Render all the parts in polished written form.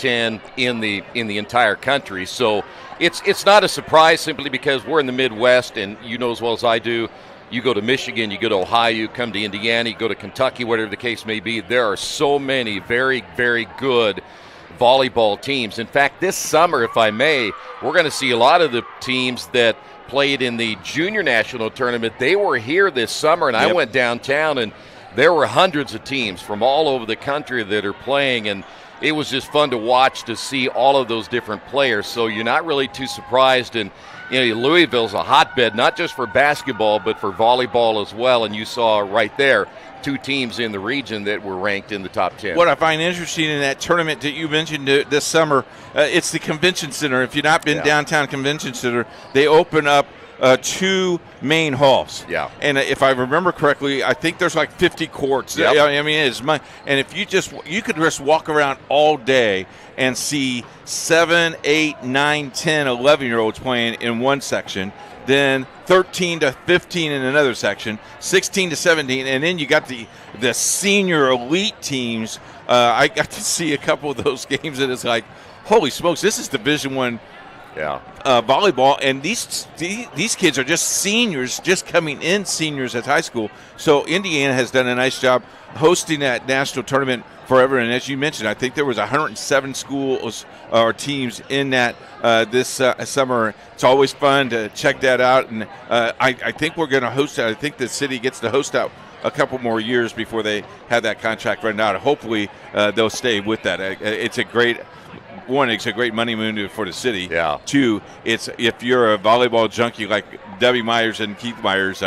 10 in the entire country. So it's not a surprise simply because we're in the Midwest, and you know as well as I do, you go to Michigan, you go to Ohio, you come to Indiana, you go to Kentucky, whatever the case may be. There are so many very, very good volleyball teams. In fact, this summer, if I may, we're going to see a lot of the teams that played in the junior national tournament. They were here this summer, and I went downtown, and there were hundreds of teams from all over the country that are playing, and it was just fun to watch, to see all of those different players. So you're not really too surprised. And Louisville's a hotbed, not just for basketball, but for volleyball as well. And you saw right there 2 teams in the region that were ranked in the top 10. What I find interesting in that tournament that you mentioned this summer, it's the convention center. If you've not been downtown convention center, they open up 2 main halls. Yeah. And if I remember correctly, I think there's like 50 courts. Yep. I mean, it's and if you could just walk around all day and see 7, 8, 9, 10, 11-year-olds playing in one section, then 13 to 15 in another section, 16 to 17, and then you got the senior elite teams. I got to see a couple of those games, and it's like, holy smokes, this is Division I volleyball, and these kids are just seniors, just coming in seniors at high school. So Indiana has done a nice job hosting that national tournament forever. And as you mentioned, I think there was 107 schools or teams in that this summer. It's always fun to check that out, and I think we're going to host it. I think the city gets to host that a couple more years before they have that contract run out. Hopefully they'll stay with that. It's a great money mover for the city. Yeah. 2, it's if you're a volleyball junkie like Debbie Myers and Keith Myers,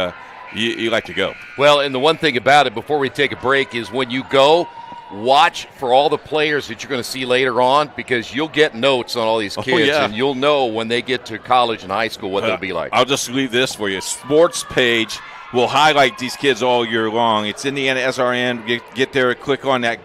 you like to go. Well, and the one thing about it, before we take a break, is when you go, watch for all the players that you're going to see later on, because you'll get notes on all these kids, and you'll know when they get to college and high school what they'll be like. I'll just leave this for you. Sports page will highlight these kids all year long. It's IndianaSRN. Get there, click on that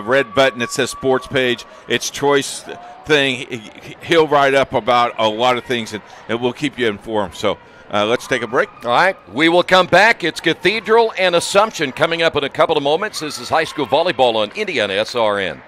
red button that says sports page. It's Troy's thing. He'll write up about a lot of things, and we'll keep you informed. So let's take a break. All right. We will come back. It's Cathedral and Assumption coming up in a couple of moments. This is high school volleyball on IndianaSRN.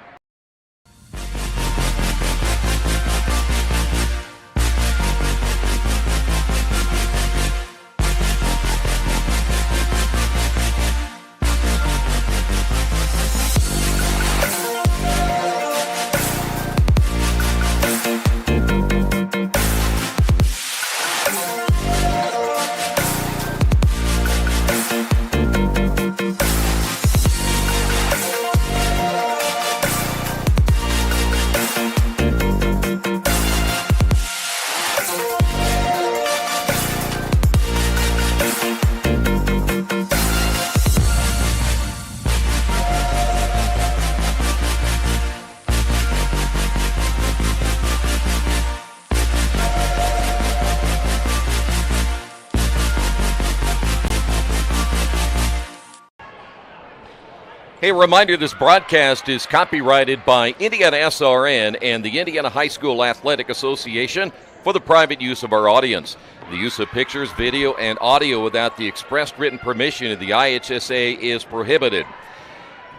Hey, a reminder, this broadcast is copyrighted by IndianaSRN and the Indiana High School Athletic Association for the private use of our audience. The use of pictures, video, and audio without the expressed written permission of the IHSAA is prohibited.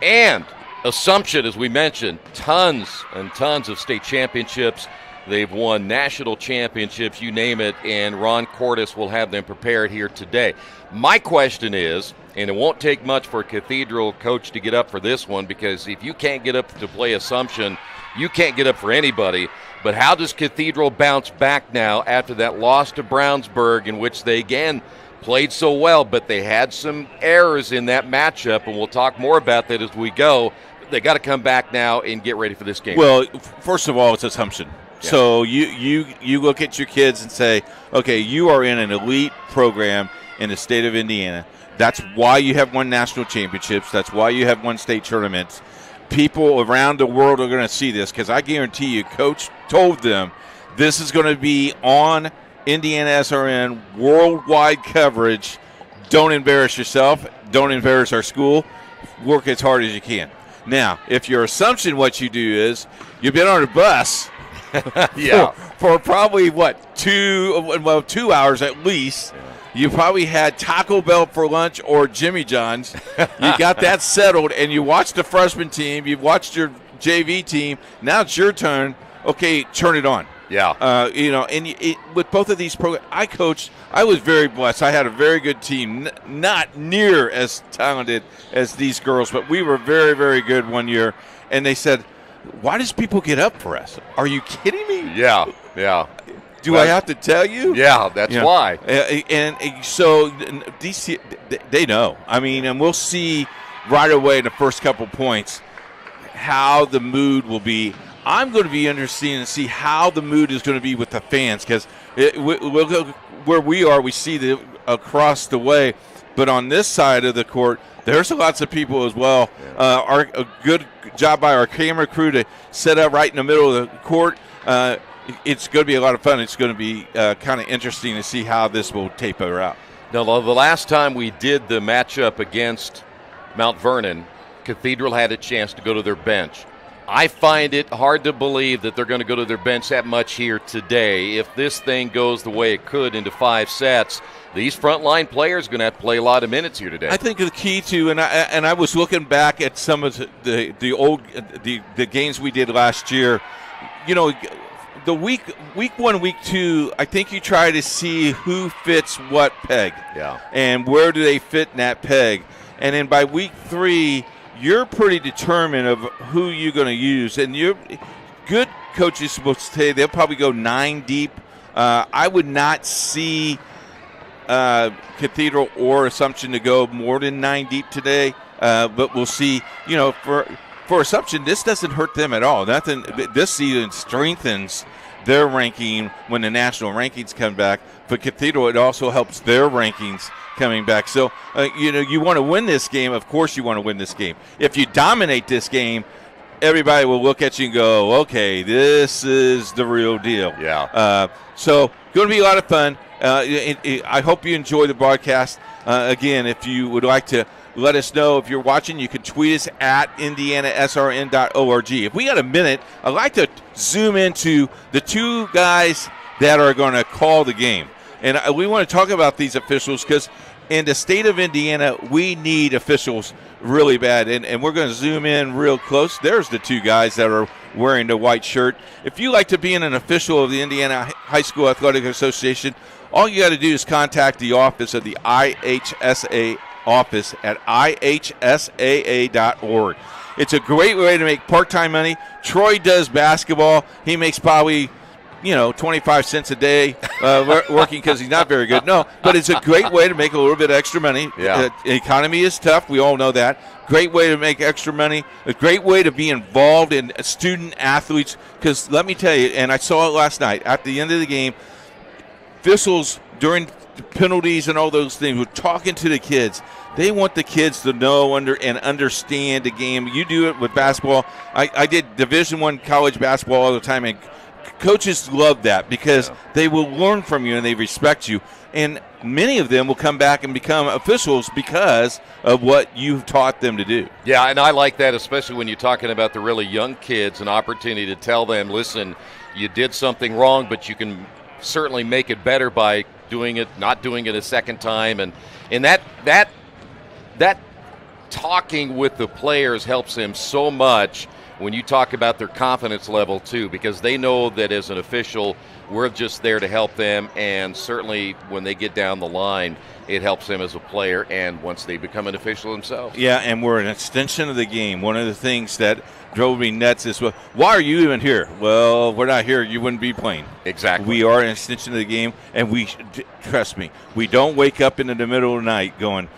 And Assumption, as we mentioned, tons and tons of state championships. They've won national championships, you name it, and Ron Cordes will have them prepared here today. My question is, and it won't take much for a Cathedral coach to get up for this one, because if you can't get up to play Assumption, you can't get up for anybody. But how does Cathedral bounce back now after that loss to Brownsburg, in which they again played so well, but they had some errors in that matchup, and we'll talk more about that as we go. They got to come back now and get ready for this game. Well, first of all, it's Assumption. Yeah. So you look at your kids and say, okay, you are in an elite program in the state of Indiana. That's why you have won national championships. That's why you have won state tournaments. People around the world are going to see this, because I guarantee you, Coach told them this is going to be on IndianaSRN worldwide coverage. Don't embarrass yourself. Don't embarrass our school. Work as hard as you can. Now, if your assumption what you do is you've been on a bus for probably, 2 hours at least. You probably had Taco Bell for lunch or Jimmy John's. You got that settled, and you watched the freshman team. You've watched your JV team. Now it's your turn. Okay, turn it on. Yeah. With both of these programs, I coached. I was very blessed. I had a very good team, not near as talented as these girls, but we were very, very good one year. And they said, why does people get up for us? Are you kidding me? Yeah. Do I have to tell you? Yeah, that's why. And so DC, they know. I mean, and we'll see right away in the first couple points how the mood will be. I'm going to be interested to see how the mood is going to be with the fans, because we'll go where we are. We see across the way, but on this side of the court, there's lots of people as well. A good job by our camera crew to set up right in the middle of the court. It's going to be a lot of fun. It's going to be kind of interesting to see how this will taper out. Now, the last time we did the matchup against Mount Vernon, Cathedral had a chance to go to their bench. I find it hard to believe that they're going to go to their bench that much here today. If this thing goes the way it could into 5 sets, these frontline players are going to have to play a lot of minutes here today. I think the key to, and I was looking back at some of the old games we did last year. You know, the week 1, week 2, I think you try to see who fits what peg. Yeah. And where do they fit in that peg. And then by week 3, you're pretty determined of who you're going to use. And you're good coaches will say they'll probably go 9 deep. I would not see Cathedral or Assumption to go more than 9 deep today. But we'll see. You know, for Assumption, this doesn't hurt them at all. Nothing. This season strengthens their ranking when the national rankings come back. For Cathedral, it also helps their rankings coming back. So, you want to win this game. Of course you want to win this game. If you dominate this game, everybody will look at you and go, okay, this is the real deal. Yeah. So, going to be a lot of fun. I hope you enjoy the broadcast. Again, if you would like to let us know if you're watching, you can tweet us at IndianaSRN.org. If we got a minute, I'd like to zoom into the 2 guys that are going to call the game. And we want to talk about these officials because in the state of Indiana, we need officials really bad. And we're going to zoom in real close. There's the 2 guys that are wearing the white shirt. If you like to be an official of the Indiana High School Athletic Association, all you got to do is contact the office of the IHSAA office at IHSAA.org. It's a great way to make part-time money. Troy does basketball. He makes probably 25 cents a day working because he's not very good. No, but it's a great way to make a little bit extra money. Yeah. The economy is tough. We all know that. Great way to make extra money. A great way to be involved in student athletes because let me tell you, and I saw it last night, at the end of the game, officials during the penalties and all those things were talking to the kids. They want the kids to know and understand the game. You do it with basketball. I did Division I college basketball all the time, and coaches love that because they will learn from you and they respect you. And many of them will come back and become officials because of what you've taught them to do. Yeah, and I like that, especially when you're talking about the really young kids, an opportunity to tell them, listen, you did something wrong, but you can certainly make it better by not doing it a second time. And that talking with the players helps them so much when you talk about their confidence level too, because they know that as an official, we're just there to help them, and certainly when they get down the line, it helps them as a player and once they become an official themselves. Yeah, and we're an extension of the game. One of the things that drove me nuts is, well, why are you even here? Well, we're not here. You wouldn't be playing. Exactly. We are an extension of the game, and trust me, we don't wake up in the middle of the night going,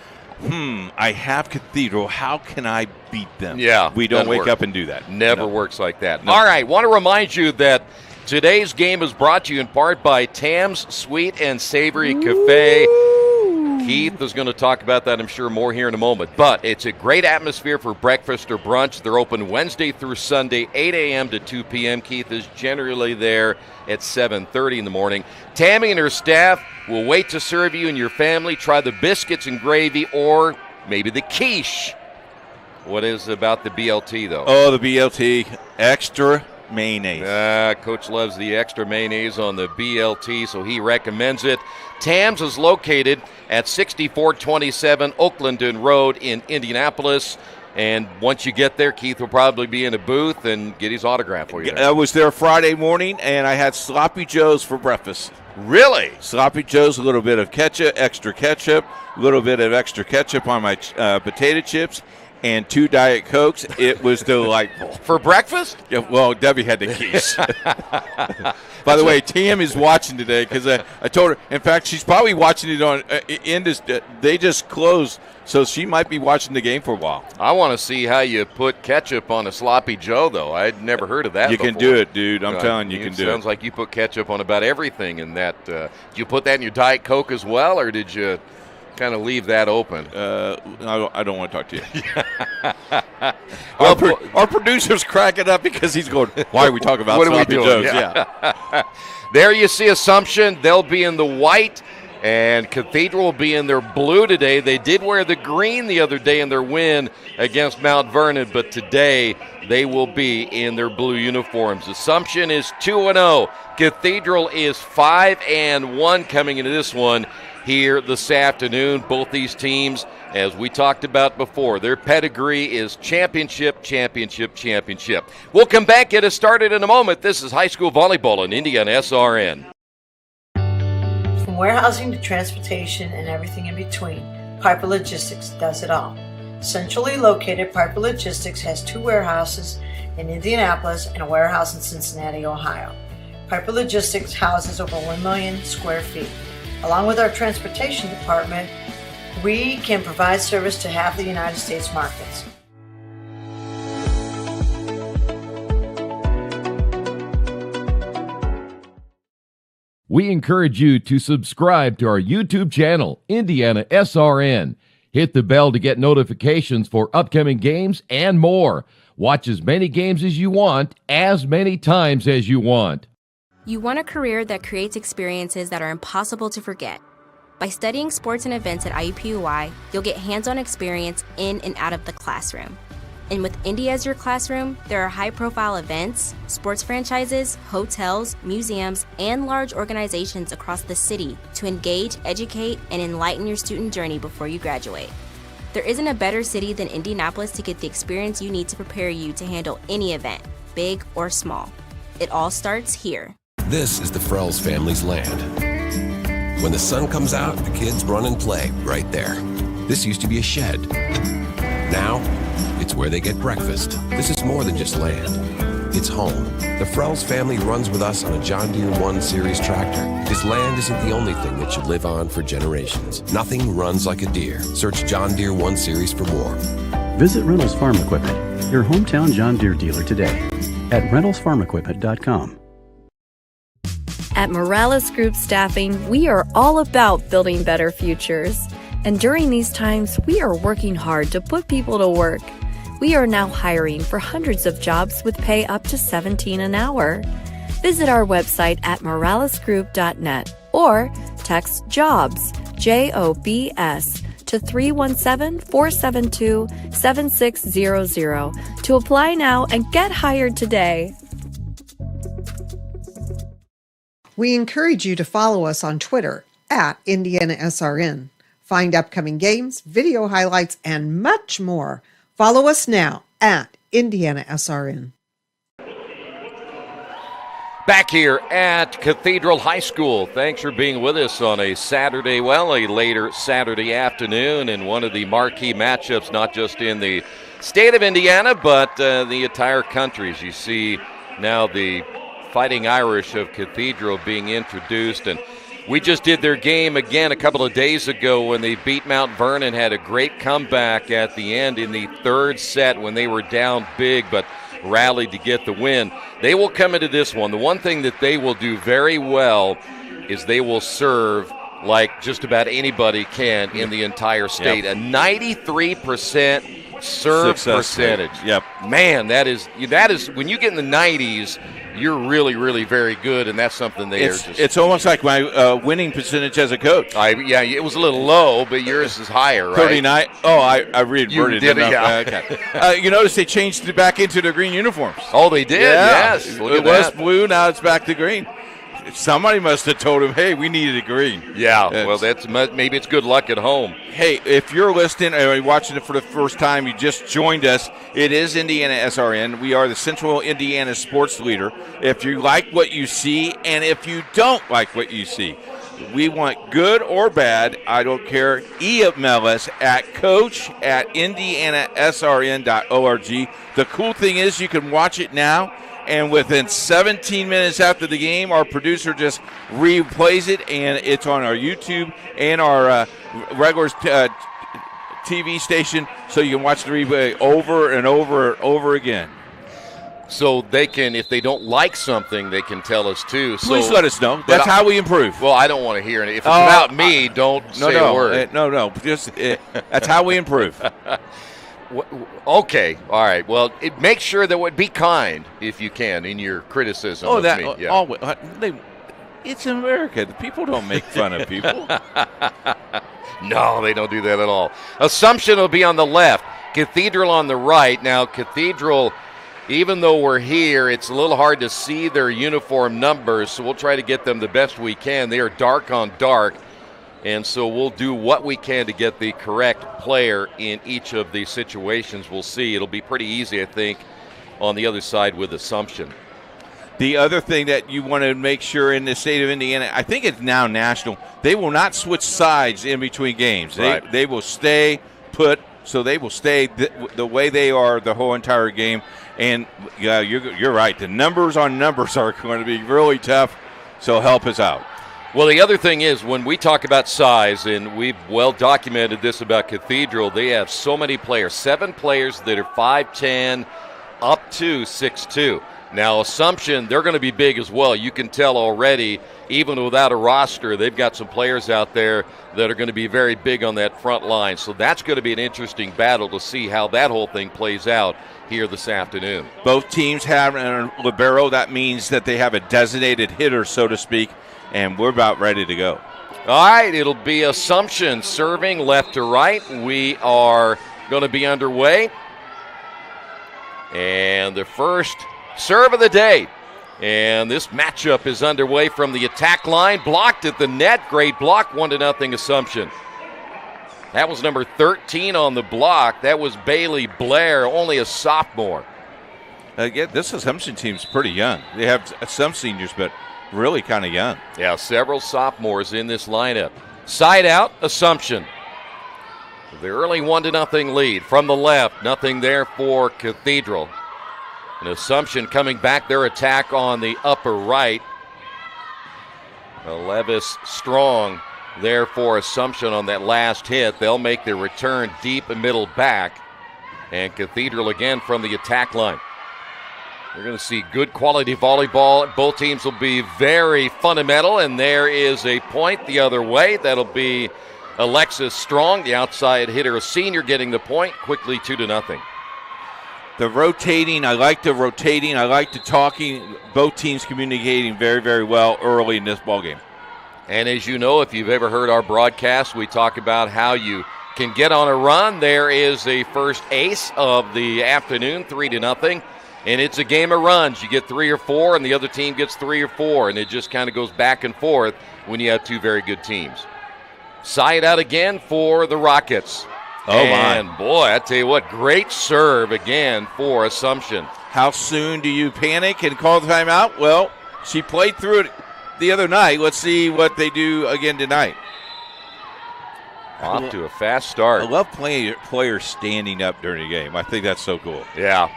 I have Cathedral. How can I beat them? Yeah. We don't wake up and do that. Never works like that. No. All right. Want to remind you that today's game is brought to you in part by Tam's Sweet and Savory Cafe. Keith is going to talk about that, I'm sure, more here in a moment. But it's a great atmosphere for breakfast or brunch. They're open Wednesday through Sunday, 8 a.m. to 2 p.m. Keith is generally there at 7:30 in the morning. Tammy and her staff will wait to serve you and your family. Try the biscuits and gravy or maybe the quiche. What is about the BLT, though? Oh, the BLT, extra mayonnaise. Coach loves the extra mayonnaise on the BLT, so he recommends it. Tam's is located at 6427 Oaklandon Road in Indianapolis. And once you get there, Keith will probably be in a booth and get his autograph for you. I was there Friday morning, and I had sloppy joes for breakfast. Really? Sloppy joes, a little bit of ketchup, extra ketchup, a little bit of extra ketchup on my potato chips, and 2 Diet Cokes. It was delightful. For breakfast? Yeah, well, Debbie had the keys. By the way, Tam is watching today because I told her. In fact, she's probably watching it on they just closed, so she might be watching the game for a while. I want to see how you put ketchup on a sloppy Joe, though. I'd never heard of that You before. can do it, dude. I'm telling you, you can do it. Sounds like you put ketchup on about everything in that. Did you put that in your Diet Coke as well, or did you kind of leave that open? I don't want to talk to you. Our producer's cracking up because he's going, why are we talking about sloppy joes? Yeah. There you see Assumption. They'll be in the white, and Cathedral will be in their blue today. They did wear the green the other day in their win against Mount Vernon, but today they will be in their blue uniforms. Assumption is 2-0. Cathedral is 5-1 coming into this one here this afternoon. Both these teams, as we talked about before, their pedigree is championship, championship, championship. We'll come back, get us started in a moment. This is high school volleyball on IndianaSRN. From warehousing to transportation and everything in between, Piper Logistics does it all. Centrally located, Piper Logistics has 2 warehouses in Indianapolis and a warehouse in Cincinnati, Ohio. Piper Logistics houses over 1 million square feet. Along with our transportation department, we can provide service to half the United States markets. We encourage you to subscribe to our YouTube channel, IndianaSRN. Hit the bell to get notifications for upcoming games and more. Watch as many games as you want, as many times as you want. You want a career that creates experiences that are impossible to forget. By studying sports and events at IUPUI, you'll get hands-on experience in and out of the classroom. And with Indy as your classroom, there are high-profile events, sports franchises, hotels, museums, and large organizations across the city to engage, educate, and enlighten your student journey before you graduate. There isn't a better city than Indianapolis to get the experience you need to prepare you to handle any event, big or small. It all starts here. This is the Frells family's land. When the sun comes out, the kids run and play right there. This used to be a shed. Now, it's where they get breakfast. This is more than just land. It's home. The Frells family runs with us on a John Deere 1 Series tractor because land isn't the only thing that should live on for generations. Nothing runs like a Deere. Search John Deere 1 Series for more. Visit Reynolds Farm Equipment, your hometown John Deere dealer today at reynoldsfarmequipment.com. At Morales Group Staffing, we are all about building better futures. And during these times, we are working hard to put people to work. We are now hiring for hundreds of jobs with pay up to $17 an hour. Visit our website at moralesgroup.net or text JOBS, JOBS, to 317-472-7600 to apply now and get hired today. We encourage you to follow us on Twitter at IndianaSRN. Find upcoming games, video highlights, and much more. Follow us now at IndianaSRN. Back here at Cathedral High School. Thanks for being with us on a Saturday, a later Saturday afternoon, and one of the marquee matchups, not just in the state of Indiana, but the entire country. As you see now, the Fighting Irish of Cathedral being introduced, and we just did their game again a couple of days ago when they beat Mount Vernon, had a great comeback at the end in the 3rd set when they were down big, but rallied to get the win. They will come into this one. The one thing that they will do very well is they will serve like just about anybody can in the entire state. Yep. A 93% serve percentage. Yep. Man, that is when you get in the 90s, you're really, really very good, and that's something it's almost like my winning percentage as a coach. Yeah, it was a little low, but yours is higher, right? 39. Oh, I read-worded it. Yeah. Okay. You notice they changed it back into the green uniforms. Oh, they did? Yeah. Yes. It was blue, now it's back to green. Somebody must have told him, hey, we needed a green. Yeah, well, maybe it's good luck at home. Hey, if you're listening or watching it for the first time, you just joined us, it is IndianaSRN. We are the Central Indiana sports leader. If you like what you see and if you don't like what you see, we want good or bad, I don't care, email us at coach@indianasrn.org. The cool thing is you can watch it now, and within 17 minutes after the game, our producer just replays it, and it's on our YouTube and our regular TV station, so you can watch the replay over and over and over again. So they can, if they don't like something, they can tell us too. Please let us know. That's how we improve. Well, I don't want to hear it. If it's about me, don't say a word. No. That's how we improve. Okay, all right. Well, make sure that would be kind if you can in your criticism of me. Yeah. It's America. The people don't make fun of people. No, they don't do that at all. Assumption will be on the left, Cathedral on the right. Now, Cathedral, even though we're here, it's a little hard to see their uniform numbers, so we'll try to get them the best we can. They are dark on dark. And so we'll do what we can to get the correct player in each of these situations. We'll see. It'll be pretty easy, I think, on the other side with Assumption. The other thing that you want to make sure in the state of Indiana, I think it's now national, they will not switch sides in between games. Right. They will stay put, so they will stay the way they are the whole entire game. And yeah, you're right. The numbers on numbers are going to be really tough, so help us out. Well, the other thing is when we talk about size, and we've well documented this about Cathedral, they have so many players, 7 players that are 5'10", up to 6'2". Now, Assumption, they're going to be big as well. You can tell already, even without a roster, they've got some players out there that are going to be very big on that front line. So that's going to be an interesting battle to see how that whole thing plays out here this afternoon. Both teams have a libero. That means that they have a designated hitter, so to speak, and we're about ready to go. All right, it'll be Assumption serving left to right. We are going to be underway. And the first serve of the day. And this matchup is underway from the attack line. Blocked at the net. Great block. 1-0 Assumption. That was number 13 on the block. That was Bailey Blair, only a sophomore. Again, this Assumption team's pretty young. They have some seniors, but really kind of young. Yeah, several sophomores in this lineup. Side out, Assumption. The early 1-0 lead from the left. Nothing there for Cathedral. And Assumption coming back their attack on the upper right. Levis Strong there for Assumption on that last hit. They'll make their return deep and middle back. And Cathedral again from the attack line. We're going to see good quality volleyball. Both teams will be very fundamental, and there is a point the other way. That'll be Alexis Strong, the outside hitter, a senior, getting the point quickly 2-0. The rotating, I like the rotating. I like the talking. Both teams communicating very, very well early in this ballgame. And as you know, if you've ever heard our broadcast, we talk about how you can get on a run. There is a first ace of the afternoon, 3-0. And it's a game of runs. You get 3 or 4, and the other team gets 3 or 4, and it just kind of goes back and forth when you have 2 very good teams. Side out again for the Rockets. Oh, and my. Boy, I tell you what, great serve again for Assumption. How soon do you panic and call the timeout? Well, she played through it the other night. Let's see what they do again tonight. Off to a fast start. I love players standing up during the game. I think that's so cool. Yeah.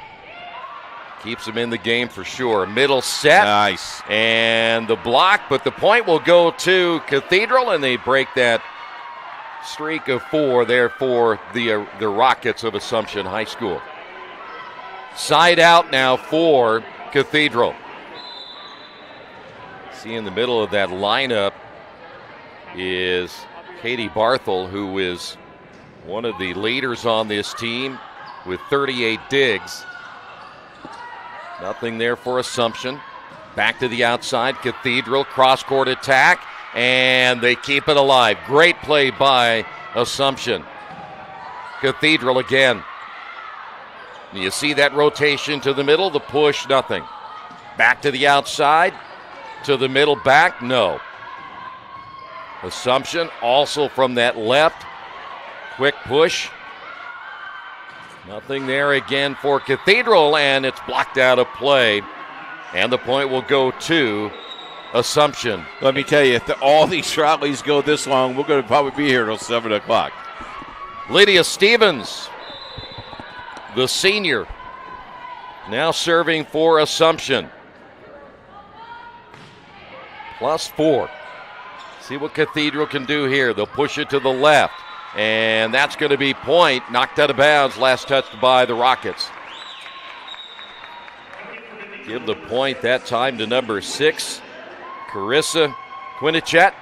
Keeps them in the game for sure. Middle set. Nice. And the block, but the point will go to Cathedral, and they break that streak of 4 there for the Rockets of Assumption High School. Side out now for Cathedral. See in the middle of that lineup is Katie Barthel, who is one of the leaders on this team with 38 digs. Nothing there for Assumption. Back to the outside. Cathedral cross-court attack, and they keep it alive. Great play by Assumption. Cathedral again. You see that rotation to the middle, the push, nothing. Back to the outside. To the middle back, no. Assumption also from that left. Quick push. Nothing there again for Cathedral, and it's blocked out of play. And the point will go to Assumption. Let me tell you, if all these rallies go this long, we're going to probably be here till 7 o'clock. Lydia Stevens, the senior, now serving for Assumption. +4. See what Cathedral can do here. They'll push it to the left, and that's going to be point. Knocked out of bounds, last touched by the Rockets. Give the point that time to number 6, Carissa Quinichet,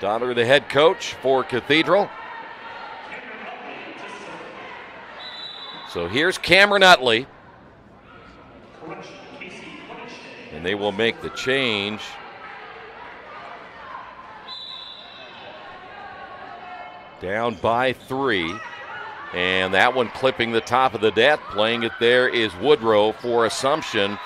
daughter of the head coach for Cathedral. So here's Cameron Utley, and they will make the change. Down by 3, and that one clipping the top of the net. Playing it there is Woodrow for Assumption,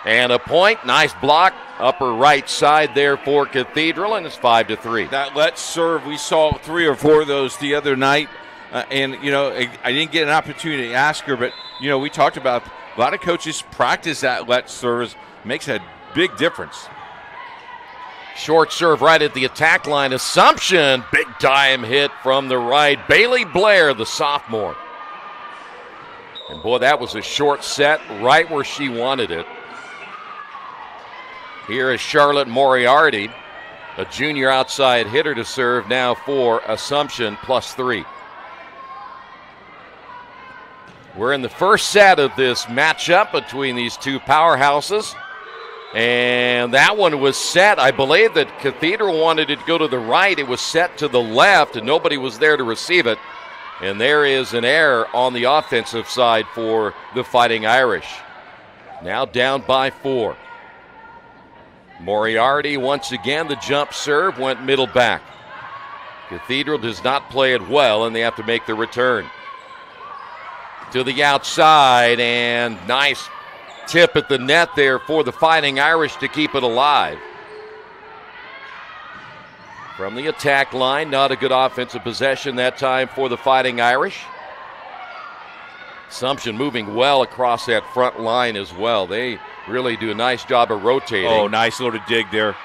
and a point. Nice block, upper right side there for Cathedral, and it's 5-3. That let's serve, we saw 3 or 4 of those the other night, and I didn't get an opportunity to ask her, but we talked about a lot of coaches practice that let's serve. Makes a big difference. Short serve right at the attack line. Assumption, big time hit from the right. Bailey Blair, the sophomore. And boy, that was a short set right where she wanted it. Here is Charlotte Moriarty, a junior outside hitter to serve now for Assumption, +3. We're in the first set of this matchup between these two powerhouses. And that one was set. I believe that Cathedral wanted it to go to the right. It was set to the left, and nobody was there to receive it. And there is an error on the offensive side for the Fighting Irish. Now down by 4. Moriarty, once again, the jump serve went middle back. Cathedral does not play it well, and they have to make the return. To the outside, and nice tip at the net there for the Fighting Irish to keep it alive. From the attack line, not a good offensive possession that time for the Fighting Irish. Assumption moving well across that front line as well. They really do a nice job of rotating. Oh, nice little dig there.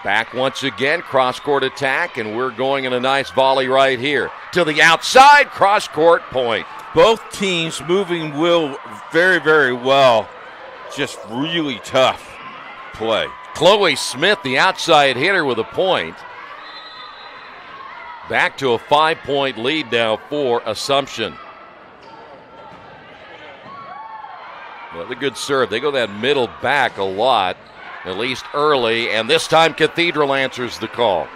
Back once again, cross-court attack, and we're going in a nice volley right here. To the outside, cross-court point. Both teams moving very, very well. Just really tough play. Chloe Smith, the outside hitter, with a point. Back to a 5-point lead now for Assumption. Another good serve. They go that middle back a lot, at least early, and this time Cathedral answers the call.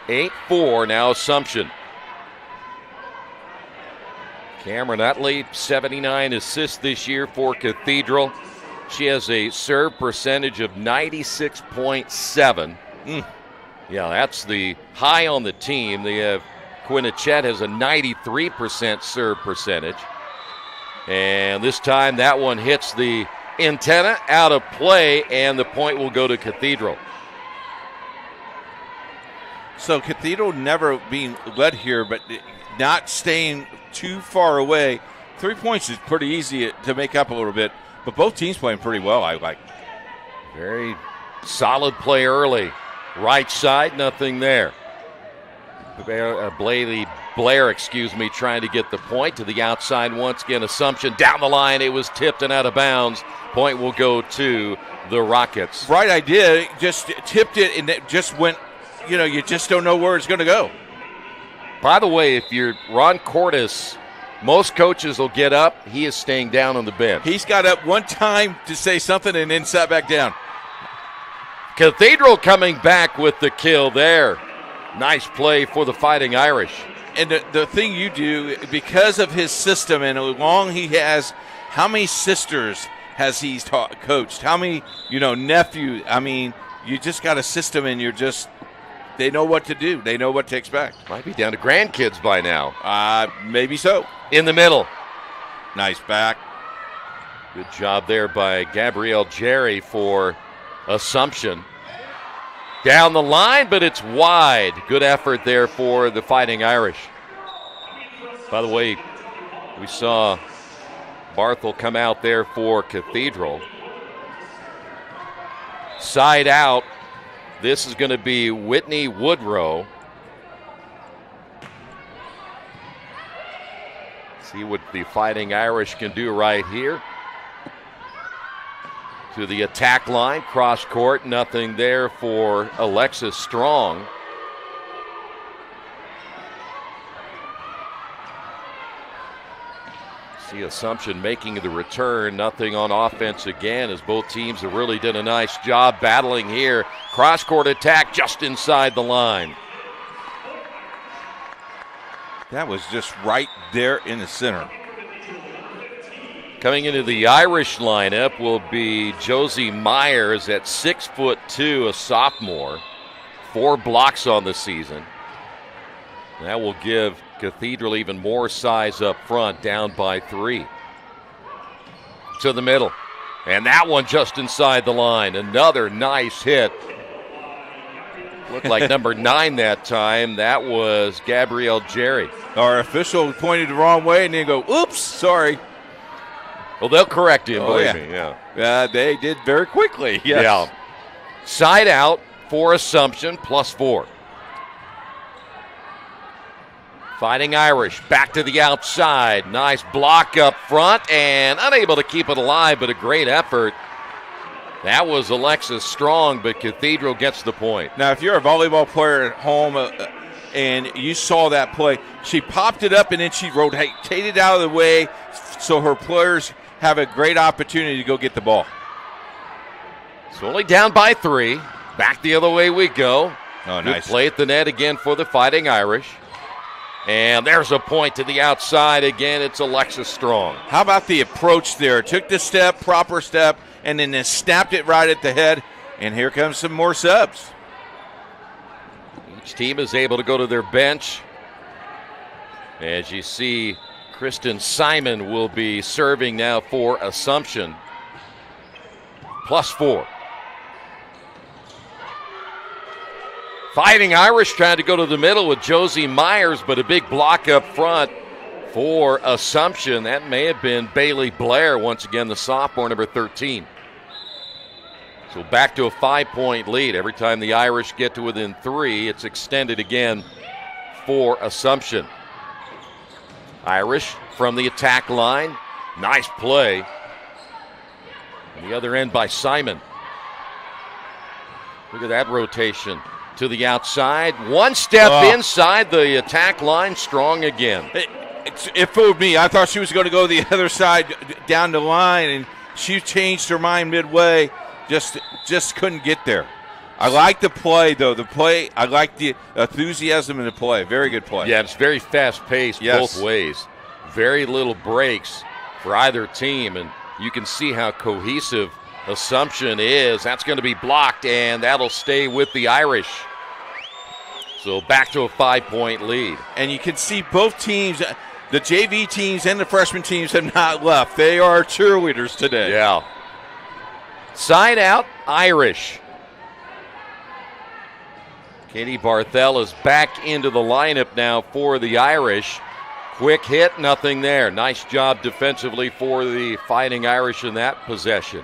8-4 now Assumption. Cameron Utley, 79 assists this year for Cathedral. She has a serve percentage of 96.7. Yeah, that's the high on the team. They have Quinichet has a 93% serve percentage. And this time that one hits the antenna out of play, and the point will go to Cathedral. So Cathedral never being led here, but not staying too far away. 3 points is pretty easy to make up a little bit, but both teams playing pretty well, I like. Very solid play early. Right side, nothing there. Blair, trying to get the point to the outside once again. Assumption down the line. It was tipped and out of bounds. Point will go to the Rockets. Right idea. Just tipped it and it just went, you just don't know where it's going to go. By the way, if you're Ron Cordes, most coaches will get up. He is staying down on the bench. He's got up one time to say something and then sat back down. Cathedral coming back with the kill there. Nice play for the Fighting Irish. And the thing you do, because of his system and how long he has, how many sisters has he coached? How many, nephews? I mean, you just got a system and they know what to do. They know what to expect. Might be down to grandkids by now. Maybe so. In the middle. Nice back. Good job there by Gabrielle Jerry for Assumption. Down the line, but it's wide. Good effort there for the Fighting Irish. By the way, we saw Barthel come out there for Cathedral. Side out. This is going to be Whitney Woodrow. See what the Fighting Irish can do right here. To the attack line, cross court, nothing there for Alexis Strong. See Assumption making the return, nothing on offense again as both teams have really done a nice job battling here. Cross court attack just inside the line. That was just right there in the center. Coming into the Irish lineup will be Josie Myers at 6'2", a sophomore. 4 blocks on the season. That will give Cathedral even more size up front, down by 3. To the middle. And that one just inside the line. Another nice hit. Looked like number 9 that time. That was Gabrielle Jerry. Our official pointed the wrong way and then go, oops, sorry. Well, they'll correct him, believe me. Yeah. They did very quickly. Yes. Yeah. Side out for Assumption, +4. Fighting Irish back to the outside. Nice block up front and unable to keep it alive, but a great effort. That was Alexis Strong, but Cathedral gets the point. Now, if you're a volleyball player at home and you saw that play, she popped it up and then she rotated out of the way so her players have a great opportunity to go get the ball. It's only down by 3. Back the other way we go. Oh, Good nice. play at the net again for the Fighting Irish. And there's a point to the outside again. It's Alexis Strong. How about the approach there? Took the step, proper step, and then snapped it right at the head. And here comes some more subs. Each team is able to go to their bench. As you see, Kristen Simon will be serving now for Assumption. +4. Fighting Irish trying to go to the middle with Josie Myers, but a big block up front for Assumption. That may have been Bailey Blair, once again the sophomore, number 13. So back to a 5-point lead. Every time the Irish get to within 3, it's extended again for Assumption. Irish from the attack line. Nice play. On the other end by Simon. Look at that rotation. To the outside. One step inside the attack line. Strong again. It fooled me. I thought she was going to go the other side down the line, and she changed her mind midway. Just couldn't get there. I like the play, though. I like the enthusiasm in the play. Very good play. Yeah, it's very fast-paced both ways. Very little breaks for either team, and you can see how cohesive Assumption is. That's going to be blocked, and that'll stay with the Irish. So back to a 5-point lead. And you can see both teams, the JV teams and the freshman teams, have not left. They are cheerleaders today. Yeah. Side out, Irish. Katie Barthel is back into the lineup now for the Irish. Quick hit, nothing there. Nice job defensively for the Fighting Irish in that possession.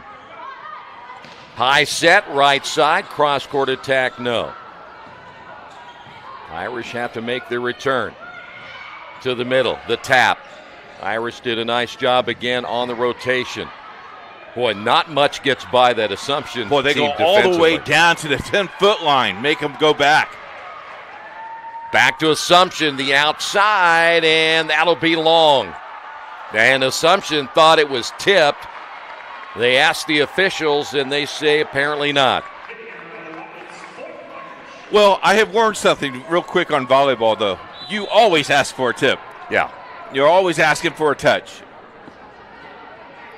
High set, right side, cross-court attack, no. Irish have to make their return. To the middle, the tap. Irish did a nice job again on the rotation. Boy, not much gets by that Assumption Boy, they team go all the way defensively. down to the 10-foot line. Make them go back. Back to Assumption, the outside, and that'll be long. And Assumption thought it was tipped. They asked the officials, and they say apparently not. Well, I have learned something real quick on volleyball, though. You always ask for a tip. Yeah. You're always asking for a touch.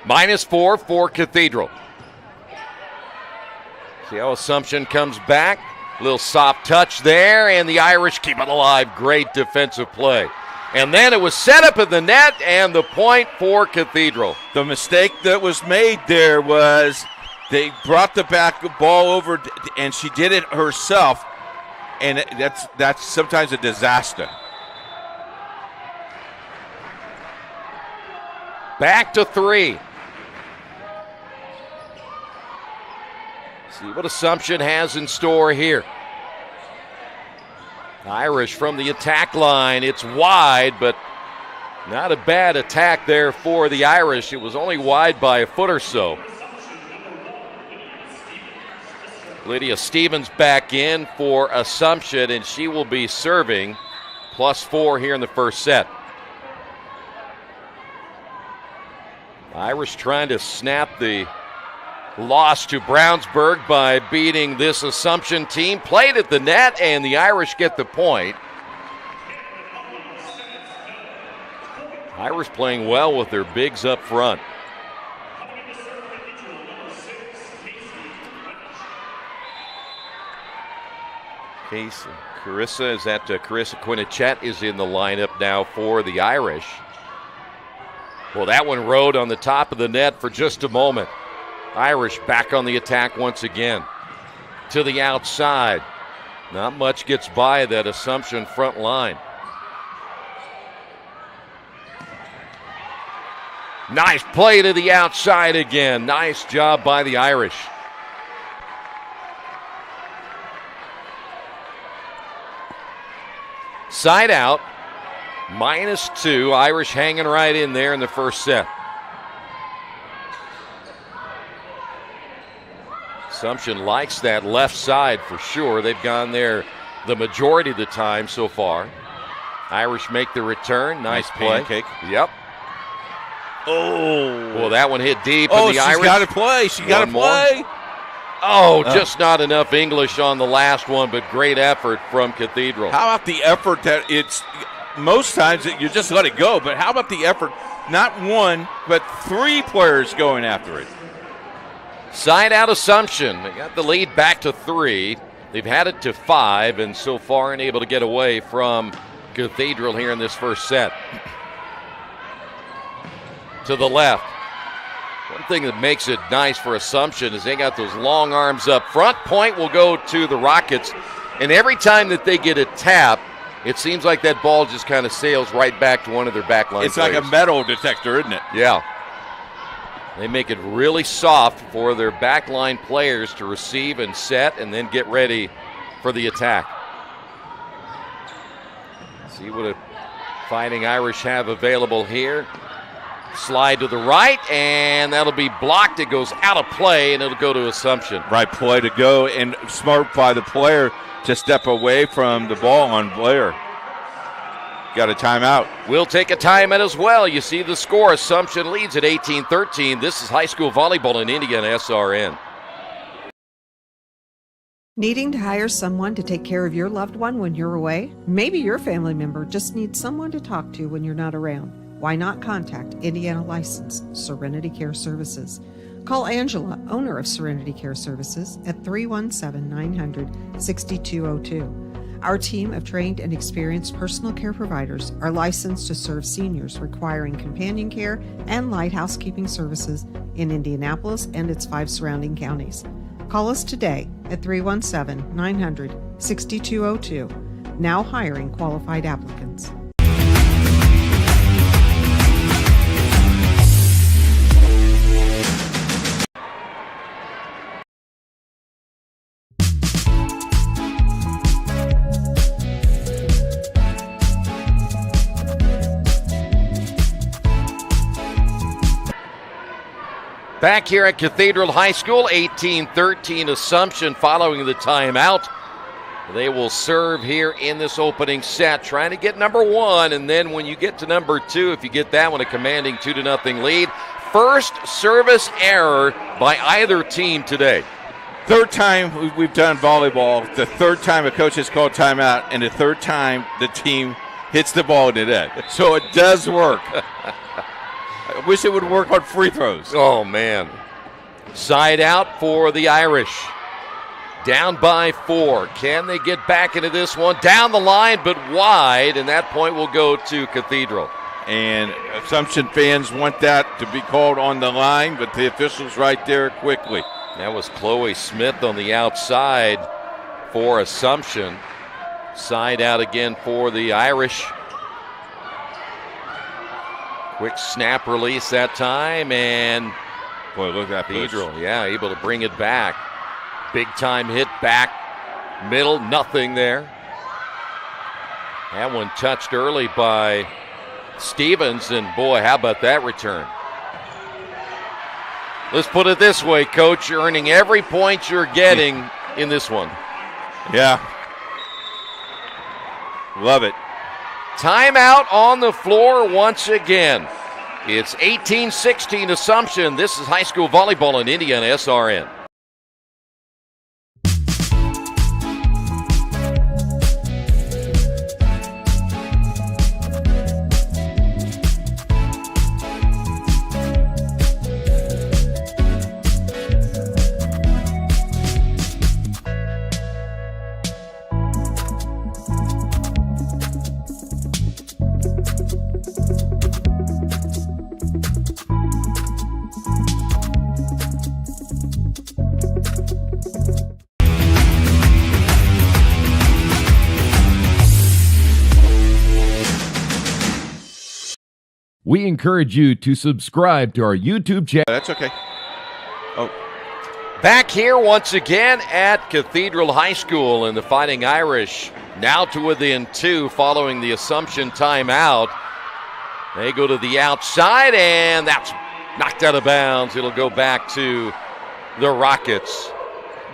-4 for Cathedral. See how Assumption comes back. Little soft touch there, and the Irish keep it alive. Great defensive play. And then it was set up in the net, and the point for Cathedral. The mistake that was made there was they brought the ball over, and she did it herself, and that's sometimes a disaster. Back to 3. See what Assumption has in store here. Irish from the attack line. It's wide, but not a bad attack there for the Irish. It was only wide by a foot or so. Lydia Stevens back in for Assumption, and she will be serving +4 here in the first set. Irish trying to snap the loss to Brownsburg by beating this Assumption team. Played at the net, and the Irish get the point. Irish playing well with their bigs up front. Case Carissa Quinnichette is in the lineup now for the Irish. Well, that one rode on the top of the net for just a moment. Irish back on the attack once again. To the outside. Not much gets by that Assumption front line. Nice play to the outside again. Nice job by the Irish. Side out. -2. Irish hanging right in there in the first set. Assumption likes that left side for sure. They've gone there the majority of the time so far. Irish make the return. Nice play. Pancake. Yep. Oh. Well, that one hit deep. Oh, and the Irish she's got to play. She got to play. Oh, just not enough English on the last one, but great effort from Cathedral. How about the effort that it's most times that you just let it go, but how about the effort? Not one, but 3 players going after it. Side out Assumption. They got the lead back to 3. They've had it to 5, and so far unable to get away from Cathedral here in this first set. To the left. One thing that makes it nice for Assumption is they got those long arms up front. Point will go to the Rockets, and every time that they get a tap, it seems like that ball just kind of sails right back to one of their backline It's players. like a metal detector, isn't it? Yeah. They make it really soft for their backline players to receive and set and then get ready for the attack. See what a Fighting Irish have available here. Slide to the right, and that'll be blocked. It goes out of play, and it'll go to Assumption. Right play to go, and smart by the player to step away from the ball on Blair. Got a timeout. We'll take a timeout as well. You see the score. Assumption leads at 18-13. This is high school volleyball in IndianaSRN. Needing to hire someone to take care of your loved one when you're away? Maybe your family member just needs someone to talk to when you're not around. Why not contact Indiana licensed Serenity Care Services? Call Angela, owner of Serenity Care Services, at 317-900-6202. Our team of trained and experienced personal care providers are licensed to serve seniors requiring companion care and light housekeeping services in Indianapolis and its 5 surrounding counties. Call us today at 317-900-6202. Now hiring qualified applicants. Back here at Cathedral High School, 18-13 Assumption following the timeout. They will serve here in this opening set, trying to get number 1, and then when you get to number 2, if you get that one, a commanding 2-0 lead. First service error by either team today. Third time we've done volleyball, the third time a coach has called timeout, and the third time the team hits the ball in the net. So it does work. I wish it would work on free throws. Oh, man. Side out for the Irish. Down by 4. Can they get back into this one? Down the line, but wide, and that point will go to Cathedral. And Assumption fans want that to be called on the line, but the official's right there quickly. That was Chloe Smith on the outside for Assumption. Side out again for the Irish. Quick snap release that time, and boy, look at that Cathedral, able to bring it back. Big time hit back, middle, nothing there. That one touched early by Stevens, and boy, how about that return? Let's put it this way, Coach, you're earning every point you're getting in this one. Yeah. Love it. Timeout on the floor once again. It's 18-16 Assumption. This is high school volleyball in IndianaSRN. We encourage you to subscribe to our YouTube channel. That's okay. Oh. Back here once again at Cathedral High School, and the Fighting Irish now to within 2 following the Assumption timeout. They go to the outside, and that's knocked out of bounds. It'll go back to the Rockets.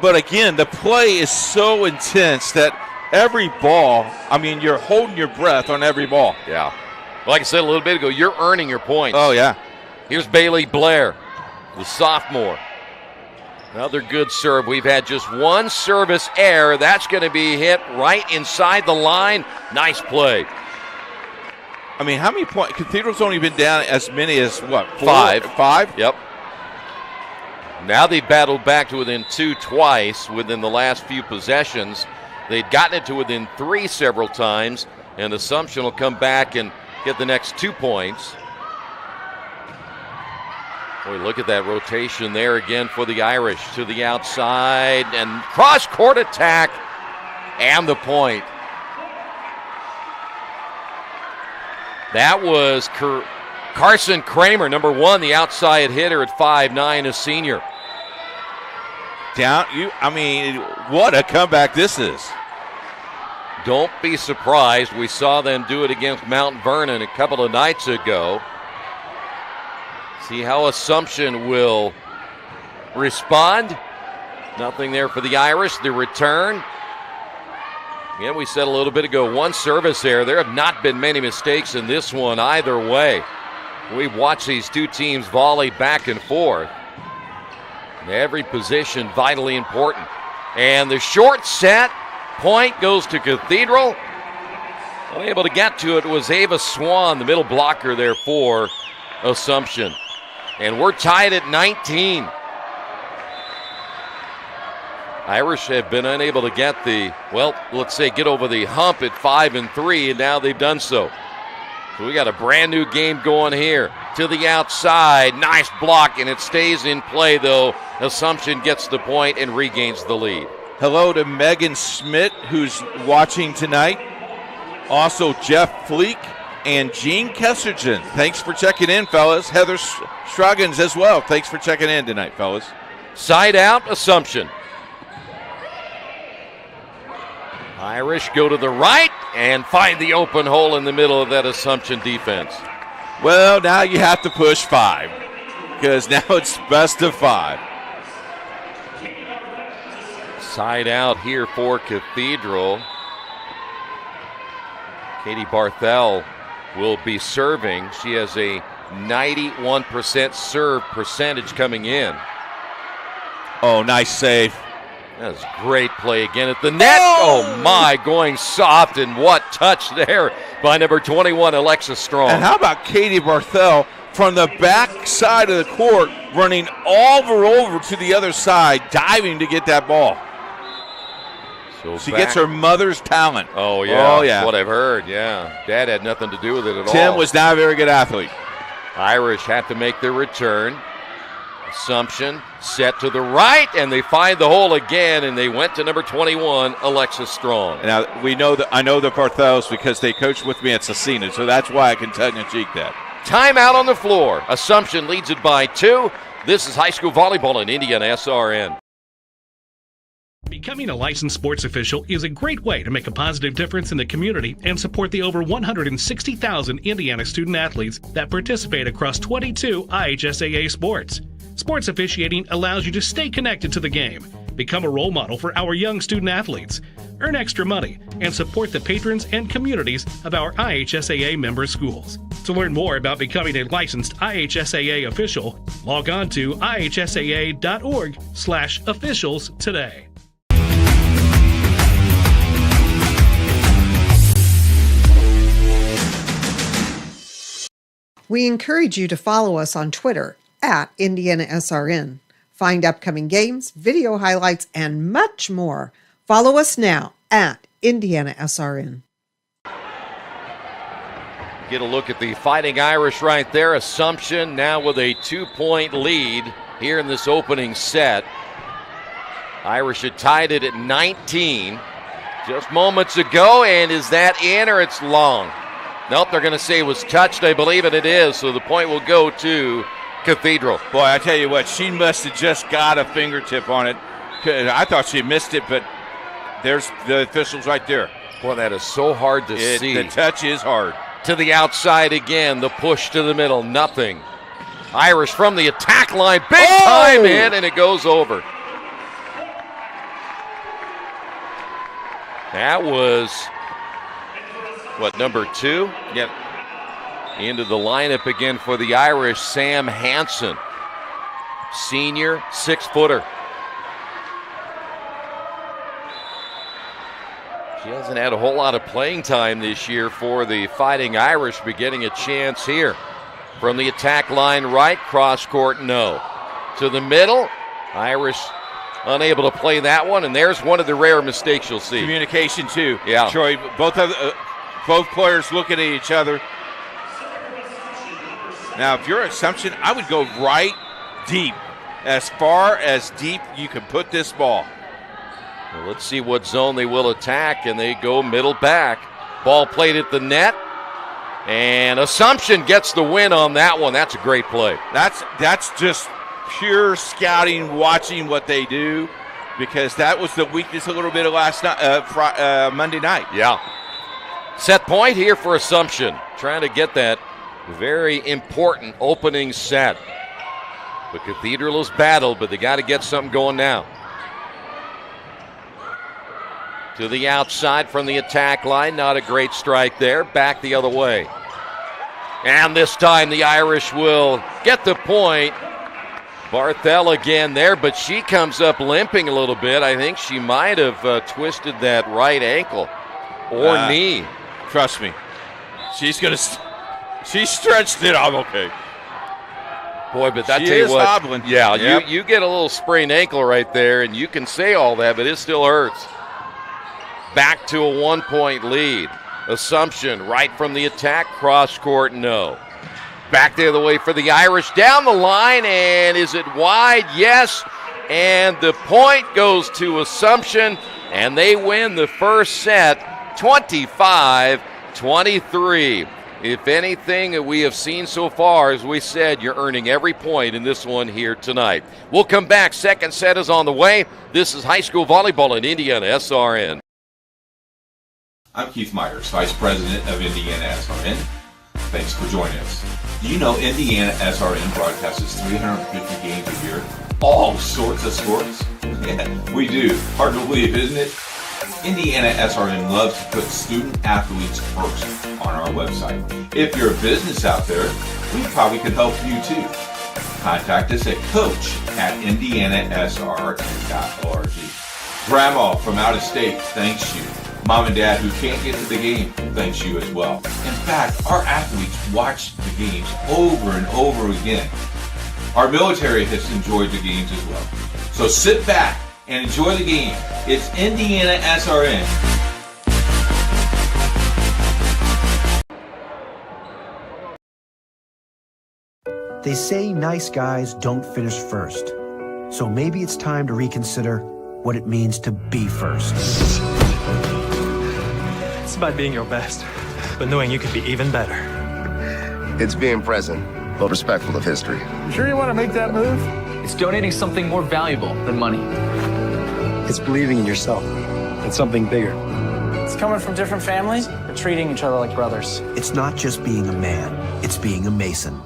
But again, the play is so intense that every ball, you're holding your breath on every ball. Yeah. Like I said a little bit ago, you're earning your points. Oh, yeah. Here's Bailey Blair, the sophomore. Another good serve. We've had just one service error. That's going to be hit right inside the line. Nice play. How many points? Cathedral's only been down as many as, what, 4? 5. 5? Yep. Now they battled back to within 2 twice within the last few possessions. They'd gotten it to within 3 several times, and Assumption will come back and get the next 2 points. Boy, look at that rotation there again for the Irish to the outside and cross-court attack and the point. That was Carson Kramer, number 1, the outside hitter at 5'9", a senior. What a comeback this is. Don't be surprised. We saw them do it against Mount Vernon a couple of nights ago. See how Assumption will respond. Nothing there for the Irish. The return. Yeah, we said a little bit ago, 1 service error. There have not been many mistakes in this one either way. We've watched these 2 teams volley back and forth. Every position vitally important. And the short set. Point goes to Cathedral. Unable to get to it was Ava Swan, the middle blocker there for Assumption. And we're tied at 19. Irish have been unable to get get over the hump at 5-3, and now they've done so. So we got a brand new game going here. To the outside, nice block, and it stays in play though. Assumption gets the point and regains the lead. Hello to Megan Schmidt, who's watching tonight. Also, Jeff Fleek and Gene Kessergen. Thanks for checking in, fellas. Heather Stroggins as well. Thanks for checking in tonight, fellas. Side out, Assumption. Irish go to the right and find the open hole in the middle of that Assumption defense. Well, now you have to push 5 because now it's best of 5. Side out here for Cathedral. Katie Barthel will be serving. She has a 91% serve percentage coming in. Oh, nice save. That was a great play again at the net. Oh my, going soft, and what touch there by number 21, Alexa Strong. And how about Katie Barthel from the back side of the court, running over to the other side, diving to get that ball. So she gets her mother's talent. Oh, yeah. Oh, yeah. That's what I've heard, yeah. Dad had nothing to do with it at all. Tim was not a very good athlete. Irish have to make their return. Assumption set to the right, and they find the hole again, and they went to number 21, Alexis Strong. Now, I know the Barthels because they coached with me at Cecina, so that's why I can tongue-in-cheek that. Timeout on the floor. Assumption leads it by 2. This is high school volleyball in IndianaSRN. Becoming a licensed sports official is a great way to make a positive difference in the community and support the over 160,000 Indiana student athletes that participate across 22 IHSAA sports. Sports officiating allows you to stay connected to the game, become a role model for our young student athletes, earn extra money, and support the patrons and communities of our IHSAA member schools. To learn more about becoming a licensed IHSAA official, log on to ihsaa.org/officials today. We encourage you to follow us on Twitter at IndianaSRN. Find upcoming games, video highlights, and much more. Follow us now at IndianaSRN. Get a look at the Fighting Irish right there. Assumption now with a 2-point lead here in this opening set. Irish had tied it at 19 just moments ago, and is that in or it's long? Nope, they're going to say it was touched. I believe it is, so the point will go to Cathedral. Boy, I tell you what, she must have just got a fingertip on it. I thought she missed it, but there's the officials right there. Boy, that is so hard to see. The touch is hard. To the outside again, the push to the middle, nothing. Irish from the attack line, big time in, and it goes over. That was, number 2? Yep. Into the lineup again for the Irish, Sam Hansen. Senior, 6-footer. She hasn't had a whole lot of playing time this year for the Fighting Irish, but getting a chance here. From the attack line right, cross court, no. To the middle, Irish unable to play that one, and there's one of the rare mistakes you'll see. Communication, too. Yeah. Troy, both players looking at each other. Now, if you're Assumption, I would go right deep, as far as deep you can put this ball. Well, let's see what zone they will attack, and they go middle back. Ball played at the net, and Assumption gets the win on that one. That's a great play. That's just pure scouting, watching what they do, because that was the weakness a little bit of last night, Monday night. Yeah. Set point here for Assumption, trying to get that very important opening set. The Cathedral is battled, but they got to get something going now. To the outside from the attack line, not a great strike there. Back the other way. And this time the Irish will get the point. Barthel again there, but she comes up limping a little bit. I think she might have twisted that right ankle or knee. Trust me. She stretched it. I'm okay. Boy, but that she tell you is what, hobbling. Yeah, yep. you get a little sprained ankle right there, and you can say all that, but it still hurts. Back to a 1-point lead. Assumption right from the attack, cross court, no. Back the other way for the Irish, down the line, and is it wide? Yes, and the point goes to Assumption, and they win the first set, 25-23. If anything that we have seen so far, as we said, you're earning every point in this one here tonight. We'll come back. Second set is on the way. This is high school volleyball in IndianaSRN. I'm Keith Myers, Vice President of IndianaSRN. Thanks for joining us. Do you know IndianaSRN broadcasts 350 games a year? All sorts of sports? Yeah, we do. Hard to believe, isn't it? IndianaSRN loves to put student athletes first on our website. If you're a business out there, we probably could help you too. Contact us at coach@indianasrn.org. Grandma from out of state thanks you. Mom and Dad who can't get to the game thanks you as well. In fact, our athletes watch the games over and over again. Our military has enjoyed the games as well. So sit back and enjoy the game. It's IndianaSRN. They say nice guys don't finish first. So maybe it's time to reconsider what it means to be first. It's about being your best, but knowing you could be even better. It's being present, but respectful of history. You sure you want to make that move? It's donating something more valuable than money. It's believing in yourself and something bigger. It's coming from different families, but treating each other like brothers. It's not just being a man, it's being a Mason.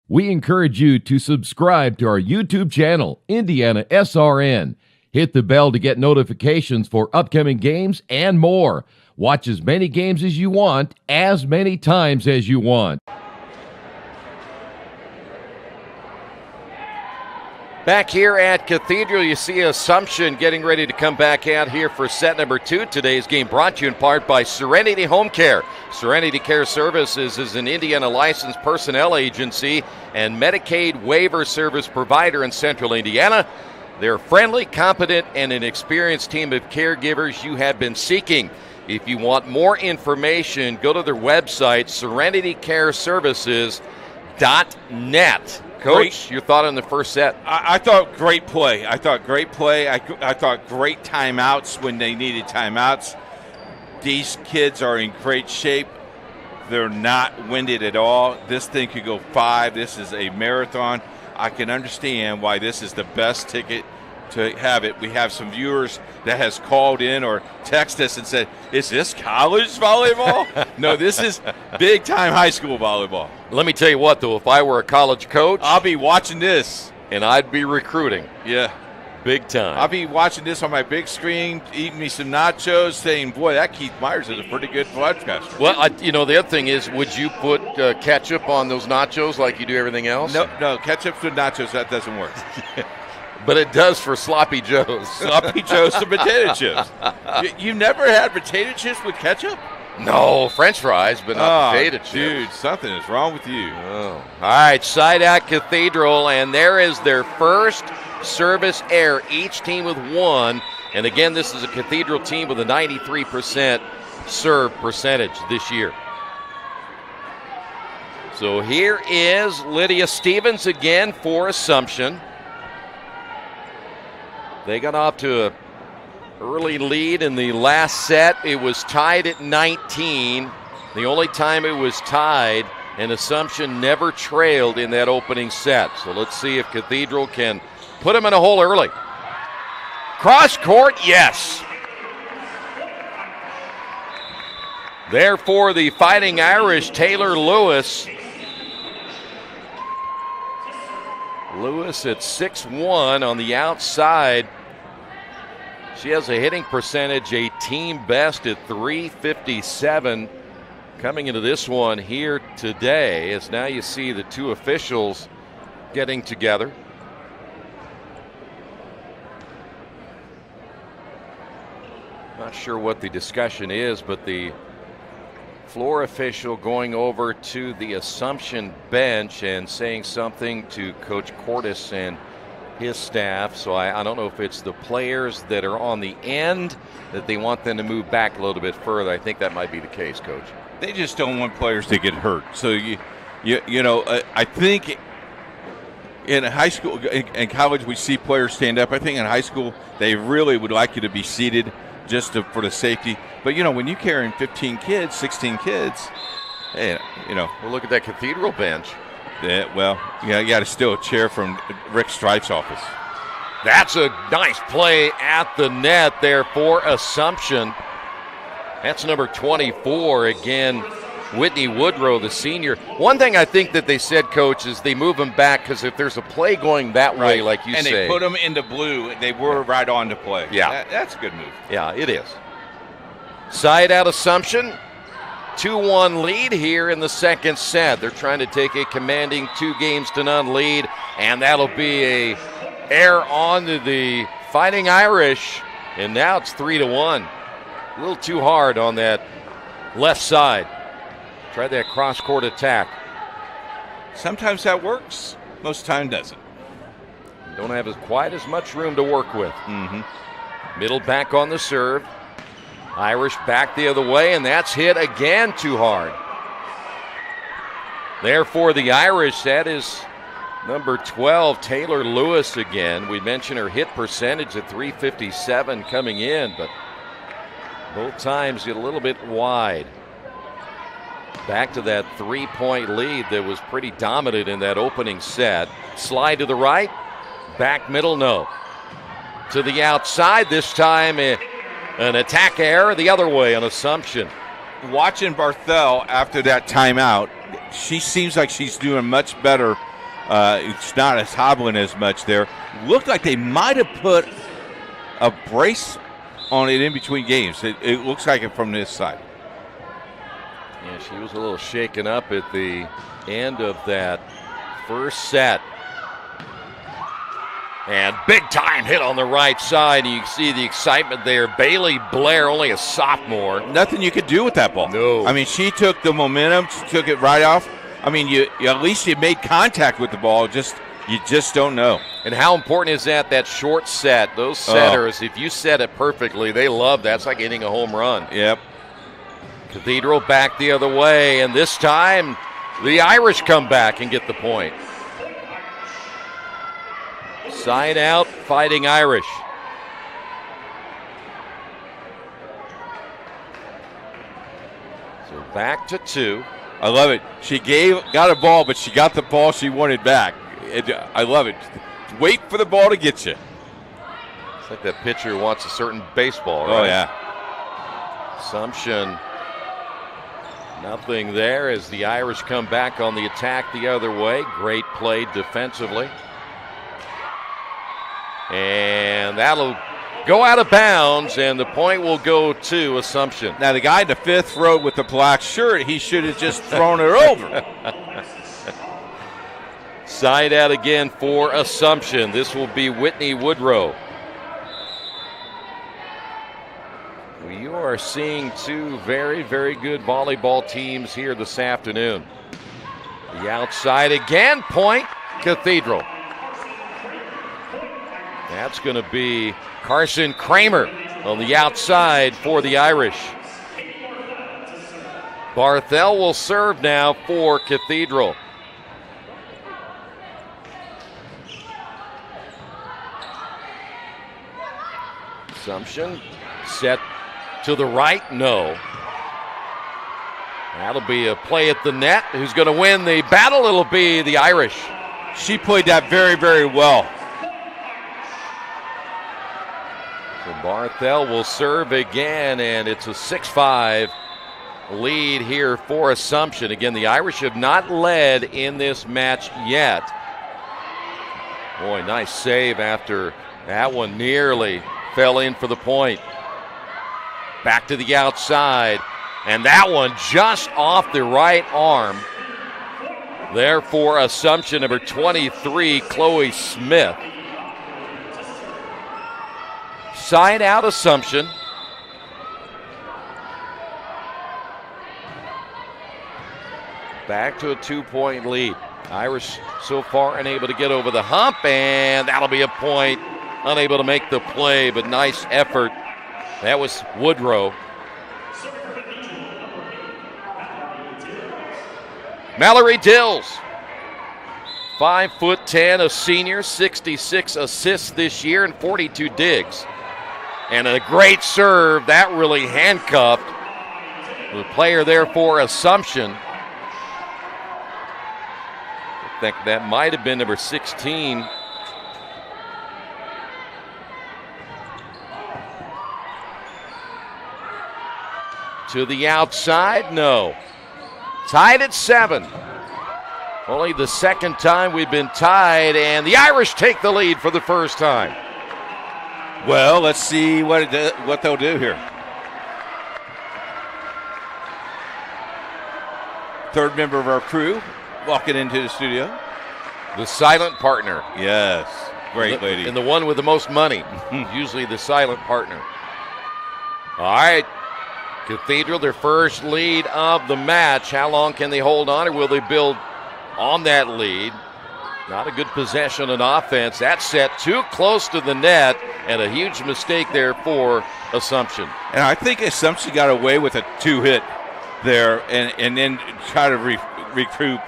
We encourage you to subscribe to our YouTube channel, IndianaSRN. Hit the bell to get notifications for upcoming games and more. Watch as many games as you want, as many times as you want. Back here at Cathedral, you see Assumption getting ready to come back out here for set number 2. Today's game brought to you in part by Serenity Home Care. Serenity Care Services is an Indiana licensed personnel agency and Medicaid waiver service provider in central Indiana. They're friendly, competent, and an experienced team of caregivers you have been seeking. If you want more information, go to their website, serenitycareservices.net. Coach, your thought on the first set? I thought great play. I thought great timeouts when they needed timeouts. These kids are in great shape. They're not winded at all. This thing could go 5. This is a marathon. I can understand why this is the best ticket to have it. We have some viewers that has called in or texted us and said, is this college volleyball? No, this is big-time high school volleyball. Let me tell you what, though, if I were a college coach, I'll be watching this. And I'd be recruiting. Yeah. Big time. I'll be watching this on my big screen, eating me some nachos, saying, boy, that Keith Myers is a pretty good broadcaster. Well, the other thing is, would you put ketchup on those nachos like you do everything else? No, ketchup with nachos, that doesn't work. But it does for Sloppy Joes. Sloppy Joes and potato chips. You never had potato chips with ketchup? No, French fries, but not potato chips. Dude, something is wrong with you. Oh. All right, side out Cathedral, and there is their first service error. Each team with 1. And again, this is a Cathedral team with a 93% serve percentage this year. So here is Lydia Stevens again for Assumption. They got off to an early lead in the last set. It was tied at 19. The only time it was tied, and Assumption never trailed in that opening set. So let's see if Cathedral can put them in a hole early. Cross court, yes. There for the Fighting Irish, Taylor Lewis. Lewis at 6'1" on the outside. She has a hitting percentage, a team best at .357. Coming into this one here today, as now you see the two officials getting together. Not sure what the discussion is, but the floor official going over to the Assumption bench and saying something to Coach Cordes and his staff. So I don't know if it's the players that are on the end that they want them to move back a little bit further. I think that might be the case, Coach. They just don't want players to get hurt. So, I think in high school and college we see players stand up. I think in high school they really would like you to be seated just for the safety. But, when you're carrying 15 kids, 16 kids, Well, look at that Cathedral bench. You got to steal a chair from Rick Strife's office. That's a nice play at the net there for Assumption. That's number 24 again, Whitney Woodrow, the senior. One thing I think that they said, Coach, is they move him back because if there's a play going that way, like you say. And they put them into blue. They were right on to play. Yeah. That's a good move. Yeah, it is. Side out Assumption. 2-1 lead here in the second set. They're trying to take a commanding 2-0 lead, and that'll be a error on to the Fighting Irish, and now it's 3-1. A little too hard on that left side. Tried that cross-court attack. Sometimes that works. Most time doesn't. Don't have quite as much room to work with. Middle back on the serve. Irish back the other way, and that's hit again too hard. Therefore, the Irish, that is number 12, Taylor Lewis again. We mentioned her hit percentage at .357 coming in, but both times get a little bit wide. Back to that 3-point lead that was pretty dominant in that opening set. Slide to the right, back middle, no. To the outside, this time an attack error the other way on Assumption. Watching Barthel after that timeout, she seems like she's doing much better. It's not as hobbling as much there. Looked like they might have put a brace on it in between games. It looks like it from this side. Yeah, she was a little shaken up at the end of that first set. And big time hit on the right side. You can see the excitement there. Bailey Blair, only a sophomore. Nothing you could do with that ball. No. I mean, she took the momentum. She took it right off. I mean, you at least you made contact with the ball. You just don't know. And how important is that short set? Those setters, if you set it perfectly, they love that. It's like hitting a home run. Yep. Cathedral back the other way, and this time the Irish come back and get the point. Side out, Fighting Irish. So back to 2. I love it. She got a ball, but she got the ball she wanted back. I love it. Wait for the ball to get you. It's like that pitcher wants a certain baseball, right? Oh, yeah. Assumption. Nothing there as the Irish come back on the attack the other way. Great play defensively. And that'll go out of bounds, and the point will go to Assumption. Now, the guy in the 5th row with the black shirt, he should have just thrown it over. Side out again for Assumption. This will be Whitney Woodrow. You are seeing 2 very, very good volleyball teams here this afternoon. The outside again, point, Cathedral. That's going to be Carson Kramer on the outside for the Irish. Barthel will serve now for Cathedral. Assumption set to the right, no. That'll be a play at the net. Who's going to win the battle? It'll be the Irish. She played that very, very well. So Barthel will serve again, and it's a 6-5 lead here for Assumption. Again, the Irish have not led in this match yet. Boy, nice save after that one nearly fell in for the point. Back to the outside, and that one just off the right arm. Therefore, Assumption, number 23, Chloe Smith. Side out Assumption. Back to a 2-point lead. Irish so far unable to get over the hump, and that'll be a point. Unable to make the play, but nice effort. That was Woodrow. Mallory Dills, 5'10", a senior, 66 assists this year and 42 digs. And a great serve, that really handcuffed the player there for Assumption. I think that might have been number 16. To the outside, no. Tied at 7. Only the second time we've been tied, and the Irish take the lead for the first time. Well, let's see what they'll do here. Third member of our crew walking into the studio. The silent partner. Yes, great lady. And the one with the most money. Usually the silent partner. All right, Cathedral, their first lead of the match. How long can they hold on, or will they build on that lead? Not a good possession on offense. That set too close to the net, and a huge mistake there for Assumption. And I think Assumption got away with a 2-hit there, and then try to recoup.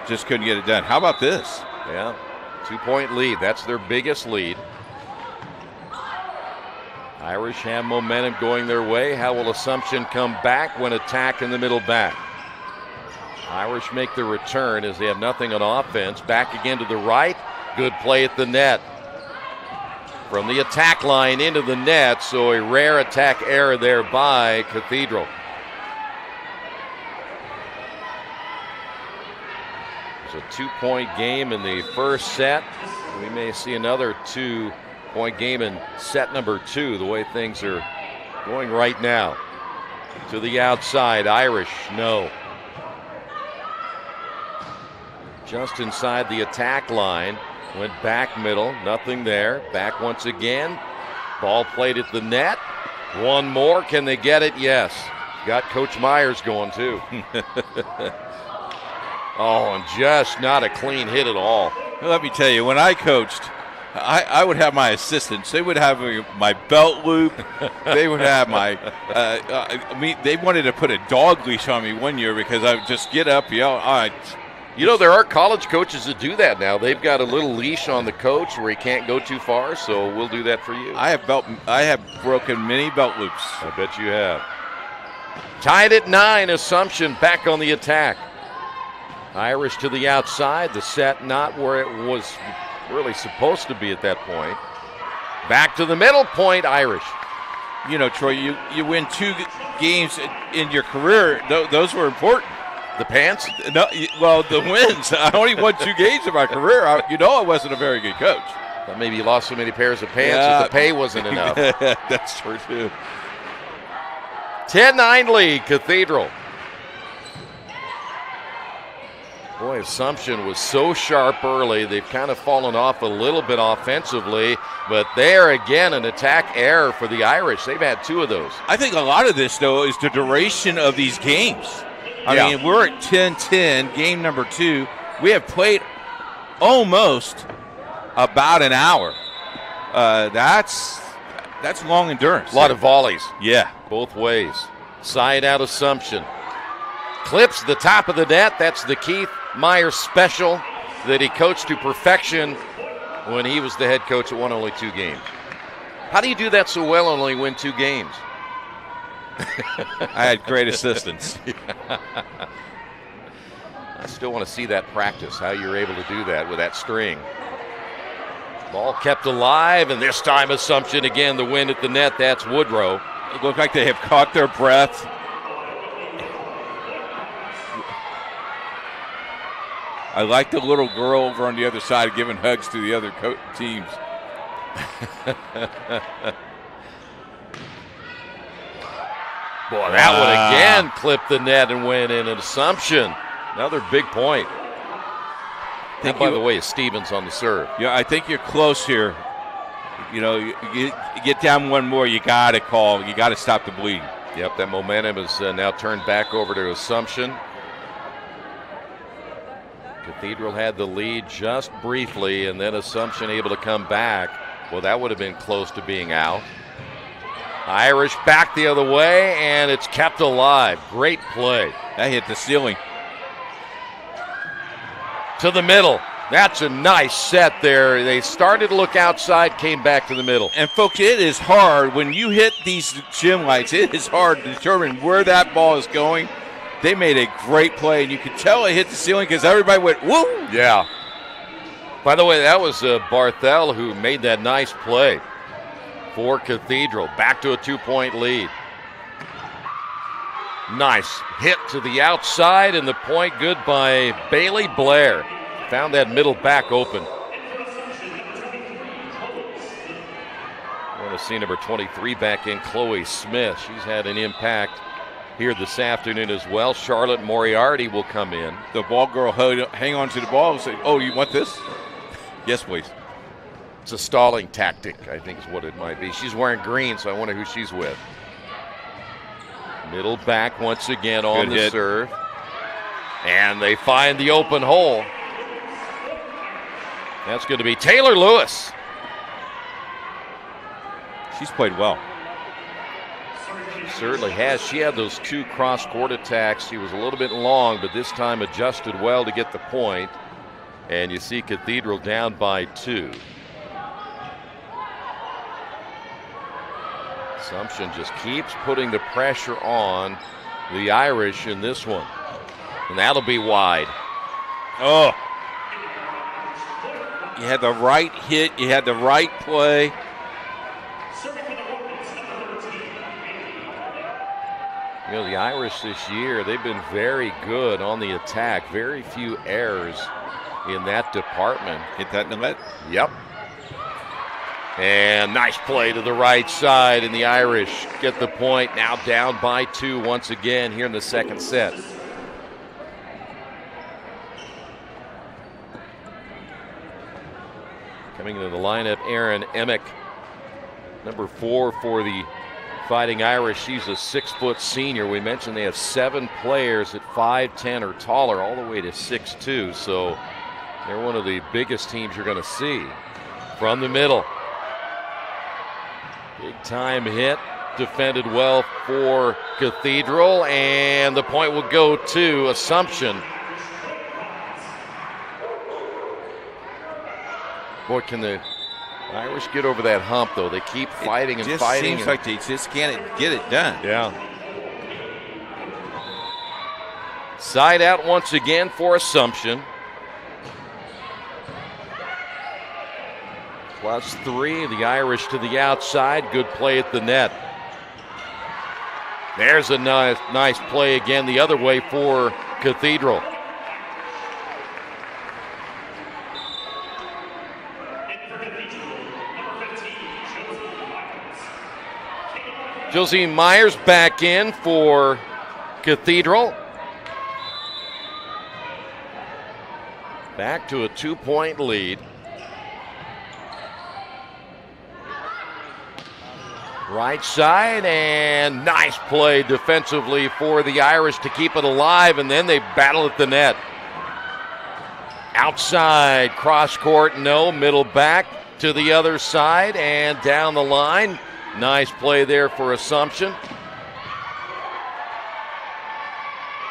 Just couldn't get it done. How about this? Yeah, 2-point lead. That's their biggest lead. Irish have momentum going their way. How will Assumption come back when attack in the middle back? Irish make the return as they have nothing on offense. Back again to the right. Good play at the net. From the attack line into the net, so a rare attack error there by Cathedral. It's a 2-point game in the first set. We may see another 2-point game in set number 2, the way things are going right now. To the outside, Irish, no. Just inside the attack line, went back middle, nothing there. Back once again, ball played at the net. One more, can they get it? Yes. Got Coach Myers going too. Oh, and just not a clean hit at all. Well, let me tell you, when I coached, I would have my assistants. They would have my belt loop. They would have my they wanted to put a dog leash on me one year because I would just get up, yell. You know, there are college coaches that do that now. They've got a little leash on the coach where he can't go too far, so we'll do that for you. I have broken many belt loops. I bet you have. Tied at 9, Assumption back on the attack. Irish to the outside, the set not where it was really supposed to be at that point. Back to the middle point, Irish. You know, Troy, you win 2 games in your career. Those were important. The pants? No, well, the wins. I only won 2 games in my career. I wasn't a very good coach. But maybe you lost so many pairs of pants that the pay wasn't enough. That's true, too. 10-9 lead, Cathedral. Boy, Assumption was so sharp early. They've kind of fallen off a little bit offensively, but there again an attack error for the Irish. They've had 2 of those. I think a lot of this, though, is the duration of these games. I mean, we're at 10-10, game number 2. We have played almost about an hour. That's long endurance. A lot of volleys. Yeah. Both ways. Side out Assumption. Clips the top of the net. That's the Keith Myers special that he coached to perfection when he was the head coach and won only 2 games. How do you do that so well and only win 2 games? I had great assistants. I still want to see that practice, how you're able to do that with that string. Ball kept alive, and this time Assumption again, the win at the net. That's Woodrow. It looked like they have caught their breath. I like the little girl over on the other side giving hugs to the other teams. Boy, that one again clipped the net and went in. An Assumption. Another big point. That, by the way, is Stevens on the serve. Yeah, I think you're close here. You know, you get down one more, you got to call. You got to stop the bleeding. Yep, that momentum is now turned back over to Assumption. Cathedral had the lead just briefly, and then Assumption able to come back. Well, that would have been close to being out. Irish back the other way, and it's kept alive. Great play. That hit the ceiling. To the middle. That's a nice set there. They started to look outside, came back to the middle. And, folks, it is hard. When you hit these gym lights, it is hard to determine where that ball is going. They made a great play, and you could tell it hit the ceiling because everybody went, woo! Yeah. By the way, that was Barthel who made that nice play for Cathedral. Back to a 2-point lead. Nice hit to the outside, and the point good by Bailey Blair. Found that middle back open. I want to see number 23 back in, Chloe Smith. She's had an impact here this afternoon as well. Charlotte Moriarty will come in. The ball girl hang on to the ball and say, oh, you want this? Yes, please. It's a stalling tactic, I think is what it might be. She's wearing green, so I wonder who she's with. Middle back once again on Good the hit. serve. And they find the open hole. That's going to be Taylor Lewis. She's played well. She certainly has. She had those 2 cross-court attacks. She was a little bit long, but this time adjusted well to get the point. And you see Cathedral down by 2. Assumption just keeps putting the pressure on the Irish in this one. And that'll be wide. Oh. You had the right hit. You had the right play. You know, the Irish this year, they've been very good on the attack. Very few errors in that department. Hit that in the net? Yep. And nice play to the right side, and the Irish get the point. Now down by 2 once again here in the second set. Coming into the lineup, Erin Emick, number 4 for the Fighting Irish. She's a 6-foot senior. We mentioned they have 7 players at 5'10" or taller, all the way to 6'2", so they're one of the biggest teams you're going to see. From the middle, big time hit, defended well for Cathedral, and the point will go to Assumption. Boy, can the Irish get over that hump, though. They keep fighting and fighting. It seems like they just can't get it done. Yeah. Side out once again for Assumption. +3, the Irish to the outside. Good play at the net. There's a nice play again the other way for Cathedral. Josie Myers back in for Cathedral. Back to a 2-point lead. Right side, and nice play defensively for the Irish to keep it alive, and then they battle at the net. Outside, cross court, no, middle back to the other side, and down the line. Nice play there for Assumption.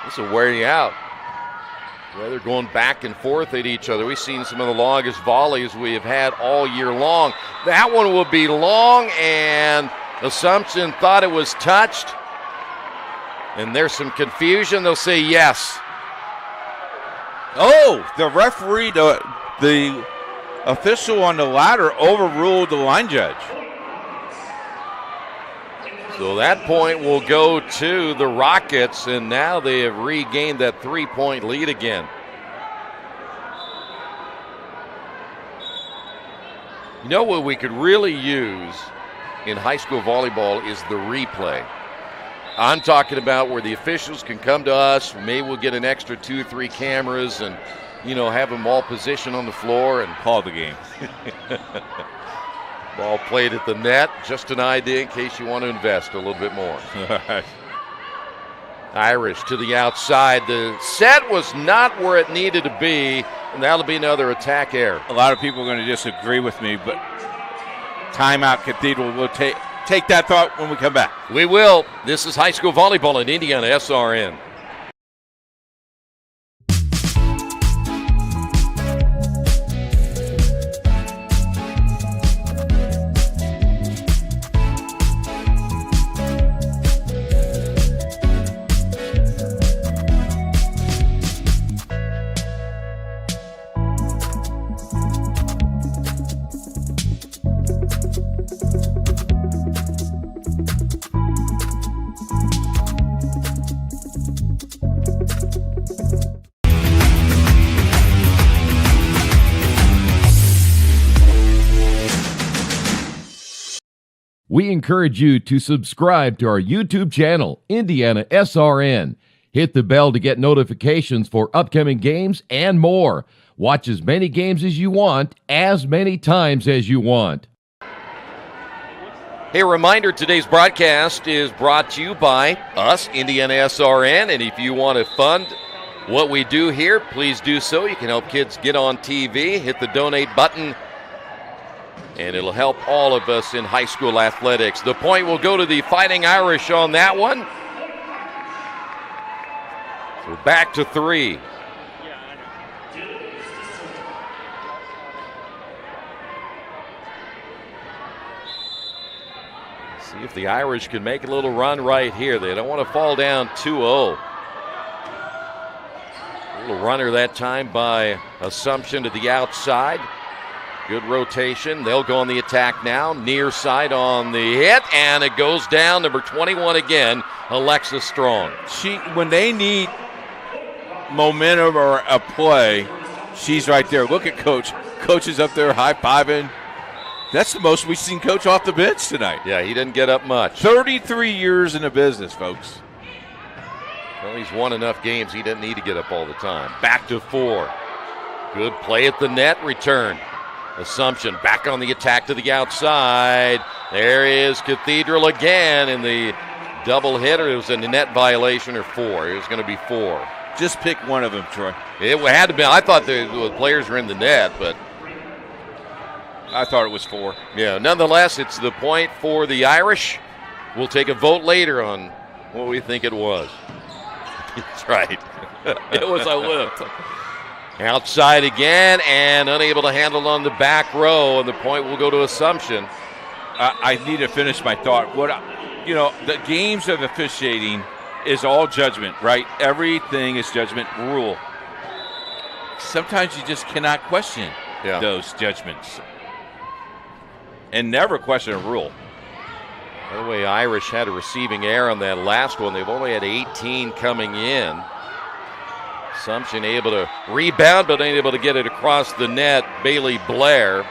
This will wear you out. Well, they're going back and forth at each other. We've seen some of the longest volleys we have had all year long. That one will be long, and Assumption thought it was touched. And there's some confusion. They'll say yes. Oh, the referee, the official on the ladder overruled the line judge. So that point will go to the Rockets, and now they have regained that 3-point lead again. You know what we could really use in high school volleyball is the replay. I'm talking about where the officials can come to us. Maybe we'll get an extra 2 or 3 cameras and, you know, have them all positioned on the floor and call the game. Ball played at the net. Just an idea in case you want to invest a little bit more. Irish to the outside. The set was not where it needed to be, and that'll be another attack error. A lot of people are going to disagree with me, but timeout, Cathedral. We'll take that thought when we come back. We will. This is high school volleyball at IndianaSRN. We encourage you to subscribe to our YouTube channel, IndianaSRN. Hit the bell to get notifications for upcoming games and more. Watch as many games as you want, as many times as you want. Hey, a reminder, today's broadcast is brought to you by us, IndianaSRN, and if you want to fund what we do here, please do so. You can help kids get on TV, hit the donate button, and it'll help all of us in high school athletics. The point will go to the Fighting Irish on that one. So back to 3. See if the Irish can make a little run right here. They don't want to fall down 2-0. A little runner that time by Assumption to the outside. Good rotation. They'll go on the attack now. Near side on the hit, and it goes down. Number 21 again, Alexa Strong. When they need momentum or a play, she's right there. Look at Coach. Coach is up there high-fiving. That's the most we've seen Coach off the bench tonight. Yeah, he didn't get up much. 33 years in the business, folks. Well, he's won enough games. He didn't need to get up all the time. Back to 4. Good play at the net. Return. Assumption back on the attack to the outside. There is Cathedral again in the double hitter. It was a net violation or 4. It was going to be 4. Just pick one of them, Troy. It had to be. I thought the players were in the net, but I thought it was 4. Yeah, nonetheless, it's the point for the Irish. We'll take a vote later on what we think it was. That's right. It was a lift. Outside again, and unable to handle on the back row, and the point will go to Assumption. I need to finish my thought. The games of officiating is all judgment, right? Everything is judgment rule. Sometimes you just cannot question those judgments. And never question a rule. By the way, Irish had a receiving error on that last one. They've only had 18 coming in. Assumption able to rebound, but ain't able to get it across the net. Bailey Blair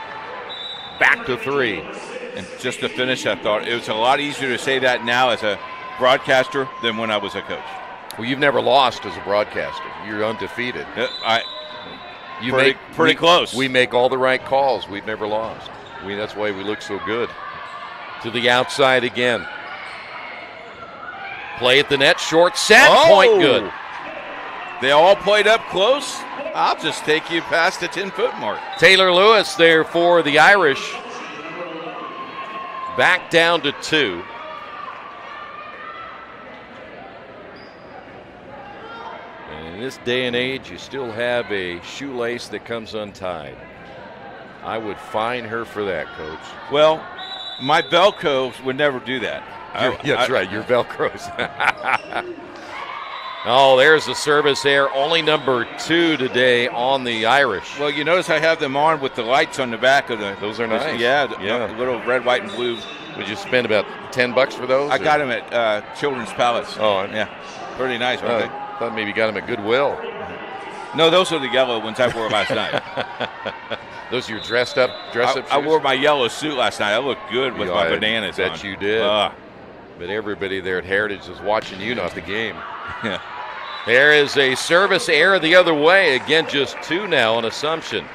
back to 3. And just to finish that thought, it was a lot easier to say that now as a broadcaster than when I was a coach. Well, you've never lost as a broadcaster. You're undefeated. Pretty close. We make all the right calls. We've never lost. That's why we look so good. To the outside again. Play at the net, short set, point good. They all played up close. I'll just take you past the 10-foot mark. Taylor Lewis there for the Irish. Back down to 2. And in this day and age, you still have a shoelace that comes untied. I would fine her for that, Coach. Well, my Velcros would never do that. That's right, your Velcros. Oh, there's the service there. Only number 2 today on the Irish. Well, you notice I have them on with the lights on the back of the. Those are nice. Yeah. Little red, white, and blue. Would you spend about $10 for those? I got them at Children's Palace. Oh, yeah. Pretty nice, weren't they? Thought maybe you got them at Goodwill. No, those are the yellow ones I wore last night. Those are your dress up shoes? I wore my yellow suit last night. I looked good with my bananas on. Bet you did. But everybody there at Heritage is watching you, not the game. Yeah. There is a service error the other way. Again, just 2 now on Assumption.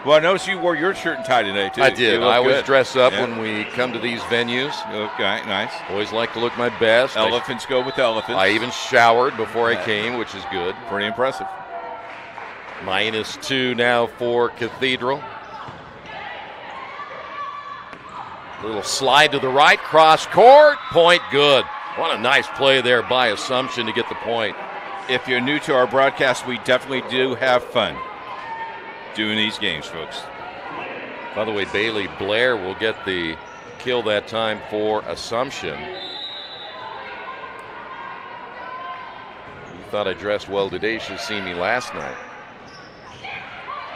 Well, I noticed you wore your shirt and tie today, too. I did. I always dress up when we come to these venues. Okay, nice. Always like to look my best. Elephants go with elephants. I even showered before I came, which is good. Pretty impressive. -2 now for Cathedral. Little slide to the right, cross court, point good. What a nice play there by Assumption to get the point. If you're new to our broadcast, we definitely do have fun doing these games, folks. By the way, Bailey Blair will get the kill that time for Assumption. You thought I dressed well today. You should have seen me last night.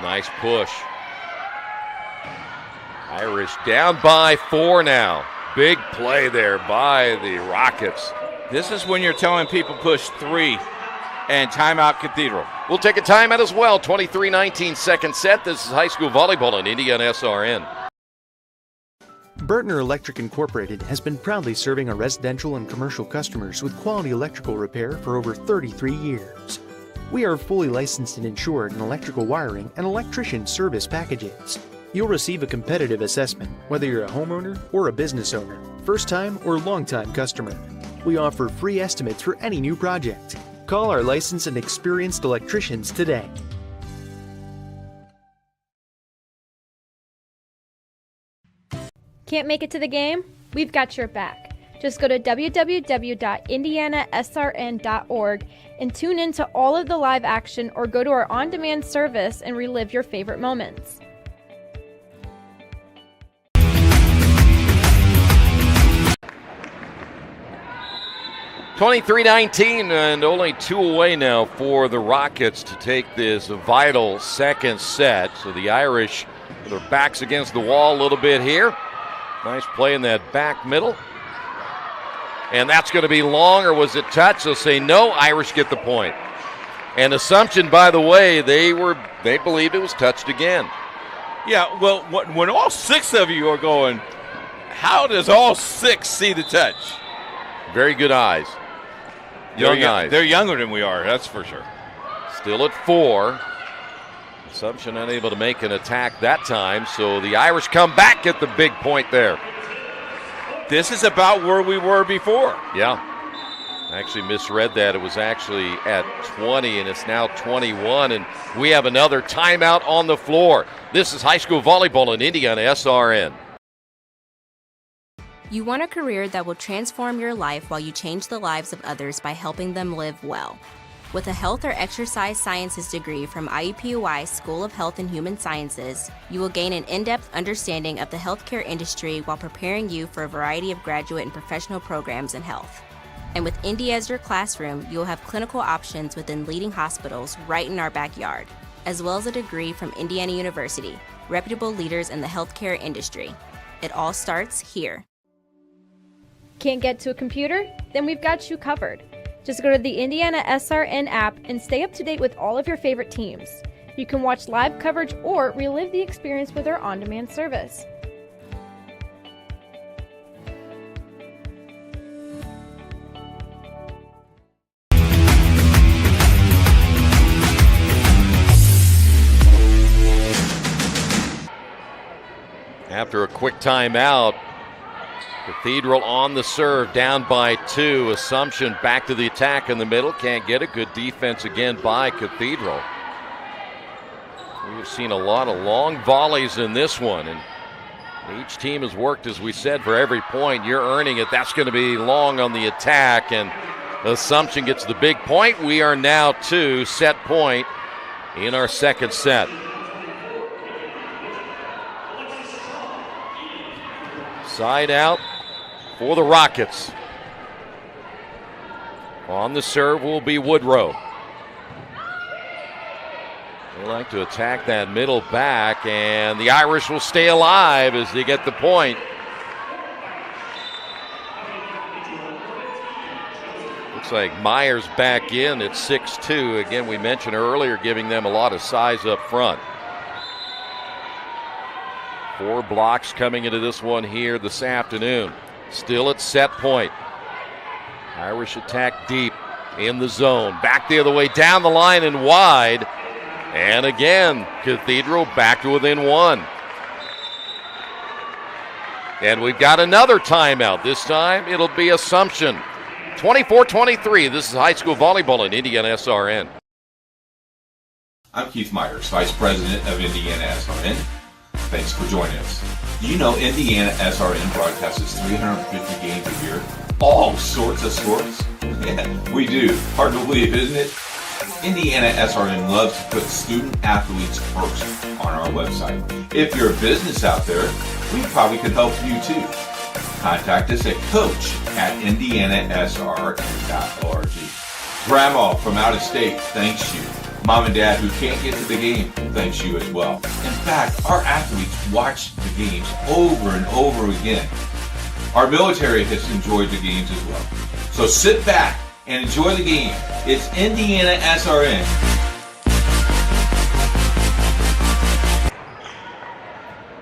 Nice push. Irish down by 4 now. Big play there by the Rockets. This is when you're telling people push 3 and timeout Cathedral. We'll take a timeout as well. 23-19 second set. This is high school volleyball on IndianaSRN. Burtner Electric Incorporated has been proudly serving our residential and commercial customers with quality electrical repair for over 33 years. We are fully licensed and insured in electrical wiring and electrician service packages. You'll receive a competitive assessment, whether you're a homeowner or a business owner, first-time or long-time customer. We offer free estimates for any new project. Call our licensed and experienced electricians today. Can't make it to the game? We've got your back. Just go to www.IndianaSRN.org and tune in to all of the live action, or go to our on-demand service and relive your favorite moments. (23-19) and only 2 away now for the Rockets to take this vital second set. So the Irish with their backs against the wall a little bit here. Nice play in that back middle. And that's going to be long, or was it touch? They'll say no. Irish get the point. And Assumption, by the way, they believed it was touched again. Yeah, well, when all 6 of you are going, how does all 6 see the touch? Very good eyes. Young eyes. They're younger than we are, that's for sure. Still at 4. Assumption unable to make an attack that time, so the Irish come back at the big point there. This is about where we were before. Yeah. I actually misread that. It was actually at 20, and it's now 21, and we have another timeout on the floor. This is high school volleyball on IndianaSRN. You want a career that will transform your life while you change the lives of others by helping them live well. With a health or exercise sciences degree from IUPUI School of Health and Human Sciences, you will gain an in-depth understanding of the healthcare industry while preparing you for a variety of graduate and professional programs in health. And with Indy as your classroom, you will have clinical options within leading hospitals right in our backyard, as well as a degree from Indiana University, reputable leaders in the healthcare industry. It all starts here. Can't get to a computer? Then we've got you covered. Just go to the IndianaSRN app and stay up to date with all of your favorite teams. You can watch live coverage or relive the experience with our on-demand service. After a quick timeout, Cathedral on the serve, down by 2. Assumption back to the attack in the middle. Can't get it. Good defense again by Cathedral. We've seen a lot of long volleys in this one, and each team has worked, as we said, for every point. You're earning it. That's going to be long on the attack, and Assumption gets the big point. We are now to set point in our second set. Side out for the Rockets. On the serve will be Woodrow. They like to attack that middle back, and the Irish will stay alive as they get the point. Looks like Myers back in at 6'2". Again, we mentioned earlier, giving them a lot of size up front. 4 blocks coming into this one here this afternoon. Still at set point. Irish attack deep in the zone. Back the other way, down the line and wide. And again, Cathedral back to within 1. And we've got another timeout. This time it'll be Assumption. 24-23. This is high school volleyball in IndianaSRN. I'm Keith Myers, Vice President of IndianaSRN. Thanks for joining us. Do you know IndianaSRN broadcasts 350 games a year? All sorts of sports? Yeah, we do. Hard to believe, isn't it? IndianaSRN loves to put student athletes first on our website. If you're a business out there, we probably could help you too. Contact us at coach@IndianaSRN.org. Grandma from out of state thanks you. Mom and Dad who can't get to the game thanks you as well. In fact, our athletes watch the games over and over again. Our military has enjoyed the games as well. So sit back and enjoy the game. It's IndianaSRN.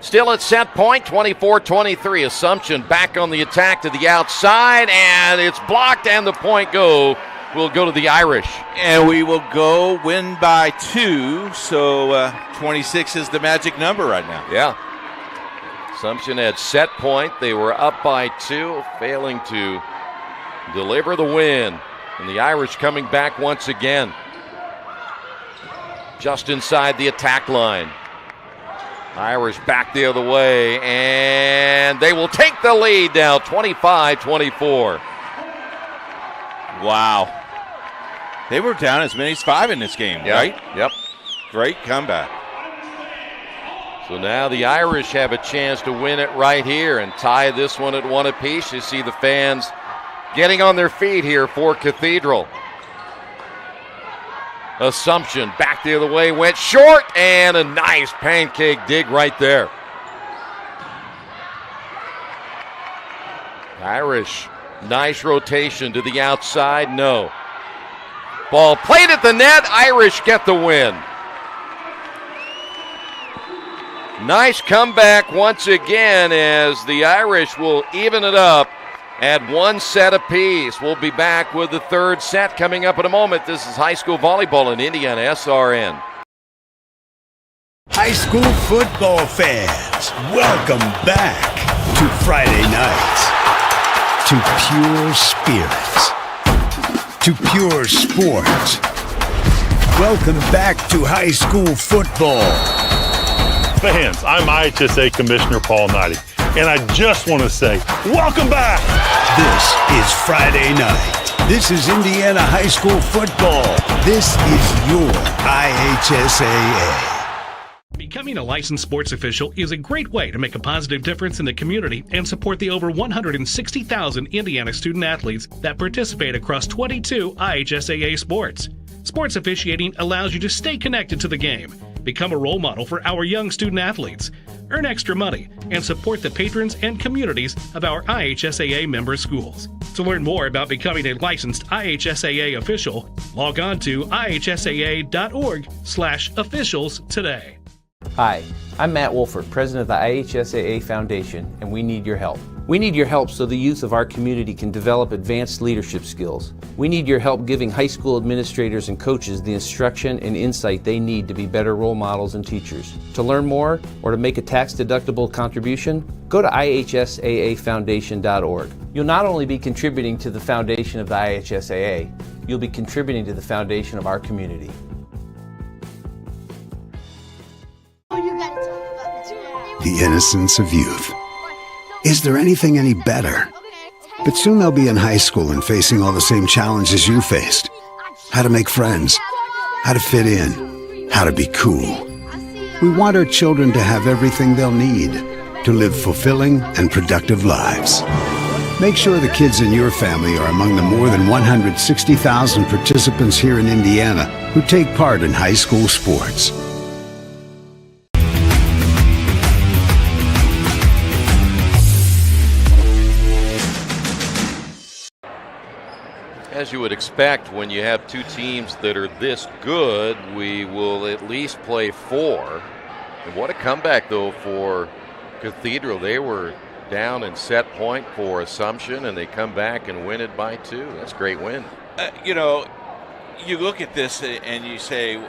Still at set point, 24-23. Assumption back on the attack to the outside, and it's blocked, and the point go will go to the Irish. And we will go win by 2, so 26 is the magic number right now. Yeah. Assumption at set point. They were up by 2, failing to deliver the win. And the Irish coming back once again. Just inside the attack line. Irish back the other way, and they will take the lead now, 25-24. Wow. They were down as many as 5 in this game, right? Yep. Great comeback. So now the Irish have a chance to win it right here and tie this one at 1 apiece. You see the fans getting on their feet here for Cathedral. Assumption back the other way, went short, and a nice pancake dig right there. Irish, nice rotation to the outside, no. Ball played at the net, Irish get the win. Nice comeback once again as the Irish will even it up at 1 set apiece. We'll be back with the third set coming up in a moment. This is high school volleyball in IndianaSRN. High school football fans, welcome back to Friday nights, to pure spirits, to pure sports. Welcome back to high school football. Fans, I'm IHSAA Commissioner Paul Knighty, and I just want to say, welcome back! This is Friday night. This is Indiana high school football. This is your IHSAA. Becoming a licensed sports official is a great way to make a positive difference in the community and support the over 160,000 Indiana student athletes that participate across 22 IHSAA sports. Sports officiating allows you to stay connected to the game, become a role model for our young student athletes, earn extra money, and support the patrons and communities of our IHSAA member schools. To learn more about becoming a licensed IHSAA official, log on to ihsaa.org/officials today. Hi, I'm Matt Wolford, president of the IHSAA Foundation, and we need your help. We need your help so the youth of our community can develop advanced leadership skills. We need your help giving high school administrators and coaches the instruction and insight they need to be better role models and teachers. To learn more or to make a tax-deductible contribution, go to ihsaafoundation.org. You'll not only be contributing to the foundation of the IHSAA, you'll be contributing to the foundation of our community. The innocence of youth. Is there anything any better? But soon they'll be in high school and facing all the same challenges you faced. How to make friends, how to fit in, how to be cool. We want our children to have everything they'll need to live fulfilling and productive lives. Make sure the kids in your family are among the more than 160,000 participants here in Indiana who take part in high school sports. As you would expect, when you have two teams that are this good, we will at least play 4. And what a comeback, though, for Cathedral. They were down in set point for Assumption, and they come back and win it by 2. That's a great win. You look at this and you say,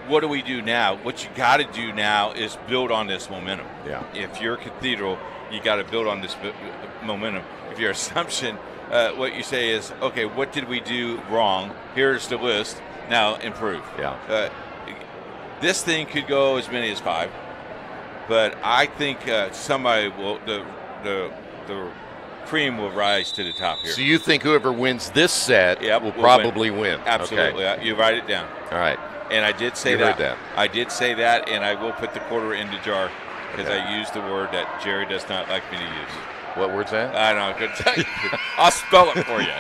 what do we do now? What you got to do now is build on this momentum. Yeah. If you're Cathedral, you got to build on this momentum. If you're Assumption, what you say is, okay, what did we do wrong? Here's the list. Now improve. Yeah. This thing could go as many as 5, but I think somebody will. The cream will rise to the top here. So you think whoever wins this set will probably win? Absolutely. Okay. You write it down. All right. And I did say that. I did say that, and I will put the quarter in the jar because I used the word that Jerry does not like me to use. What word's that? I don't know. I couldn't tell you. I'll spell it for you.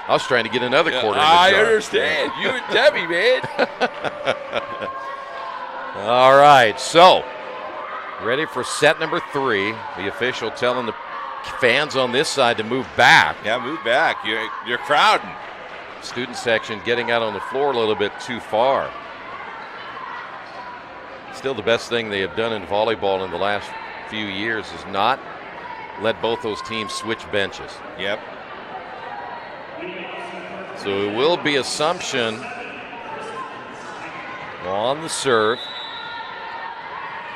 I was trying to get another quarter in the jar. I understand. You and Debbie, man. All right. So, ready for set number 3. The official telling the fans on this side to move back. Yeah, move back. You're crowding. Student section getting out on the floor a little bit too far. Still the best thing they have done in volleyball in the last few years is not let both those teams switch benches. Yep. So it will be Assumption on the serve.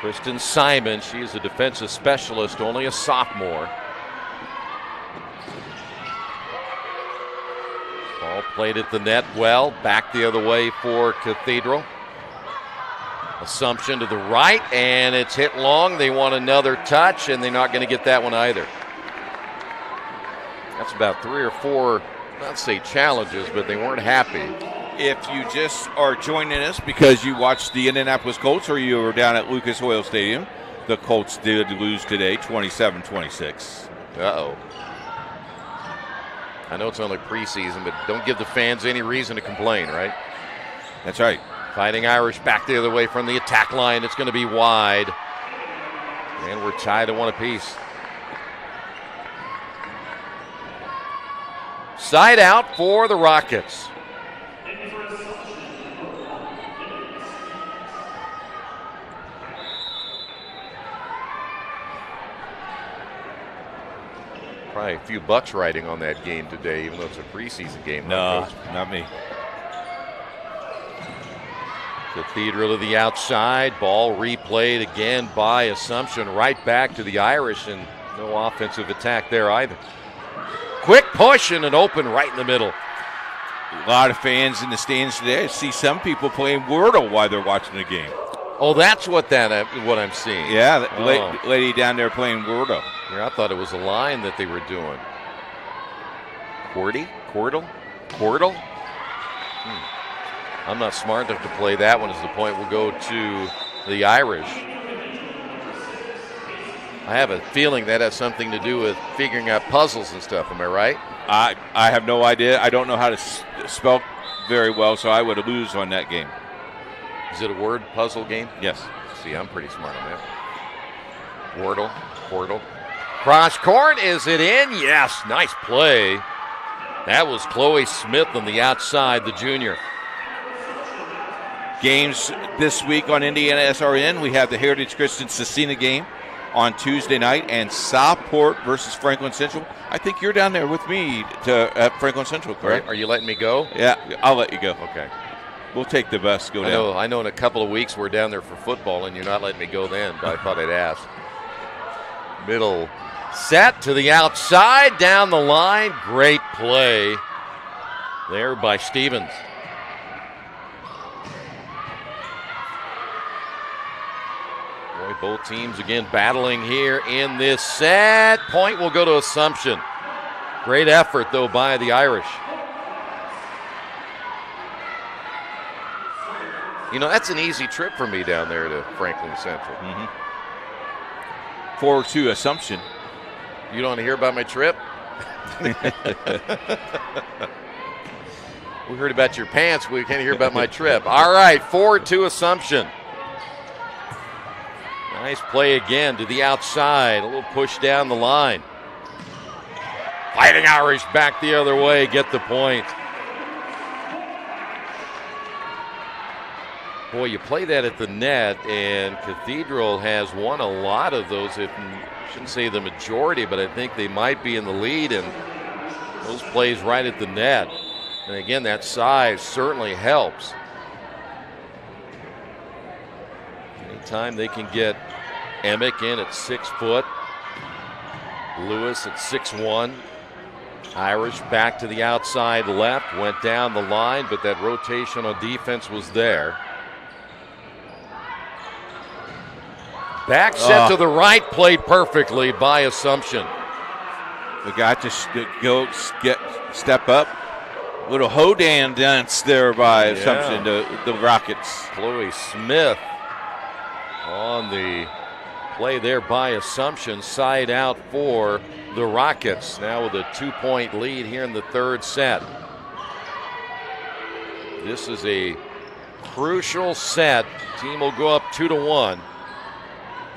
Kristen Simon, she is a defensive specialist, only a sophomore. Ball played at the net well, back the other way for Cathedral. Assumption to the right, and it's hit long. They want another touch, and they're not going to get that one either. That's about 3 or 4, not say challenges, but they weren't happy. If you just are joining us because you watched the Indianapolis Colts or you were down at Lucas Oil Stadium, the Colts did lose today, 27-26. Uh-oh. I know it's only preseason, but don't give the fans any reason to complain, right? That's right. Fighting Irish back the other way from the attack line. It's going to be wide. And we're tied at 1 apiece. Side out for the Rockets. Probably a few bucks riding on that game today, even though it's a preseason game. No, not me. Cathedral to the outside. Ball replayed again by Assumption. Right back to the Irish, and no offensive attack there either. Quick push and an open right in the middle. A lot of fans in the stands today. I see some people playing Wordle while they're watching the game. Oh, that's what I'm seeing. Yeah, the lady down there playing Wordle. Yeah, I thought it was a line that they were doing. Quordle? I'm not smart enough to play that one, as the point will go to the Irish. I have a feeling that has something to do with figuring out puzzles and stuff. Am I right? I have no idea. I don't know how to spell very well, so I would lose on that game. Is it a word puzzle game? Yes. See, I'm pretty smart on that. Wordle. Cross court, is it in? Yes, nice play. That was Chloe Smith on the outside, the junior. Games this week on IndianaSRN. We have the Heritage Christian Cecina game on Tuesday night, and Southport versus Franklin Central. I think you're down there with me at Franklin Central, correct? Are you letting me go? Yeah, I'll let you go. Okay. We'll take the bus, go down. I know in a couple of weeks we're down there for football, and you're not letting me go then, but I thought I'd ask. Middle set to the outside, down the line. Great play there by Stevens. Boy, both teams again battling here in this set. Point will go to Assumption. Great effort, though, by the Irish. You know, that's an easy trip for me down there to Franklin Central. Mm-hmm. Forward to Assumption. You don't want to hear about my trip? We heard about your pants. We can't hear about my trip. All right, forward to Assumption. Nice play again to the outside. A little push down the line. Fighting Irish back the other way. Get the point. Boy, you play that at the net, and Cathedral has won a lot of those. I shouldn't say the majority, but I think they might be in the lead, and those plays right at the net. And again, that size certainly helps. Anytime they can get Emick in at 6 foot, Lewis at 6'1". Irish back to the outside left, went down the line, but that rotation on defense was there. Back set to the right, played perfectly by Assumption. We got to step up. Little Hodan dance there by Assumption, the Rockets. Chloe Smith on the play there by Assumption. Side out for the Rockets. Now with a 2-point lead here in the third set. This is a crucial set. Team will go up 2-1.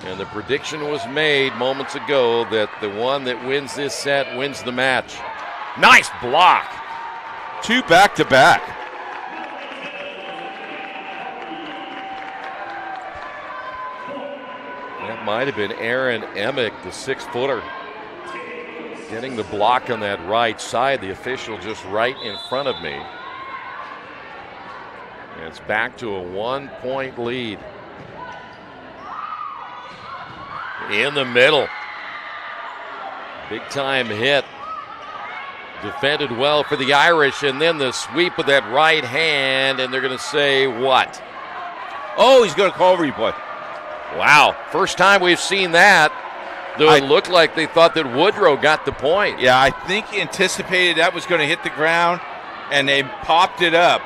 And the prediction was made moments ago that the one that wins this set wins the match. Nice block. 2 back-to-back. That might have been Aaron Emick, the 6-footer. Getting the block on that right side, the official just right in front of me. And it's back to a 1-point lead. In the middle. Big time hit. Defended well for the Irish, and then the sweep with that right hand, and they're going to say what? Oh, he's going to call replay. Wow, first time we've seen that. Though it looked like they thought that Woodrow got the point. Yeah, I think he anticipated that was going to hit the ground, and they popped it up.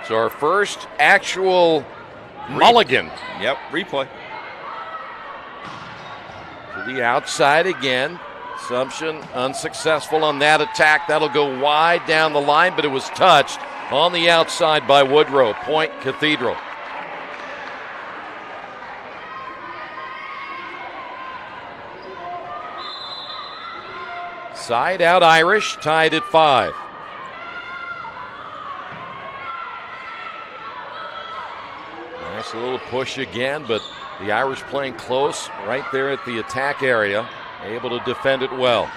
So our first actual mulligan. Yep, replay. To the outside again. Assumption unsuccessful on that attack. That'll go wide down the line, but it was touched on the outside by Woodrow. Point Cathedral. Side out Irish, tied at 5. Nice little push again, but the Irish playing close right there at the attack area. Able to defend it well.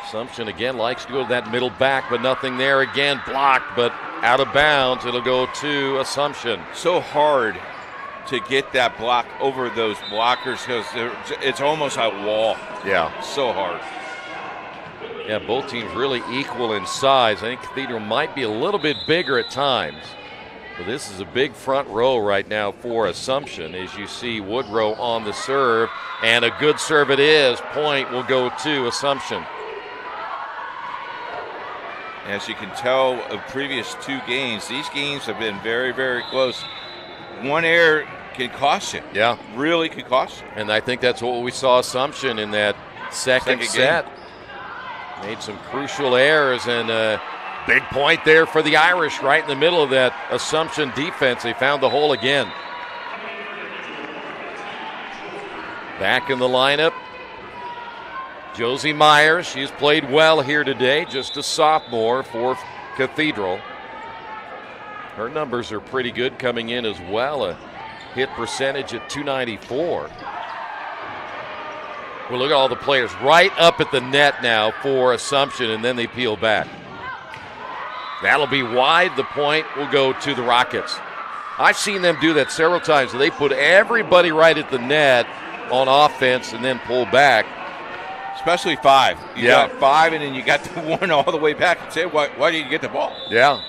Assumption again likes to go to that middle back, but nothing there again. Blocked, but out of bounds. It'll go to Assumption. So hard to get that block over those blockers because it's almost a wall. Yeah. So hard. Yeah, both teams really equal in size. I think Cathedral might be a little bit bigger at times. But this is a big front row right now for Assumption as you see Woodrow on the serve. And a good serve it is. Point will go to Assumption. As you can tell of previous 2 games, these games have been very, very close. One error can cost you. Yeah. Really could cost you. And I think that's what we saw Assumption in that second set. Game. Made some crucial errors, and big point there for the Irish right in the middle of that Assumption defense. They found the hole again. Back in the lineup, Josie Myers. She's played well here today, just a sophomore for Cathedral. Her numbers are pretty good coming in as well. A hit percentage at .294. Well, look at all the players right up at the net now for Assumption, and then they peel back. That'll be wide. The point will go to the Rockets. I've seen them do that several times. They put everybody right at the net on offense and then pull back. Especially 5. You got 5, and then you got the 1 all the way back and say, why did you get the ball? Yeah.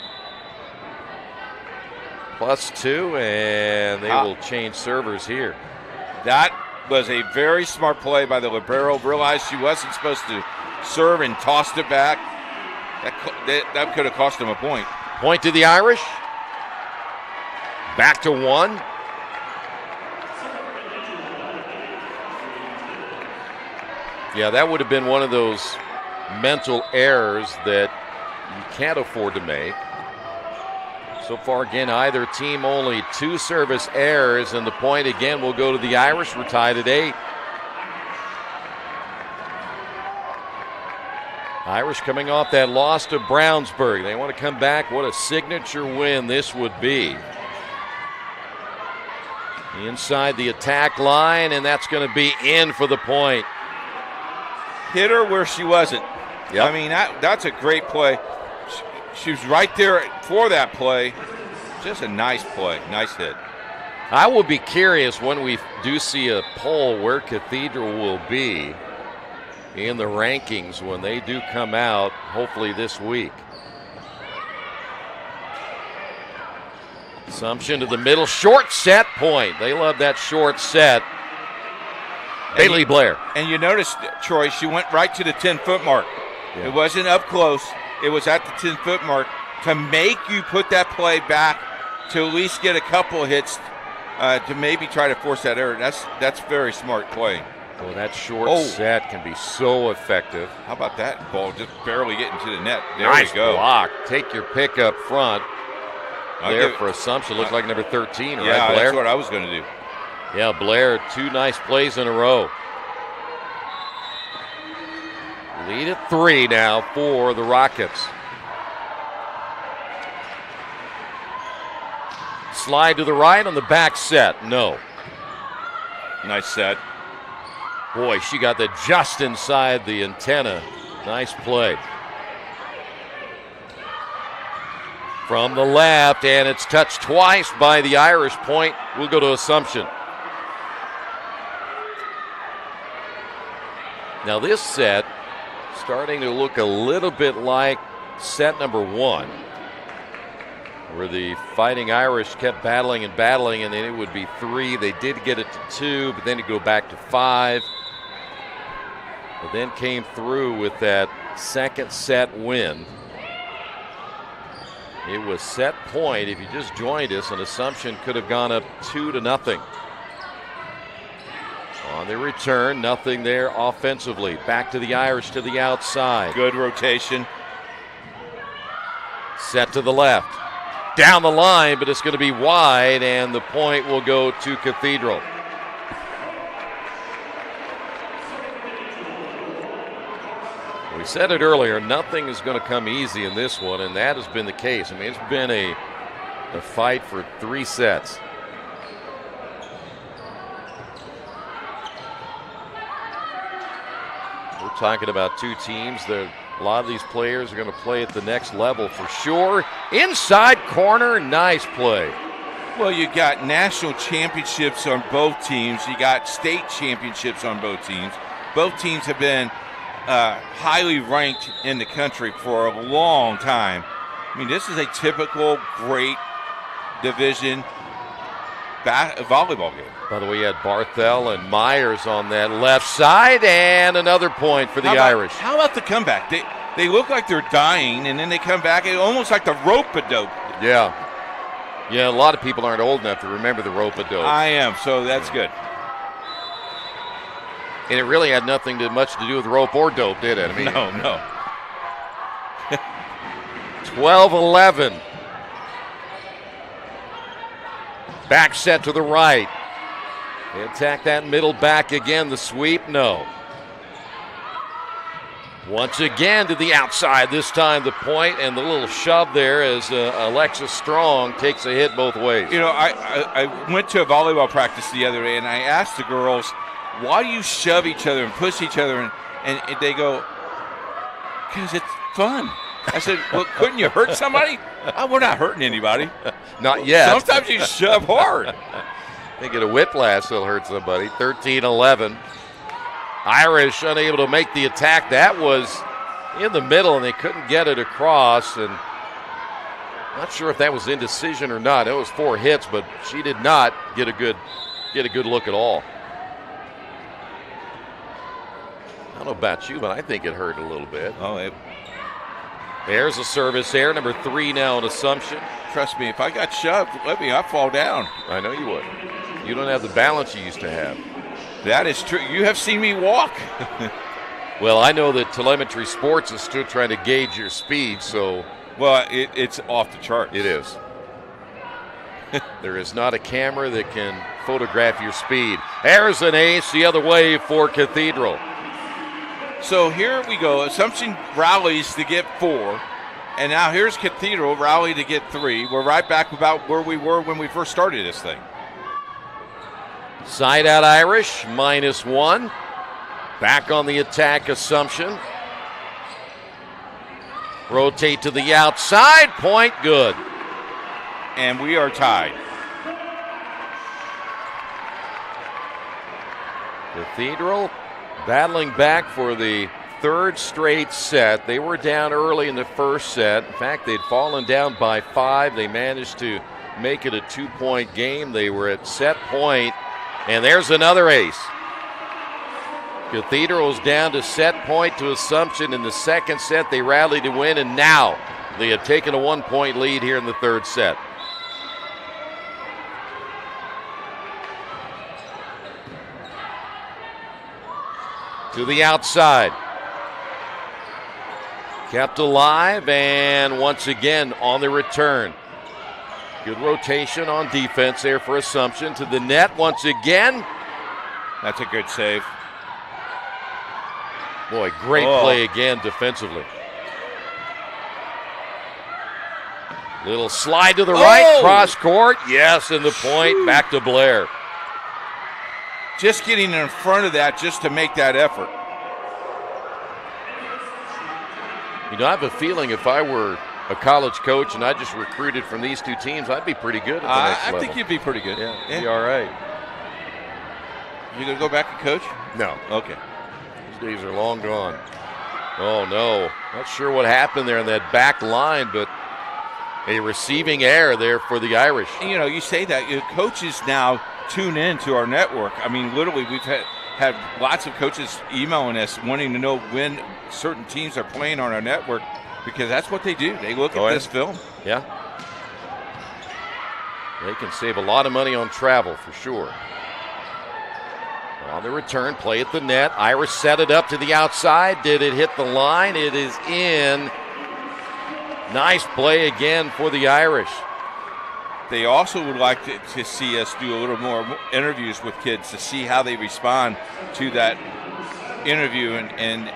+2, and they will change servers here. That was a very smart play by the libero. Realized she wasn't supposed to serve and tossed it back. That could have cost them a point. Point to the Irish. Back to 1. Yeah, that would have been one of those mental errors that you can't afford to make. So far, again, either team only 2 service errors, and the point again will go to the Irish. We're tied at 8. Irish coming off that loss to Brownsburg. They want to come back. What a signature win this would be. Inside the attack line, and that's going to be in for the point. Hit her where she wasn't. Yep. I mean, that's a great play. She was right there for that play. Just a nice play. Nice hit. I will be curious when we do see a poll where Cathedral will be in the rankings when they do come out, hopefully this week. Assumption to the middle, short set point. They love that short set. Bailey Blair. And you noticed, Troy, she went right to the 10-foot mark. Yeah. It wasn't up close. It was at the 10-foot mark to make you put that play back to at least get a couple of hits to maybe try to force that error. That's very smart play. Well, that short set can be so effective. How about that ball just barely getting to the net? There nice you go. Block. Take your pick up front. There for Assumption. Looks like number 13, right, Blair? Yeah, that's what I was going to do. Yeah, Blair, 2 nice plays in a row. Lead at 3 now for the Rockets. Slide to the right on the back set. No. Nice set. Boy, she got that just inside the antenna. Nice play. From the left, and it's touched twice by the Irish. Point will go to Assumption. Now this set starting to look a little bit like set number 1, where the Fighting Irish kept battling, and then it would be 3. They did get it to 2, but then it'd go back to 5. But then came through with that second set win. It was set point. If you just joined us, an Assumption could have gone up 2-0. On the return, nothing there offensively. Back to the Irish to the outside. Good rotation. Set to the left. Down the line, but it's going to be wide, and the point will go to Cathedral. We said it earlier, nothing is going to come easy in this one, and that has been the case. I mean, it's been a fight for 3 sets. We're talking about 2 teams that a lot of these players are going to play at the next level for sure. Inside corner, nice play. Well, you got national championships on both teams. You got state championships on both teams. Both teams have been highly ranked in the country for a long time. I mean, this is a typical great division volleyball game. By the way, you had Barthel and Myers on that left side, and another point for the Irish. How about the comeback? They look like they're dying, and then they come back, and almost like the rope-a-dope. Yeah. Yeah, a lot of people aren't old enough to remember the rope-a-dope. I am, so that's good. And it really had much to do with rope or dope, did it? I mean, no. 12-11. Back set to the right. They attack that middle back again. The sweep, no. Once again to the outside. This time the point and the little shove there as Alexis Strong takes a hit both ways. You know, I went to a volleyball practice the other day, and I asked the girls, why do you shove each other and push each other? And they go, because it's fun. I said, well, couldn't you hurt somebody? Oh, we're not hurting anybody. Not yet. Sometimes you shove hard. They get a whiplash, they'll hurt somebody. 13-11. Irish unable to make the attack. That was in the middle, and they couldn't get it across. And not sure if that was indecision or not. It was 4 hits, but she did not get a good look at all. I don't know about you, but I think it hurt a little bit. There's a service there. Number 3 now in Assumption. Trust me, if I got shoved, I'd fall down. I know you would. You don't have the balance you used to have. That is true. You have seen me walk. Well, I know that Telemetry Sports is still trying to gauge your speed, so. Well, it's off the chart. It is. There is not a camera that can photograph your speed. There's an ace the other way for Cathedral. So here we go. Assumption rallies to get 4. And now here's Cathedral rally to get 3. We're right back about where we were when we first started this thing. Side out Irish, -1. Back on the attack, Assumption. Rotate to the outside, point good. And we are tied. Cathedral battling back for the 3rd straight set. They were down early in the first set. In fact, they'd fallen down by 5. They managed to make it a 2-point game. They were at set point, and there's another ace. Cathedral's down to set point to Assumption in the second set. They rallied to win, and now they have taken a 1-point lead here in the 3rd set. To the outside. Kept alive, and once again on the return. Good rotation on defense there for Assumption. To the net once again. That's a good save. Boy, great play again defensively. Little slide to the right, cross court. Yes, and the point back to Blair. just getting in front of that just to make that effort. You know, I have a feeling if I were a college coach and I just recruited from these two teams, I'd be pretty good at the next level. I think you'd be pretty good. Yeah, be all right. You going to go back and coach? No. Okay. These days are long gone. Oh, no. Not sure what happened there in that back line, but a receiving error there for the Irish. And, you know, you say that. Coaches now tune in to our network. I mean, literally, we've had lots of coaches emailing us wanting to know when certain teams are playing on our network because that's what they do. They look at this film. Yeah. They can save a lot of money on travel for sure. On the return, play at the net. Irish set it up to the outside. Did it hit the line? It is in. Nice play again for the Irish. They also would like to see us do a little more interviews with kids to see how they respond to that interview. And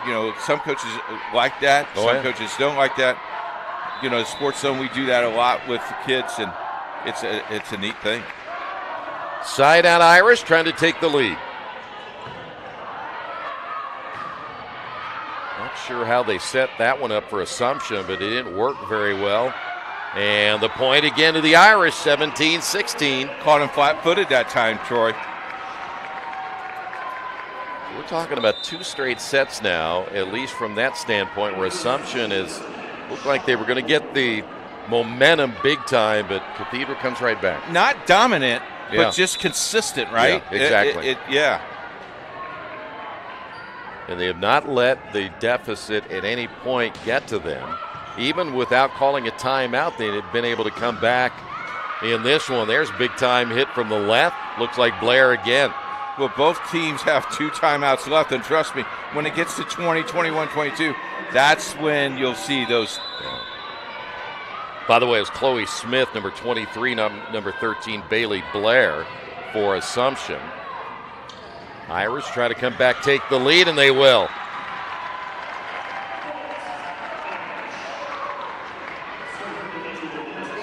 you know, some coaches like that. Some coaches don't like that. You know, Sports Zone, we do that a lot with the kids, and it's a neat thing. Side out Irish trying to take the lead. Not sure how they set that one up for Assumption, but it didn't work very well. And the point again to the Irish, 17-16. Caught him flat-footed that time, Troy. We're talking about 2 straight sets now, at least from that standpoint, where Assumption is looked like they were going to get the momentum big time, but Cathedral comes right back. Not dominant, but just consistent, right? Yeah, exactly. Yeah. And they have not let the deficit at any point get to them. Even without calling a timeout, they had been able to come back in this one. There's a big-time hit from the left. Looks like Blair again. Well, both teams have 2 timeouts left, and trust me, when it gets to 20, 21, 22, that's when you'll see those. Yeah. By the way, it was Chloe Smith, number 23, number 13, Bailey Blair for Assumption. Irish try to come back, take the lead, and they will.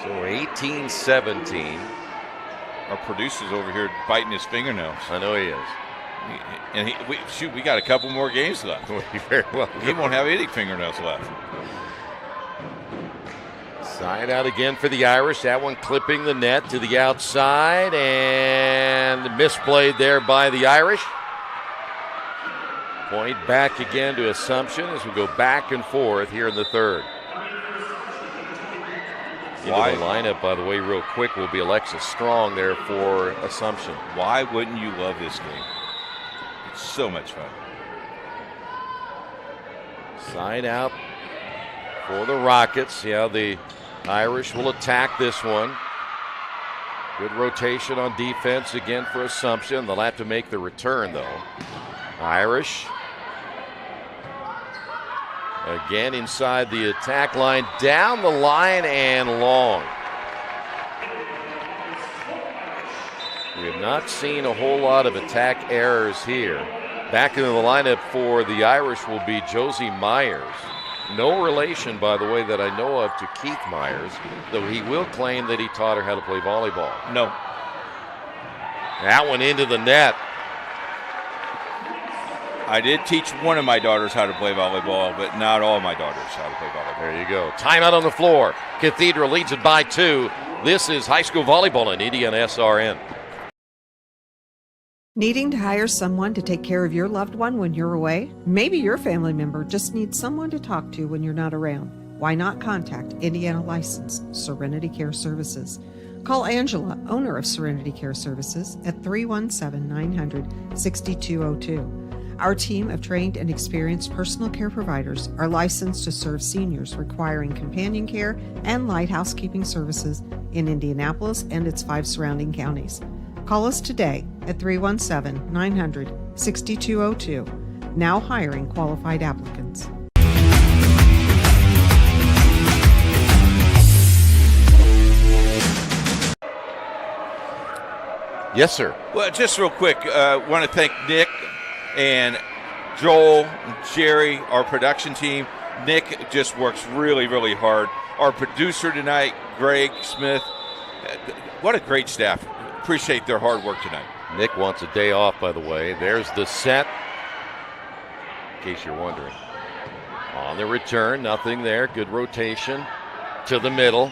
So 18-17. Our producer's over here biting his fingernails. I know he is. And we got a couple more games left. Very well. He won't have any fingernails left. Side out again for the Irish. That one clipping the net to the outside and misplayed there by the Irish. Point back again to Assumption as we go back and forth here in the third. Into the lineup, by the way, real quick, will be Alexis Strong there for Assumption. Why wouldn't you love this game? It's so much fun. Side out for the Rockets. Yeah, the Irish will attack this one. Good rotation on defense again for Assumption. They'll have to make the return, though. Irish again inside the attack line, down the line and long. We have not seen a whole lot of attack errors here. Back into the lineup for the Irish will be Josie Myers. No relation, by the way, that I know of to Keith Myers, though he will claim that he taught her how to play volleyball. No. That one into the net. I did teach one of my daughters how to play volleyball, but not all my daughters how to play volleyball. There you go. Timeout on the floor. Cathedral leads it by 2. This is high school volleyball on IndianaSRN. Needing to hire someone to take care of your loved one when you're away? Maybe your family member just needs someone to talk to when you're not around. Why not contact Indiana licensed Serenity Care Services? Call Angela, owner of Serenity Care Services, at 317-900-6202. Our team of trained and experienced personal care providers are licensed to serve seniors requiring companion care and light housekeeping services in Indianapolis and its 5 surrounding counties. Call us today at 317-900-6202. Now hiring qualified applicants. Yes, sir. Well, just real quick, want to thank Nick and Joel, and Jerry, our production team. Nick just works really, really hard. Our producer tonight, Greg Smith. What a great staff. Appreciate their hard work tonight. Nick wants a day off, by the way. There's the set, in case you're wondering. On the return, nothing there. Good rotation to the middle.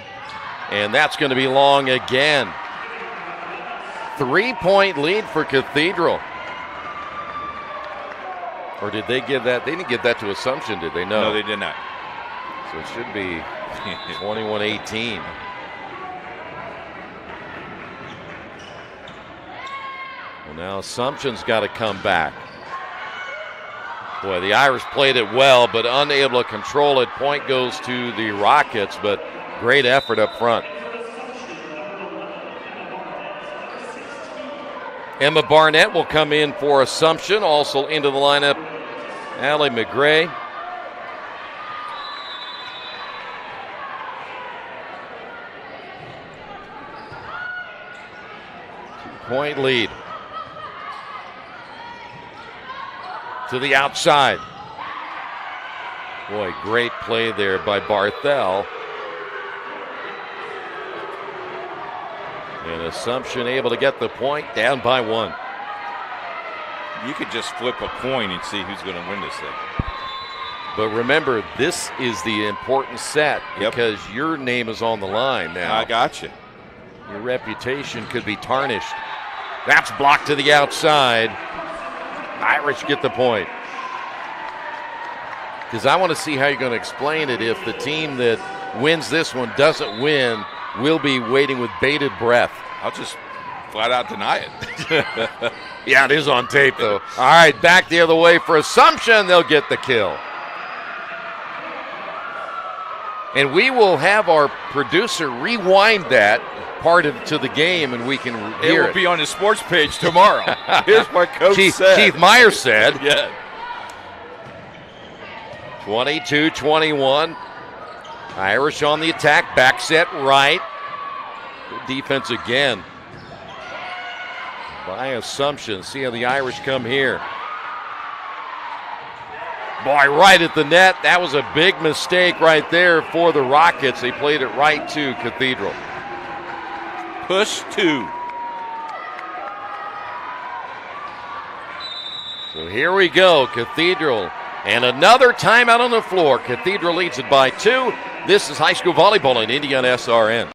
And that's going to be long again. 3-point lead for Cathedral. Or did they give that? They didn't give that to Assumption, did they? No, they did not. So it should be 21-18. Well, now Assumption's got to come back. Boy, the Irish played it well, but unable to control it. Point goes to the Rockets, but great effort up front. Emma Barnett will come in for Assumption. Also into the lineup, Allie McGray. Two-point lead. To the outside. Boy, great play there by Barthel. And Assumption able to get the point, down by 1. You could just flip a coin and see who's going to win this thing. But remember, this is the important set because your name is on the line now. I got you. Your reputation could be tarnished. That's blocked to the outside. Irish get the point. Because I want to see how you're going to explain it if the team that wins this one doesn't win. We'll be waiting with bated breath. I'll just flat out deny it. Yeah, it is on tape, though. All right, back the other way for Assumption. They'll get the kill. And we will have our producer rewind that part to the game, and we can hear it. Will be on his sports page tomorrow. Here's what Coach said. Keith Meyer said. Yeah. 22-21. Irish on the attack, back set right. Good defense again by Assumption. See how the Irish come here. Boy, right at the net. That was a big mistake right there for the Rockets. They played it right to Cathedral. Push 2. So here we go, Cathedral. And another timeout on the floor. Cathedral leads it by 2. This is high school volleyball in IndianaSRN.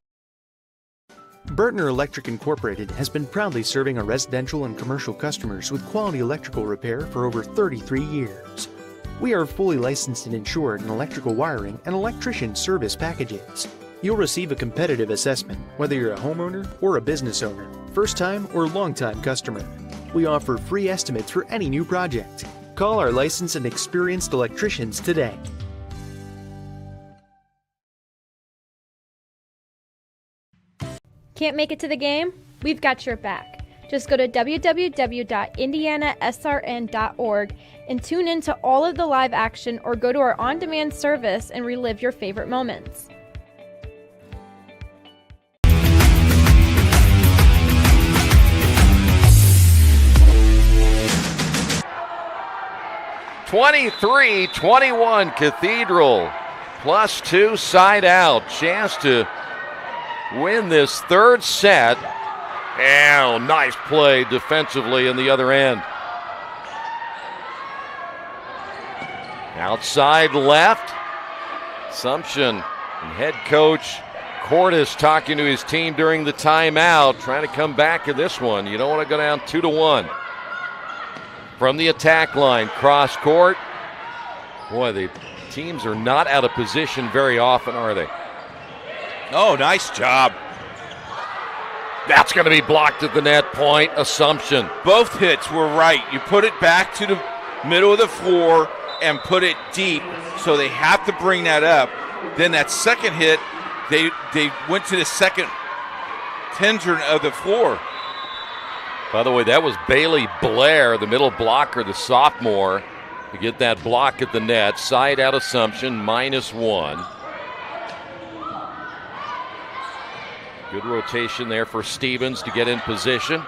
Burtner Electric Incorporated has been proudly serving our residential and commercial customers with quality electrical repair for over 33 years. We are fully licensed and insured in electrical wiring and electrician service packages. You'll receive a competitive assessment, whether you're a homeowner or a business owner, first-time or long-time customer. We offer free estimates for any new project. Call our licensed and experienced electricians today. Can't make it to the game? We've got your back. Just go to www.IndianaSRN.org and tune in to all of the live action or go to our on-demand service and relive your favorite moments. (23-21) Cathedral +2 side out. Chance to win this third set. Oh, nice play defensively in the other end. Outside left. Assumption and head coach Cordes talking to his team during the timeout, trying to come back in this one. You don't want to go down 2-1. From the attack line, cross court. Boy, the teams are not out of position very often, are they? Oh, nice job. That's going to be blocked at the net point. Assumption. Both hits were right. You put it back to the middle of the floor and put it deep, so they have to bring that up. Then that second hit, they went to the second tendon of the floor. By the way, that was Bailey Blair, the middle blocker, the sophomore, to get that block at the net. Side out Assumption, -1. Good rotation there for Stevens to get in position.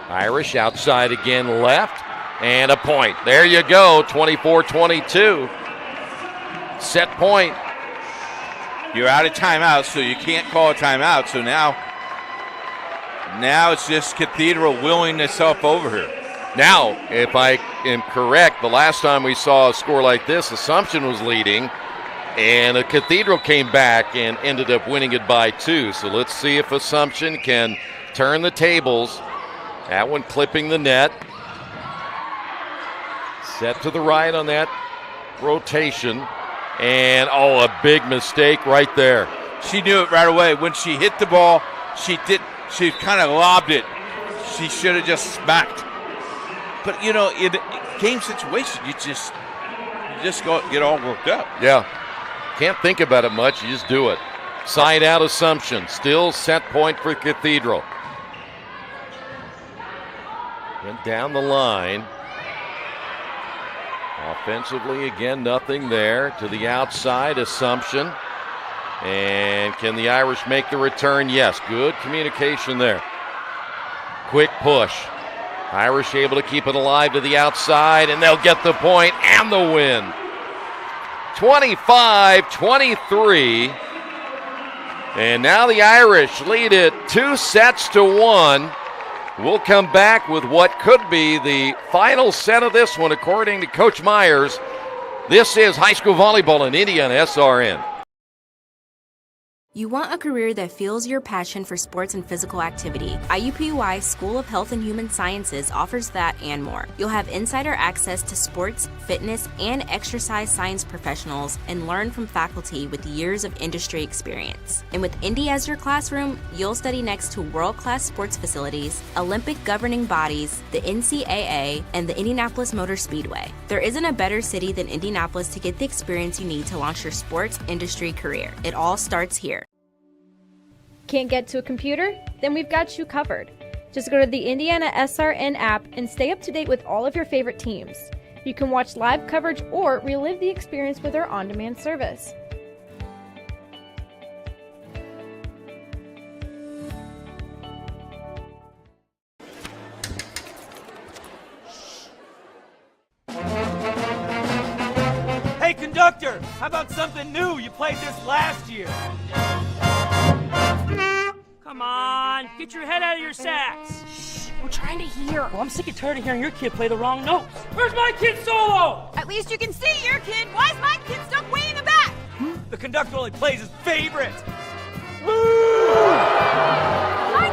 Irish outside again left, and a point. There you go, 24-22. Set point. You're out of timeout, so you can't call a timeout, so now Now it's just Cathedral willing itself over here. Now, if I am correct, the last time we saw a score like this, Assumption was leading, and Cathedral came back and ended up winning it by 2. So let's see if Assumption can turn the tables. That one clipping the net. Set to the right on that rotation. And, a big mistake right there. She knew it right away. When she hit the ball, she kind of lobbed it. She should have just smacked. But, in a game situation, you just get all worked up. Yeah. Can't think about it much. You just do it. Side out Assumption. Still set point for Cathedral. Went down the line. Offensively, again, nothing there. To the outside, Assumption. And can the Irish make the return? Yes. Good communication there. Quick push. Irish able to keep it alive to the outside, and they'll get the point and the win. 25-23. And now the Irish lead it 2-1. We'll come back with what could be the final set of this one, according to Coach Myers. This is high school volleyball in IndianaSRN. You want a career that fuels your passion for sports and physical activity. IUPUI School of Health and Human Sciences offers that and more. You'll have insider access to sports, fitness, and exercise science professionals and learn from faculty with years of industry experience. And with Indy as your classroom, you'll study next to world-class sports facilities, Olympic governing bodies, the NCAA, and the Indianapolis Motor Speedway. There isn't a better city than Indianapolis to get the experience you need to launch your sports industry career. It all starts here. Can't get to a computer? Then we've got you covered. Just go to the IndianaSRN app and stay up to date with all of your favorite teams. You can watch live coverage or relive the experience with our on-demand service. Hey, conductor, how about something new? You played this last year. Come on, get your head out of your sacks. Shh, we're trying to hear. Well, I'm sick and tired of hearing your kid play the wrong notes. Where's my kid solo? At least you can see your kid. Why is my kid stuck way in the back? The conductor only plays his favorite. My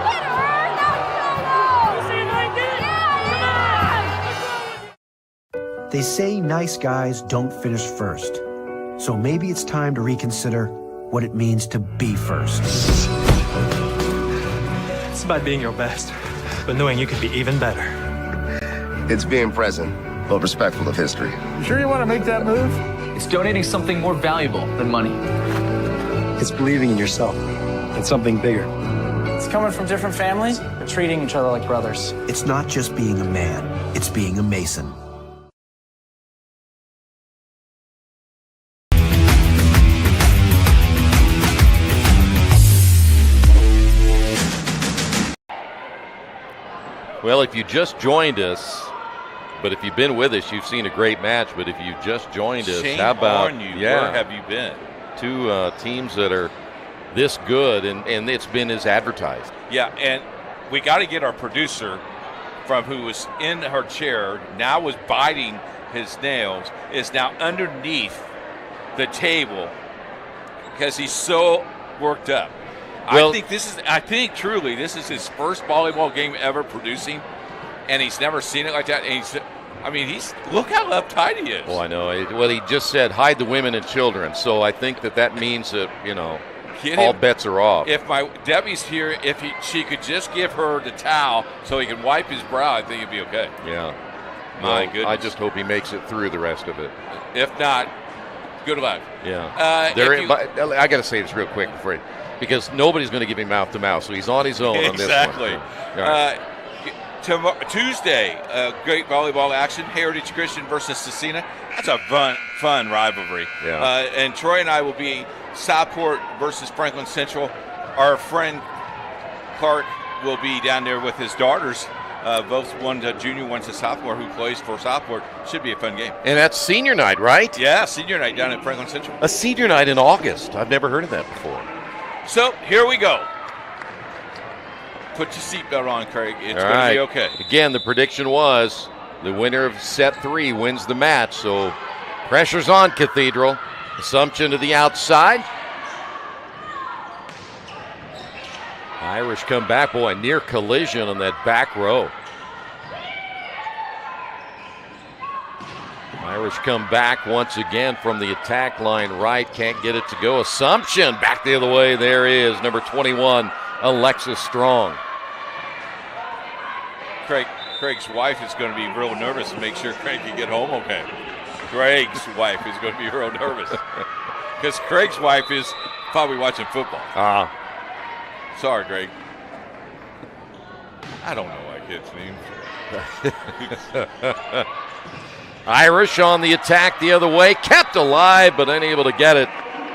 kid heard that solo! You saying I did? Yeah! They say nice guys don't finish first. So maybe it's time to reconsider what it means to be first. It's about being your best, but knowing you could be even better. It's being present, but respectful of history. You sure you want to make that move? It's donating something more valuable than money. It's believing in yourself and something bigger. It's coming from different families, but treating each other like brothers. It's not just being a man, it's being a Mason. Well, if you just joined us, but if you've been with us, you've seen a great match. But if you just joined us, Shame how about on you. Where have you been? Two teams that are this good, and it's been as advertised. Yeah, and we got to get our producer from who was in her chair, now was biting his nails, is now underneath the table because he's so worked up. Well, I think truly this is his first volleyball game ever producing, and he's never seen it like that. And look how uptight he is. Well, I know. Well, he just said hide the women and children, so I think that means that all bets are off. If Debbie's here, she could just give her the towel so he can wipe his brow, I think it'd be okay. Yeah. My goodness. I just hope he makes it through the rest of it. If not, good luck. Yeah. I got to say this real quick because nobody's going to give him mouth-to-mouth, so he's on his own on this one. Exactly. Tuesday, great volleyball action, Heritage Christian versus Cecina. That's a fun rivalry. Yeah. And Troy and I will be Southport versus Franklin Central. Our friend Clark will be down there with his daughters. Both one's a junior, one's a sophomore who plays for Southport. Should be a fun game. And that's senior night, right? Yeah, senior night down at Franklin Central. A senior night in August. I've never heard of that before. So here we go. Put your seatbelt on, Craig. It's All going right. to be okay. Again, the prediction was the winner of set 3 wins the match. So pressure's on Cathedral. Assumption to the outside. Irish come back. Boy, near collision on that back row. Irish come back once again from the attack line right. Can't get it to go. Assumption back the other way. There is number 21, Alexis Strong. Craig's wife is going to be real nervous to make sure Craig can get home okay. Craig's wife is going to be real nervous because Craig's wife is probably watching football. Sorry, Greg. I don't know my kid's name. Irish on the attack the other way. Kept alive, but unable to get it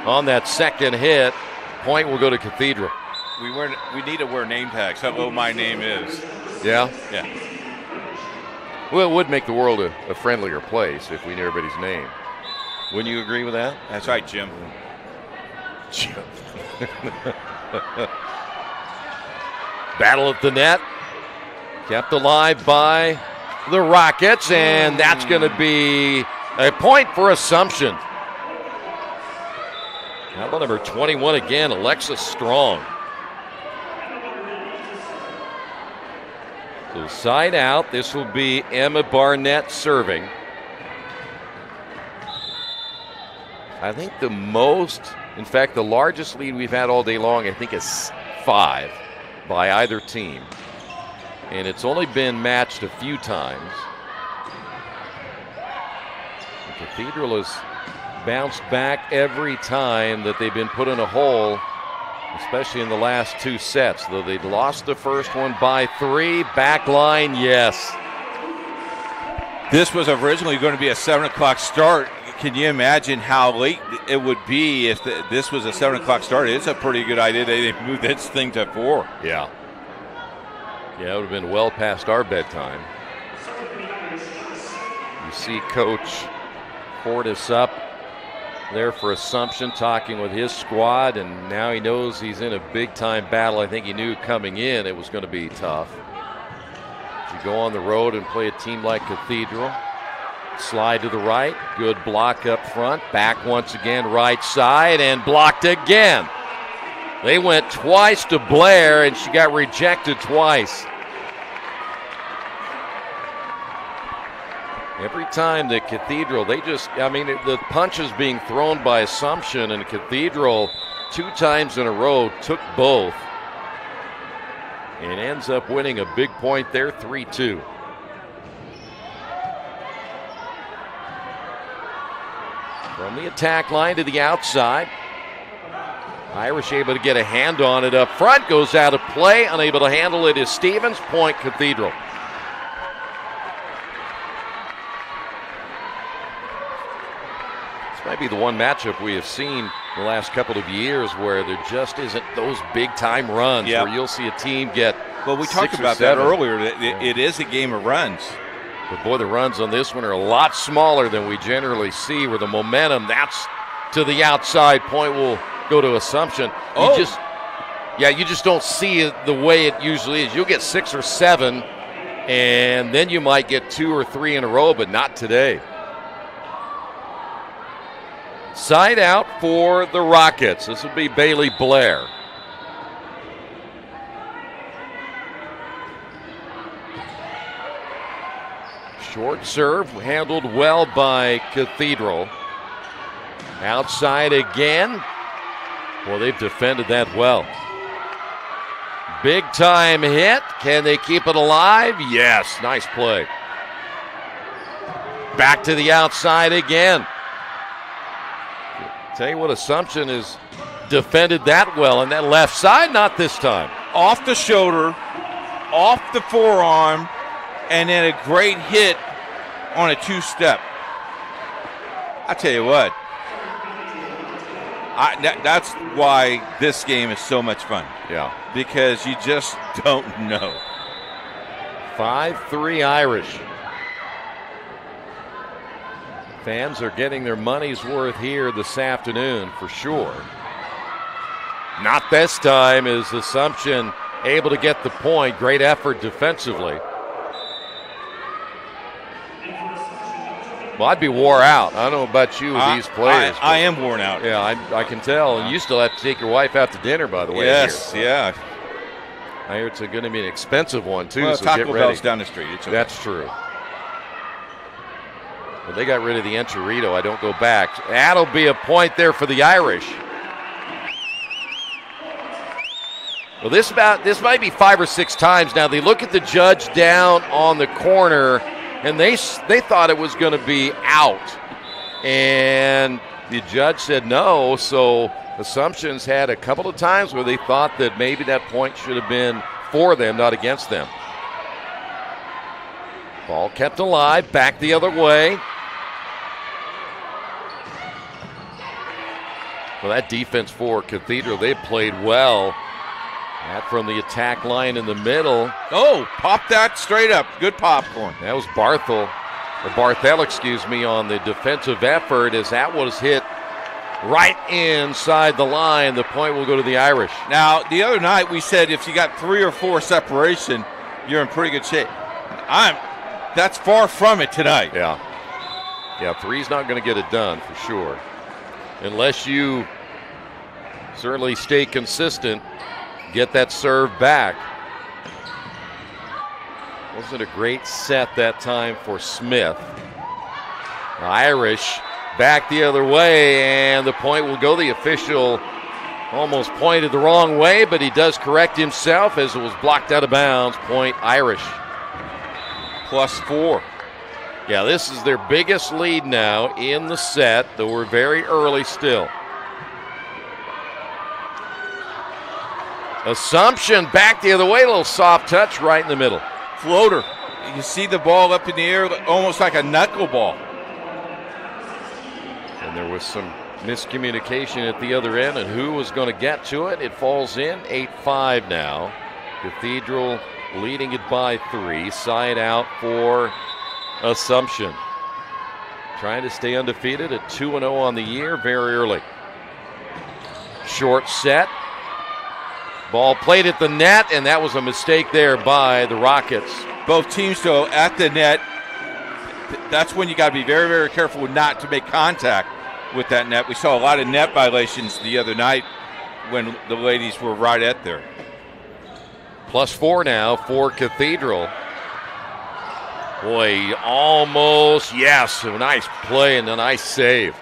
on that second hit. Point will go to Cathedral. We need to wear name tags. Hello, my name is. Yeah? Yeah. Well, it would make the world a friendlier place if we knew everybody's name. Wouldn't you agree with that? That's right, Jim. Jim. Battle at the net. Kept alive by the Rockets, and that's going to be a point for Assumption. How about number 21 again, Alexis Strong. So side out, this will be Emma Barnett serving. I think the most, in fact, the largest lead we've had all day long, I think is 5 by either team. And it's only been matched a few times. The Cathedral has bounced back every time that they've been put in a hole, especially in the last 2 sets. Though they'd lost the first one by 3. Back line, yes. This was originally going to be a 7 o'clock start. Can you imagine how late it would be if this was a 7 o'clock start? It's a pretty good idea they moved this thing to 4. Yeah. Yeah, it would have been well past our bedtime. You see Coach Fortis up there for Assumption, talking with his squad, and now he knows he's in a big-time battle. I think he knew coming in it was going to be tough. You go on the road and play a team like Cathedral. Slide to the right, good block up front. Back once again, right side, and blocked again. They went twice to Blair, and she got rejected twice. Every time the Cathedral, the punch is being thrown by Assumption, and Cathedral 2 times in a row took both and ends up winning a big point there, 3-2. From the attack line to the outside. Irish able to get a hand on it up front, goes out of play, unable to handle it is Stevens. Point Cathedral. This might be the one matchup we have seen the last couple of years where there just isn't those big time runs where you'll see a team get. Well, we talked about that earlier. It is a game of runs. But boy, the runs on this one are a lot smaller than we generally see, where the momentum, that's to the outside. Point will go to Assumption. You just don't see it the way it usually is. You'll get 6 or 7, and then you might get 2 or 3 in a row, but not today. Side out for the Rockets. This will be Bailey Blair. Short serve handled well by Cathedral. Outside again. Well, they've defended that well. Big time hit. Can they keep it alive? Yes. Nice play. Back to the outside again. Tell you what, Assumption has defended that well. And that left side, not this time. Off the shoulder, off the forearm, and then a great hit on a 2-step. I tell you what, that's why this game is so much fun. Yeah. Because you just don't know. 5-3 Irish. Fans are getting their money's worth here this afternoon for sure. Not this time, as Assumption able to get the point. Great effort defensively. Well, I'd be wore out. I don't know about you with these players. I am worn out. Yeah, I can tell. And you still have to take your wife out to dinner, by the way. Yes, yeah. I hear it's going to be an expensive one, too, Well, so Taco get ready. Bell's down the street. It's okay. That's true. But they got rid of the Enchilito. I don't go back. That'll be a point there for the Irish. Well, this might be 5 or 6 times now. They look at the judge down on the corner, and they thought it was going to be out. And the judge said no, so Assumption's had a couple of times where they thought that maybe that point should have been for them, not against them. Ball kept alive, back the other way. Well, that defense for Cathedral, they played well. That from the attack line in the middle. Oh, pop that straight up. Good popcorn. That was Barthel on the defensive effort as that was hit right inside the line. The point will go to the Irish. Now, the other night we said if you got 3 or 4 separation, you're in pretty good shape. That's far from it tonight. Yeah, 3's not going to get it done for sure. Unless you certainly stay consistent, get that serve back. Wasn't a great set that time for Smith. The Irish back the other way, and the point will go. The official almost pointed the wrong way, but he does correct himself as it was blocked out of bounds. Point Irish. +4. Yeah, this is their biggest lead now in the set, though we're very early still. Assumption back the other way, a little soft touch right in the middle. Floater. You see the ball up in the air, almost like a knuckleball. And there was some miscommunication at the other end, and who was going to get to it? It falls in, 8-5 now. Cathedral leading it by 3. Side out for Assumption. Trying to stay undefeated at 2-0 on the year very early. Short set. Ball played at the net, and that was a mistake there by the Rockets. Both teams, though, at the net, that's when you got to be very, very careful not to make contact with that net. We saw a lot of net violations the other night when the ladies were right at there. +4 now for Cathedral. Boy, almost, yes, a nice play and a nice save.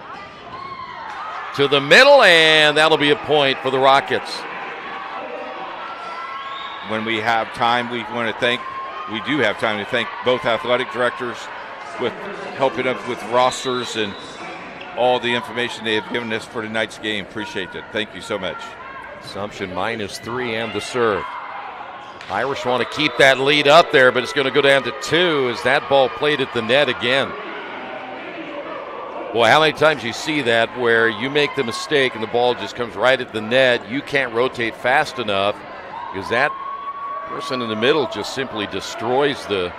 To the middle, and that'll be a point for the Rockets. When we have time, we do have time to thank both athletic directors with helping us with rosters and all the information they have given us for tonight's game. Appreciate it. Thank you so much. Assumption -3 and the serve. Irish want to keep that lead up there, but it's going to go down to 2 as that ball played at the net again. Boy, how many times you see that where you make the mistake and the ball just comes right at the net. You can't rotate fast enough because that person in the middle just simply destroys the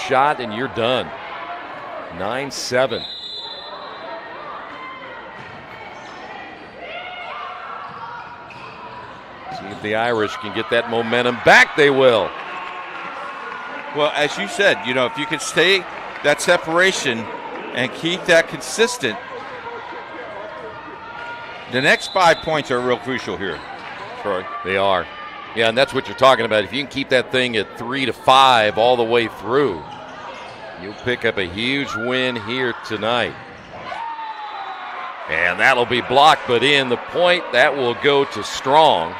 shot and you're done. 9-7. See if the Irish can get that momentum back. They will. Well, as you said, if you can stay that separation and keep that consistent, the next 5 points are real crucial here, Troy. They are. Yeah, and that's what you're talking about. If you can keep that thing at 3-5 all the way through, you'll pick up a huge win here tonight. And that'll be blocked, but in the point, that will go to Strong.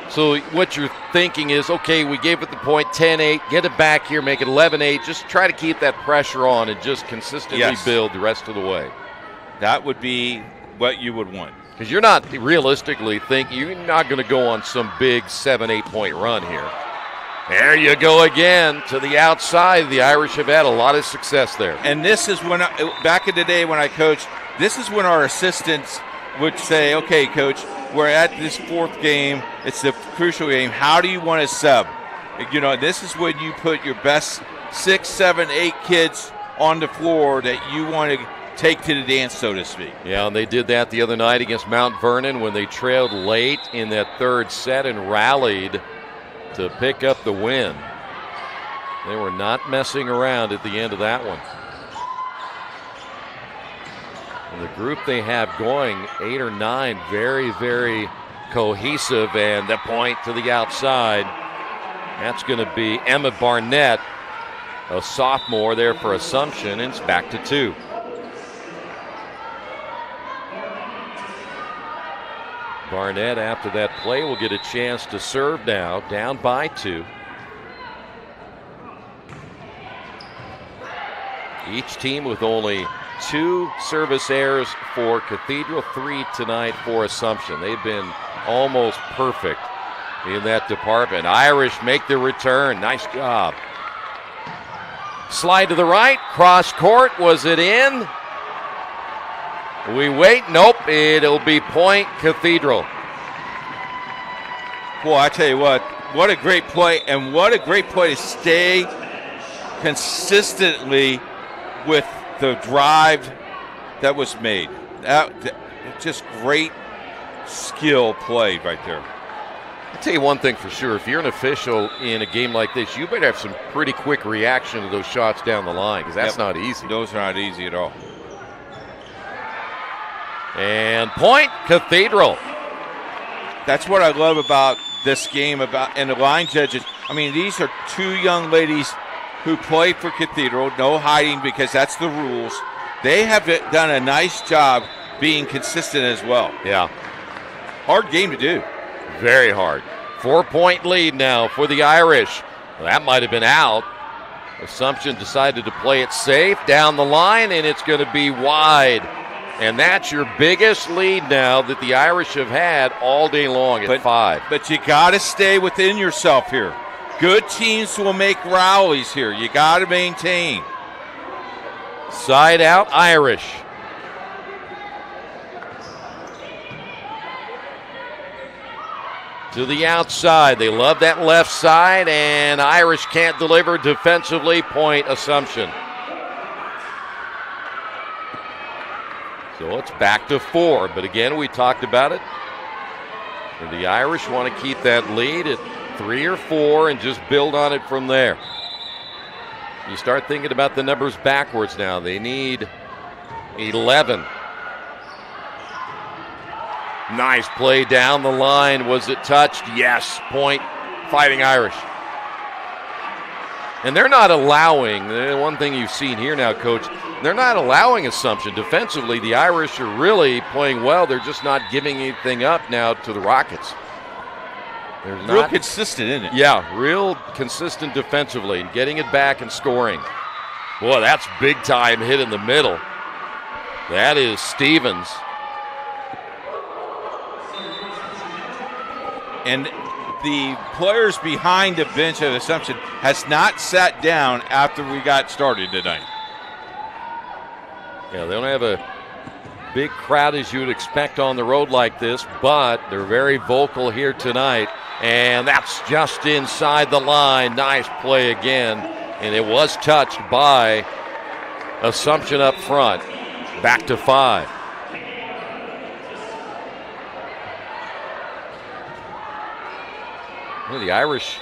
So what you're thinking is, okay, we gave it the point, 10-8, get it back here, make it 11-8. Just try to keep that pressure on and just consistently build the rest of the way. That would be what you would want. Because you're not realistically you're not going to go on some big 7-8 point run here. There you go again to the outside. The Irish have had a lot of success there. And this is when, back in the day when I coached, this is when our assistants would say, okay, coach, we're at this 4th game. It's the crucial game. How do you want to sub? This is when you put your best 6, 7, 8 kids on the floor that you want to take to the dance, so to speak. Yeah, and they did that the other night against Mount Vernon when they trailed late in that third set and rallied to pick up the win. They were not messing around at the end of that one. And the group they have going, 8 or 9, very, very cohesive, and the point to the outside. That's going to be Emma Barnett, a sophomore there for Assumption, and it's back to 2. Barnett, after that play, will get a chance to serve now, down by 2. Each team with only 2 service errors for Cathedral, 3 tonight for Assumption. They've been almost perfect in that department. Irish make the return. Nice job. Slide to the right, cross court. Was it in? We wait. Nope. It'll be point Cathedral. Boy, I tell you what a great play, and what a great play to stay consistently with the drive that was made. That just great skill play right there. I'll tell you one thing for sure. If you're an official in a game like this, you better have some pretty quick reaction to those shots down the line, because that's not easy. Those are not easy at all. And point Cathedral. That's what I love about this game, and the line judges. I mean, these are 2 young ladies who play for Cathedral. No hiding, because that's the rules. They have done a nice job being consistent as well. Yeah. Hard game to do. Very hard. 4-point lead now for the Irish. Well, that might have been out. Assumption decided to play it safe down the line, and it's going to be wide. And that's your biggest lead now that the Irish have had all day long at 5. But you got to stay within yourself here. Good teams will make rallies here. You got to maintain. Side out, Irish. To the outside. They love that left side, and Irish can't deliver defensively. Point Assumption. So it's back to 4. But again, we talked about it. And the Irish want to keep that lead at 3 or 4 and just build on it from there. You start thinking about the numbers backwards now. They need 11. Nice play down the line. Was it touched? Yes. Point Fighting Irish. And they're not allowing, one thing you've seen here now, Coach, they're not allowing Assumption. Defensively, the Irish are really playing well. They're just not giving anything up now to the Rockets. Real consistent, isn't it? Yeah, real consistent defensively, getting it back and scoring. Boy, that's big time hit in the middle. That is Stevens. And the players behind the bench of Assumption has not sat down after we got started tonight. Yeah, they don't have a big crowd as you would expect on the road like this, but they're very vocal here tonight. And that's just inside the line. Nice play again. And it was touched by Assumption up front. Back to 5. Well, the Irish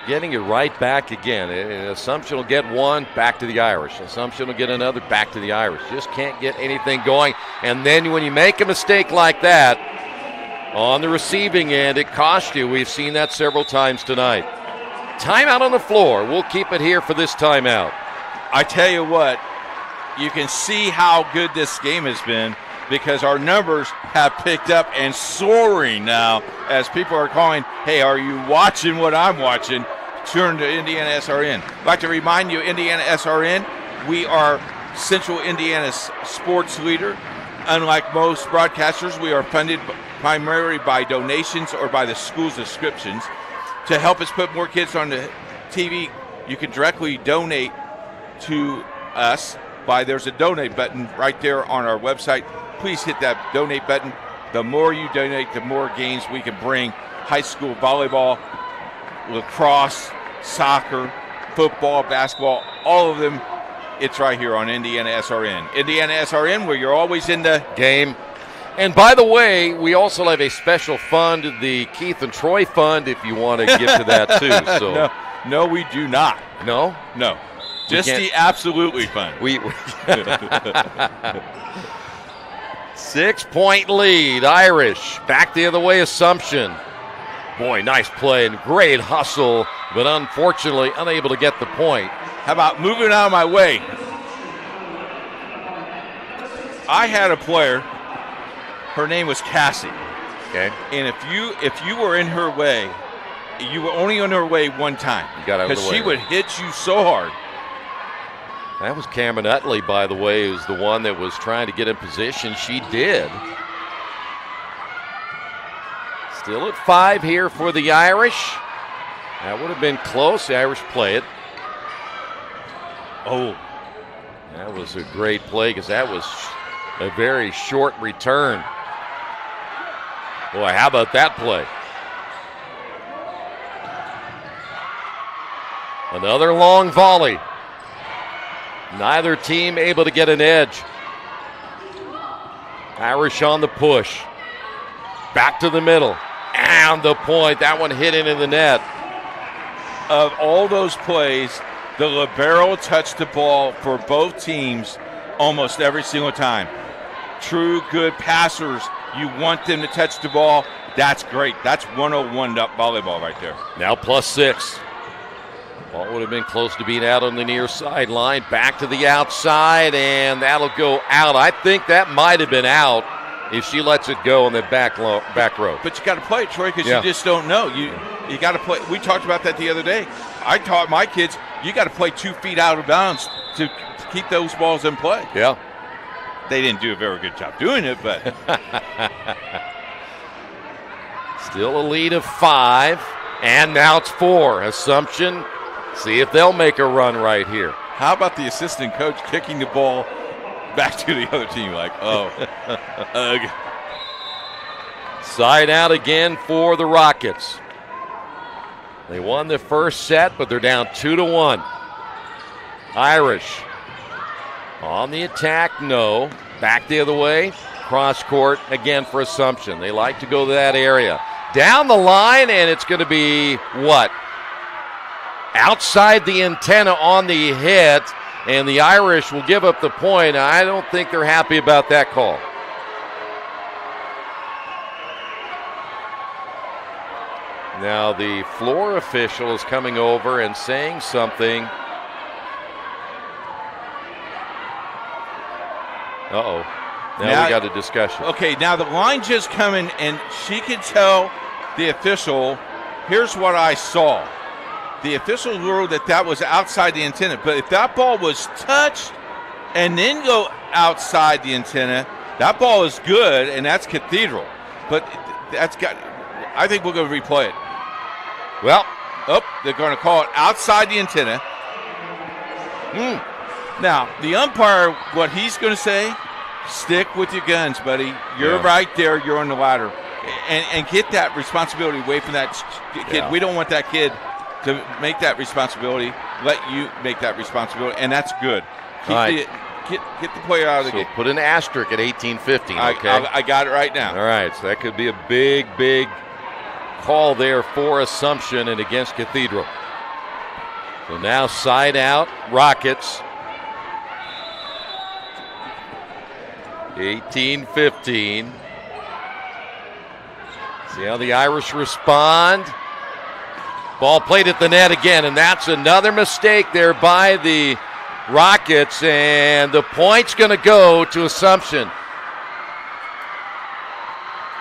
getting it right back again. Assumption will get 1, back to the Irish. Assumption will get another, back to the Irish. Just can't get anything going. And then when you make a mistake like that, on the receiving end, it cost you. We've seen that several times tonight. Timeout on the floor. We'll keep it here for this timeout. I tell you what, you can see how good this game has been because our numbers have picked up and soaring now as people are calling, hey, are you watching what I'm watching? Turn to IndianaSRN. I'd like to remind you, IndianaSRN, we are Central Indiana's sports leader. Unlike most broadcasters, we are funded primarily by donations or by the school's subscriptions. To help us put more kids on the TV, you can directly donate to us there's a donate button right there on our website. Please hit that donate button. The more you donate, the more games we can bring. High school volleyball, lacrosse, soccer, football, basketball, all of them it's right here on Indiana SRN. Indiana SRN, where you're always in the game. And by the way, we also have a special fund, the Keith and Troy Fund, if you want to give to that too. So no, we do not. No? No. Just the Absolutely Fund. 6-point lead, Irish. Back the other way, Assumption. Boy, nice play and great hustle, but unfortunately unable to get the point. How about moving out of my way? I had a player. Her name was Cassie. Okay. And if you were in her way, you were only in her way one time. You got out of the way. Because she would hit you so hard. That was Cameron Utley, by the way, who's the one that was trying to get in position. She did. Still at 5 here for the Irish. That would have been close. The Irish play it. Oh. That was a great play because that was a very short return. Boy, how about that play? Another long volley. Neither team able to get an edge. Irish on the push. Back to the middle. And the point. That one hit into the net. Of all those plays, the libero touched the ball for both teams almost every single time. True good passers. You want them to touch the ball. That's great. That's 101 up volleyball right there. Now +6. Ball would have been close to being out on the near sideline. Back to the outside, and that'll go out. I think that might have been out if she lets it go on the back row. But you got to play it, Troy, because you just don't know. You got to play. We talked about that the other day. I taught my kids, you got to play 2 feet out of bounds to keep those balls in play. Yeah. They didn't do a very good job doing it, but. Still a lead of 5, and now it's 4. Assumption. See if they'll make a run right here. How about the assistant coach kicking the ball back to the other team like, oh, ugh. Side out again for the Rockets. They won the first set, but they're down 2-1. Irish on the attack, no. Back the other way. Cross court again for Assumption. They like to go to that area. Down the line, and it's going to be what? Outside the antenna on the hit, and the Irish will give up the point. I don't think they're happy about that call. Now the floor official is coming over and saying something. Uh-oh. Now we got a discussion. Okay, now the line just coming, and she can tell the official, here's what I saw. The official ruled that was outside the antenna, but if that ball was touched and then go outside the antenna, that ball is good, and that's Cathedral. But I think we're going to replay it. Well, they're going to call it outside the antenna. Now, the umpire, what he's going to say, stick with your guns, buddy. You're right there. You're on the ladder. And get that responsibility away from that kid. Yeah. We don't want that kid to make that responsibility. Let you make that responsibility, and that's good. Get the player out of the game. Put an asterisk at 18-15, okay? I got it right now. All right, so that could be a big, big call there for Assumption and against Cathedral. So now side out, Rockets. 18-15. See how the Irish respond. Ball played at the net again, and that's another mistake there by the Rockets, and the point's going to go to Assumption.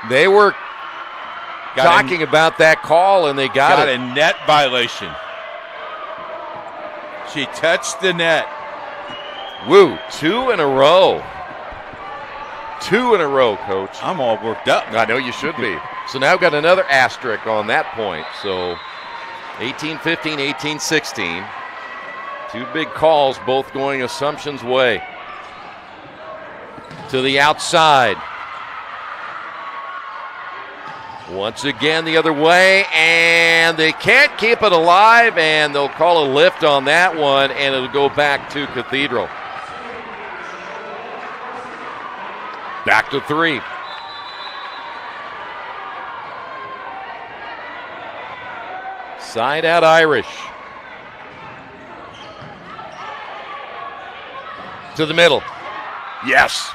They were talking about that call, and they got it. A net violation. She touched the net. Woo, 2 in a row. 2 in a row, Coach. I'm all worked up. I know you should be. So now I've got another asterisk on that point. So 18-15, 18-16. 2 big calls, both going Assumption's way. To the outside. Once again the other way, and they can't keep it alive, and they'll call a lift on that one, and it'll go back to Cathedral. Back to 3. Side out Irish. To the middle. Yes.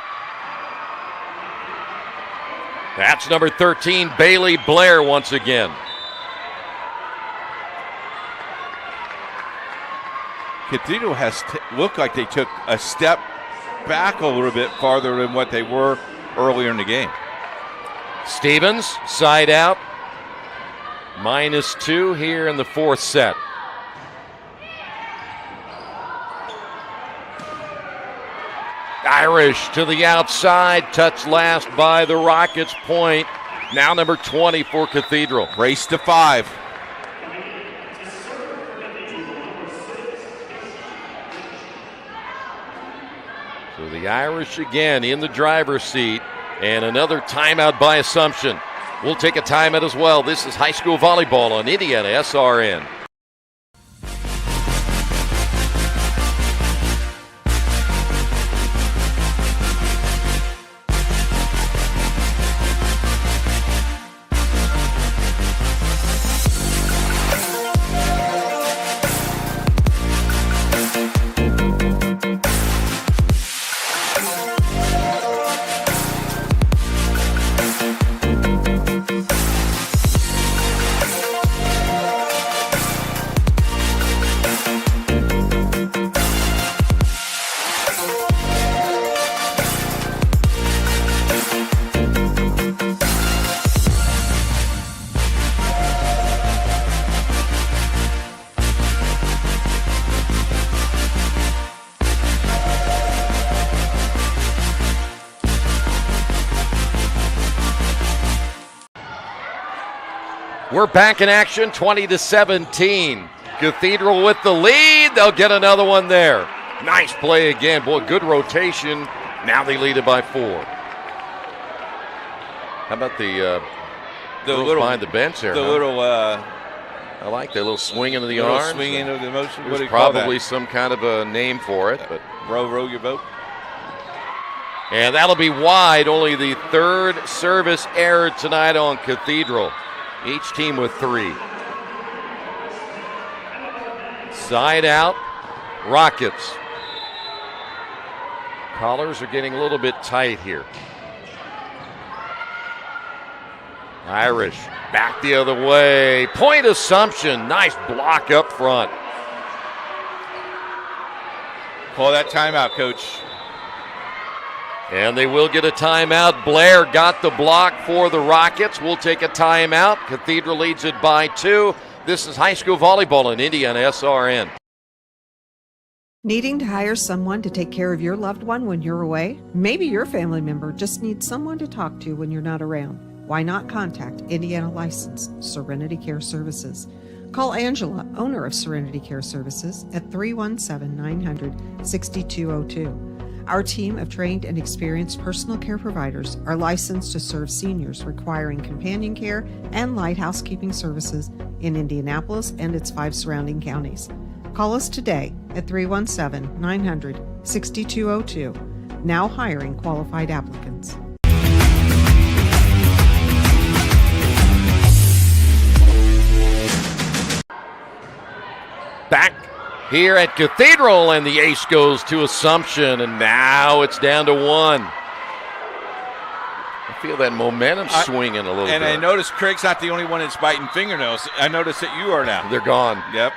That's number 13, Bailey Blair once again. Cathedral has looked like they took a step back a little bit farther than what they were earlier in the game. Stevens, side out. -2 here in the 4th set. Irish to the outside, touched last by the Rockets. Point. Now number 20 for Cathedral. Race to 5. So the Irish again in the driver's seat, and another timeout by Assumption. We'll take a timeout as well. This is high school volleyball on IndianaSRN. We're back in action, 20-17. Cathedral with the lead. They'll get another one there. Nice play again. Boy, good rotation. Now they lead it by 4. How about the little behind the bench there? The little, I like that little swing into the arms. Swing into the motion. There's probably some kind of a name for it, but row your boat. And that'll be wide. Only the 3rd service error tonight on Cathedral. Each team with 3. Side out, Rockets. Collars are getting a little bit tight here. Irish back the other way. Point Assumption. Nice block up front. Call that timeout, Coach. And they will get a timeout. Blair got the block for the Rockets. We'll take a timeout. Cathedral leads it by 2. This is high school volleyball on IndianaSRN. Needing to hire someone to take care of your loved one when you're away? Maybe your family member just needs someone to talk to when you're not around. Why not contact Indiana licensed Serenity Care Services? Call Angela, owner of Serenity Care Services, at 317-900-6202. Our team of trained and experienced personal care providers are licensed to serve seniors requiring companion care and light housekeeping services in Indianapolis and its 5 surrounding counties. Call us today at 317-900-6202. Now hiring qualified applicants. Back here at Cathedral, and the ace goes to Assumption, and now it's down to 1. I feel that momentum swinging a little bit. And I noticed Craig's not the only one that's biting fingernails. I noticed that you are now. They're gone. Yep.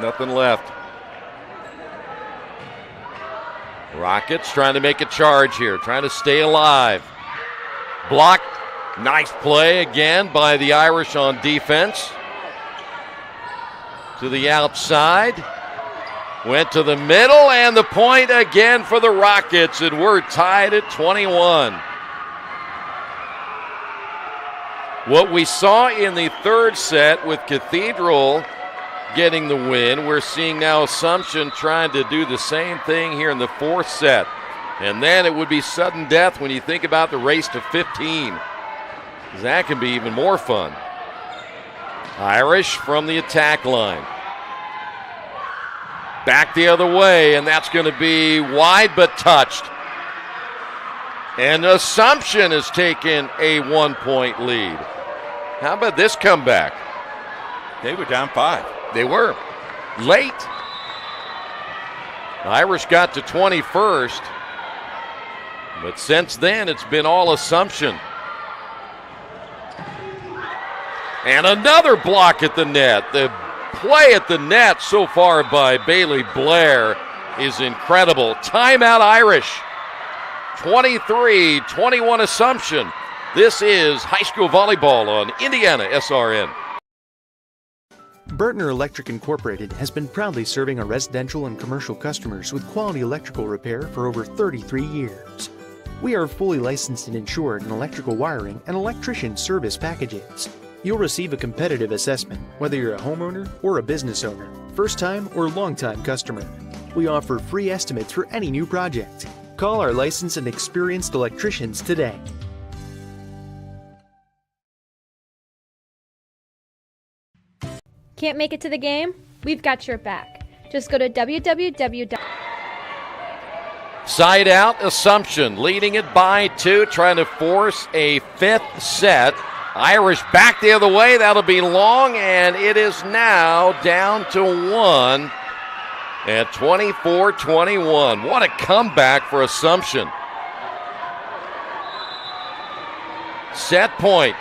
Nothing left. Rockets trying to make a charge here, trying to stay alive. Blocked. Nice play again by the Irish on defense. To the outside. Went to the middle, and the point again for the Rockets, and we're tied at 21. What we saw in the 3rd set with Cathedral getting the win, we're seeing now Assumption trying to do the same thing here in the 4th set. And then it would be sudden death when you think about the race to 15. That can be even more fun. Irish from the attack line. Back the other way, and that's going to be wide but touched. And Assumption has taken a 1-point lead. How about this comeback? They were down 5. They were. Late. Irish got to 21st. But since then, it's been all Assumption. And another block at the net. The play at the net so far by Bailey Blair is incredible. Timeout Irish. 23-21 Assumption. This is high school volleyball on IndianaSRN. Burtner Electric Incorporated has been proudly serving our residential and commercial customers with quality electrical repair for over 33 years. We are fully licensed and insured in electrical wiring and electrician service packages. You'll receive a competitive assessment, whether you're a homeowner or a business owner, first-time or long-time customer. We offer free estimates for any new project. Call our licensed and experienced electricians today. Can't make it to the game? We've got your back. Just go to www. Side out, Assumption leading it by 2, trying to force a 5th set. Irish back the other way. That'll be long, and it is now down to 1 at 24-21. What a comeback for Assumption. Set point.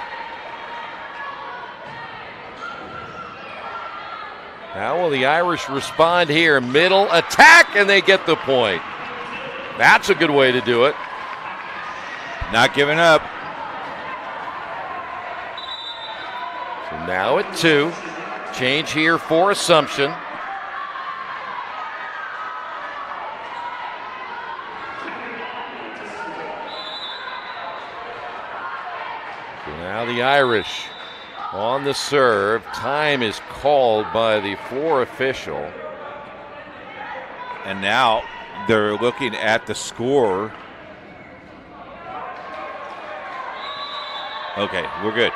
How will the Irish respond here? Middle attack, and they get the point. That's a good way to do it. Not giving up. So now at 2. Change here for Assumption. So now the Irish on the serve. Time is called by the floor official. And now they're looking at the score. Okay, we're good.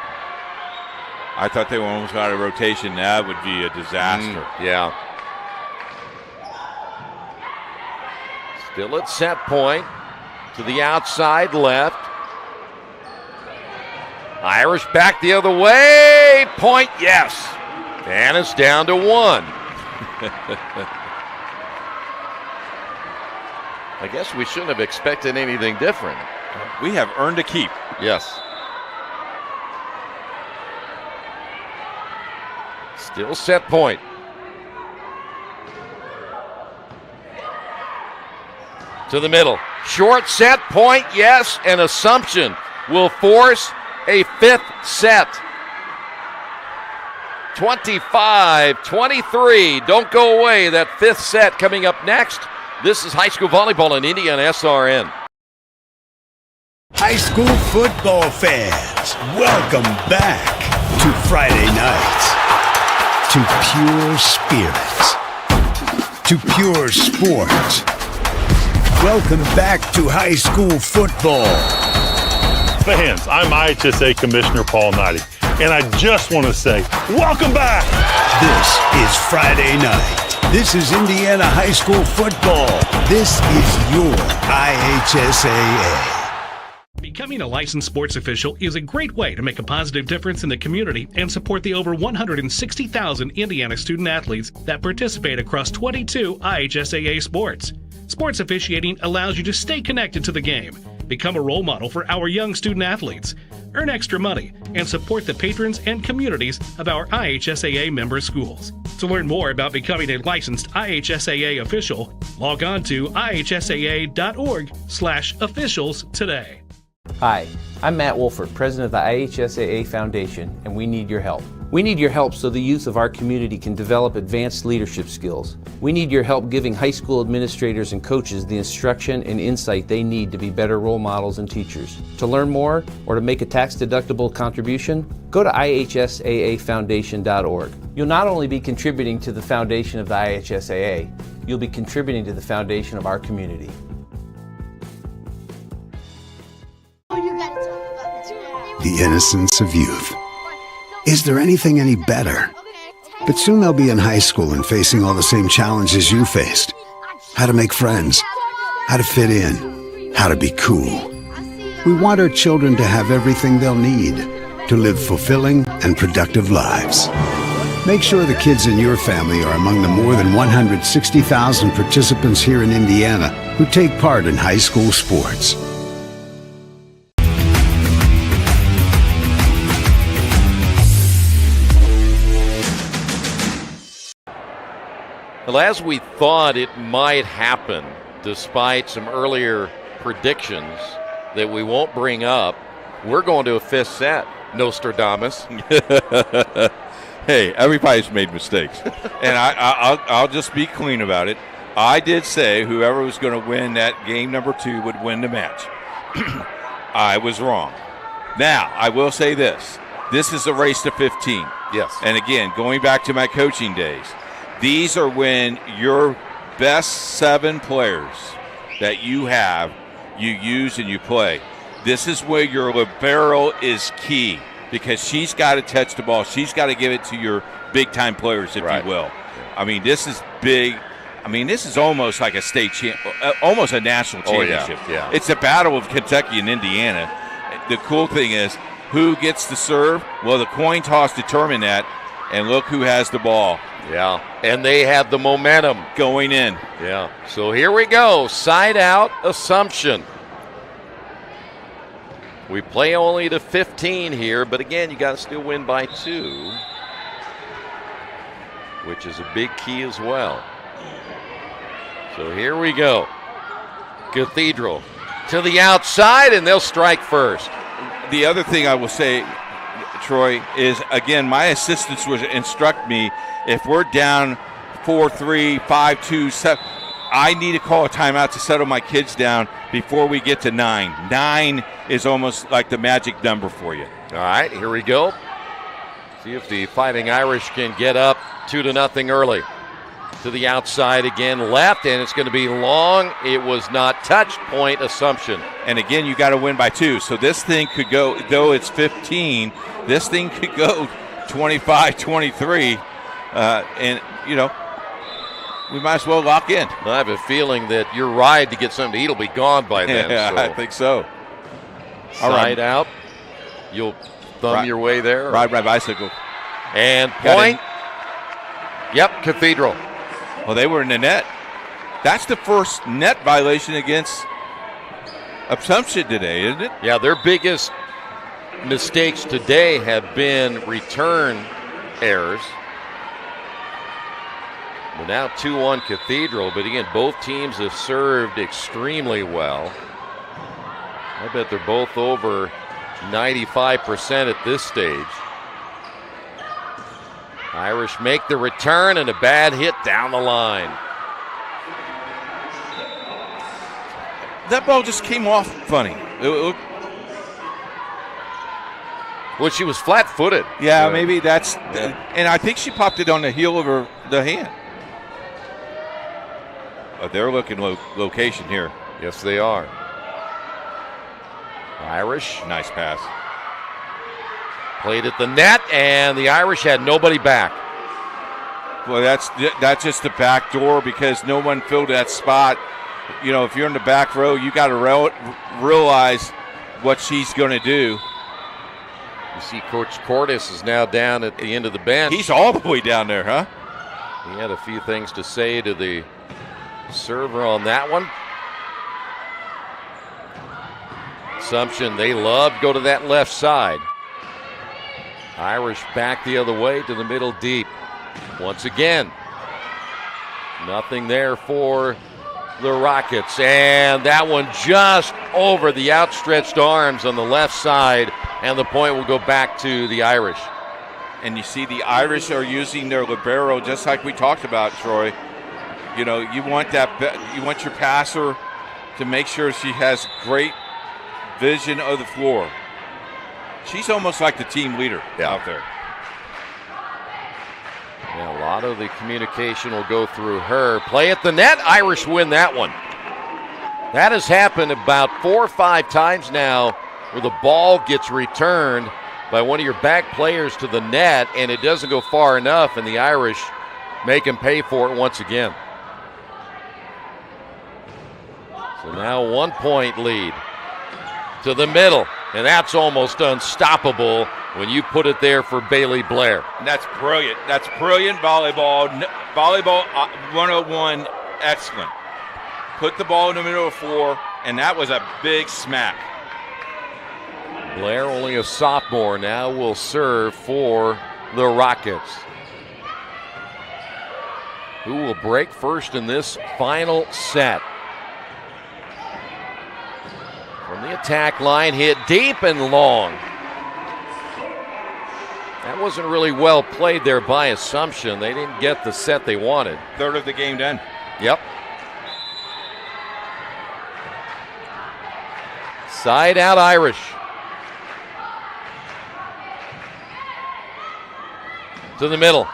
I thought they were almost out of rotation. That would be a disaster. Yeah. Still at set point. To the outside left. Irish back the other way. Point, yes. And it's down to 1. I guess we shouldn't have expected anything different. We have earned a keep. Yes. Still set point. To the middle. Short set point, yes. And Assumption will force a 5th set. 25-23. Don't go away. That 5th set coming up next. This is high school volleyball on IndianaSRN. High school football fans, welcome back to Friday nights, to pure spirits, to pure sports. Welcome back to high school football. Fans, I'm IHSAA Commissioner Paul Knighty, and I just want to say, welcome back! This is Friday night. This is Indiana high school football. This is your IHSAA. Becoming a licensed sports official is a great way to make a positive difference in the community and support the over 160,000 Indiana student athletes that participate across 22 IHSAA sports. Sports officiating allows you to stay connected to the game, become a role model for our young student athletes, earn extra money, and support the patrons and communities of our IHSAA member schools. To learn more about becoming a licensed IHSAA official, log on to ihsaa.org/officials today. Hi, I'm Matt Wolford, president of the IHSAA Foundation, and we need your help. We need your help so the youth of our community can develop advanced leadership skills. We need your help giving high school administrators and coaches the instruction and insight they need to be better role models and teachers. To learn more or to make a tax-deductible contribution, go to IHSAAfoundation.org. You'll not only be contributing to the foundation of the IHSAA, you'll be contributing to the foundation of our community. Oh, you gotta talk about that. the innocence of youth. Is there anything any better? But soon they'll be in high school and facing all the same challenges you faced. How to make friends, how to fit in, how to be cool. We want our children to have everything they'll need to live fulfilling and productive lives. Make sure the kids in your family are among the more than 160,000 participants here in Indiana who take part in high school sports. Well, as we thought it might happen, despite some earlier predictions that we won't bring up, we're going to a fifth set, Nostradamus. Hey, everybody's made mistakes. And I'll just be clean about it. I did say whoever was going to win that game number 2 would win the match. I was wrong. Now, I will say this. This is a race to 15. Yes. And again, going back to my coaching days, these are when your best 7 players that you have, you use and you play. This is where your libero is key because she's got to touch the ball. She's got to give it to your big-time players, if you will. I mean, this is big. I mean, this is almost like a state almost a national championship. Oh, yeah. It's a battle of Kentucky and Indiana. The cool thing is, who gets the serve? Well, the coin toss determined that, and look who has the ball. Yeah, and they have the momentum going in. Yeah, so here we go. Side out assumption. We play only to 15 here, but again, you got to still win by 2, which is a big key as well. So here we go. Cathedral to the outside, and they'll strike first. The other thing I will say, Troy, is, again, my assistants would instruct me if we're down 4-3, 5-2, 7, I need to call a timeout to settle my kids down before we get to 9. 9 is almost like the magic number for you. All right, here we go. See if the Fighting Irish can get up 2-0 early. To the outside again, left, and it's going to be long. It was not touched. Point assumption. And again, you got to win by 2. So this thing could go, though it's 15, this thing could go 25-23. And, you know, we might as well lock in. I have a feeling that your ride to get something to eat will be gone by then. Yeah, so. I think so. Side out. You'll thumb your way there. Ride my bicycle. And point. Yep, Cathedral. Well, they were in the net. That's the first net violation against Assumption today, isn't it? Yeah, their biggest mistakes today have been return errors. Well, now 2-1 Cathedral, but again, both teams have served extremely well. I bet they're both over 95% at this stage. Irish make the return and a bad hit down the line. That ball just came off funny. Well, she was flat-footed. Yeah, maybe that's... And I think she popped it on the heel of the hand. But they're looking location here. Yes, they are. Irish. Nice pass. Played at the net, and the Irish had nobody back. Well, that's just the back door because no one filled that spot. You know, if you're in the back row, you got to realize what she's going to do. You see Coach Cordes is now down at the end of the bench. He's all the way down there, huh? He had a few things to say to the server on that one. Assumption, they love to go to that left side. Irish back the other way to the middle deep. Once again, nothing there for the Rockets. And that one just over the outstretched arms on the left side, and the point will go back to the Irish. And you see the Irish are using their libero just like we talked about, Troy. You know, you want your passer to make sure she has great vision of the floor. She's almost like the team leader out there. Yeah, a lot of the communication will go through her. Play at the net. Irish win that one. That has happened about 4 or 5 times now where the ball gets returned by one of your back players to the net, and it doesn't go far enough, and the Irish make him pay for it once again. So now 1 point lead to the middle, and that's almost unstoppable when you put it there for Bailey Blair. That's brilliant. That's brilliant volleyball. Volleyball 101, excellent. Put the ball in the middle of 4, and that was a big smack. Blair, only a sophomore, now will serve for the Rockets, who will break first in this final set. From the attack line, hit deep and long. That wasn't really well played there by Assumption. They didn't get the set they wanted. Third of the game done. Yep. Side out Irish. To the middle.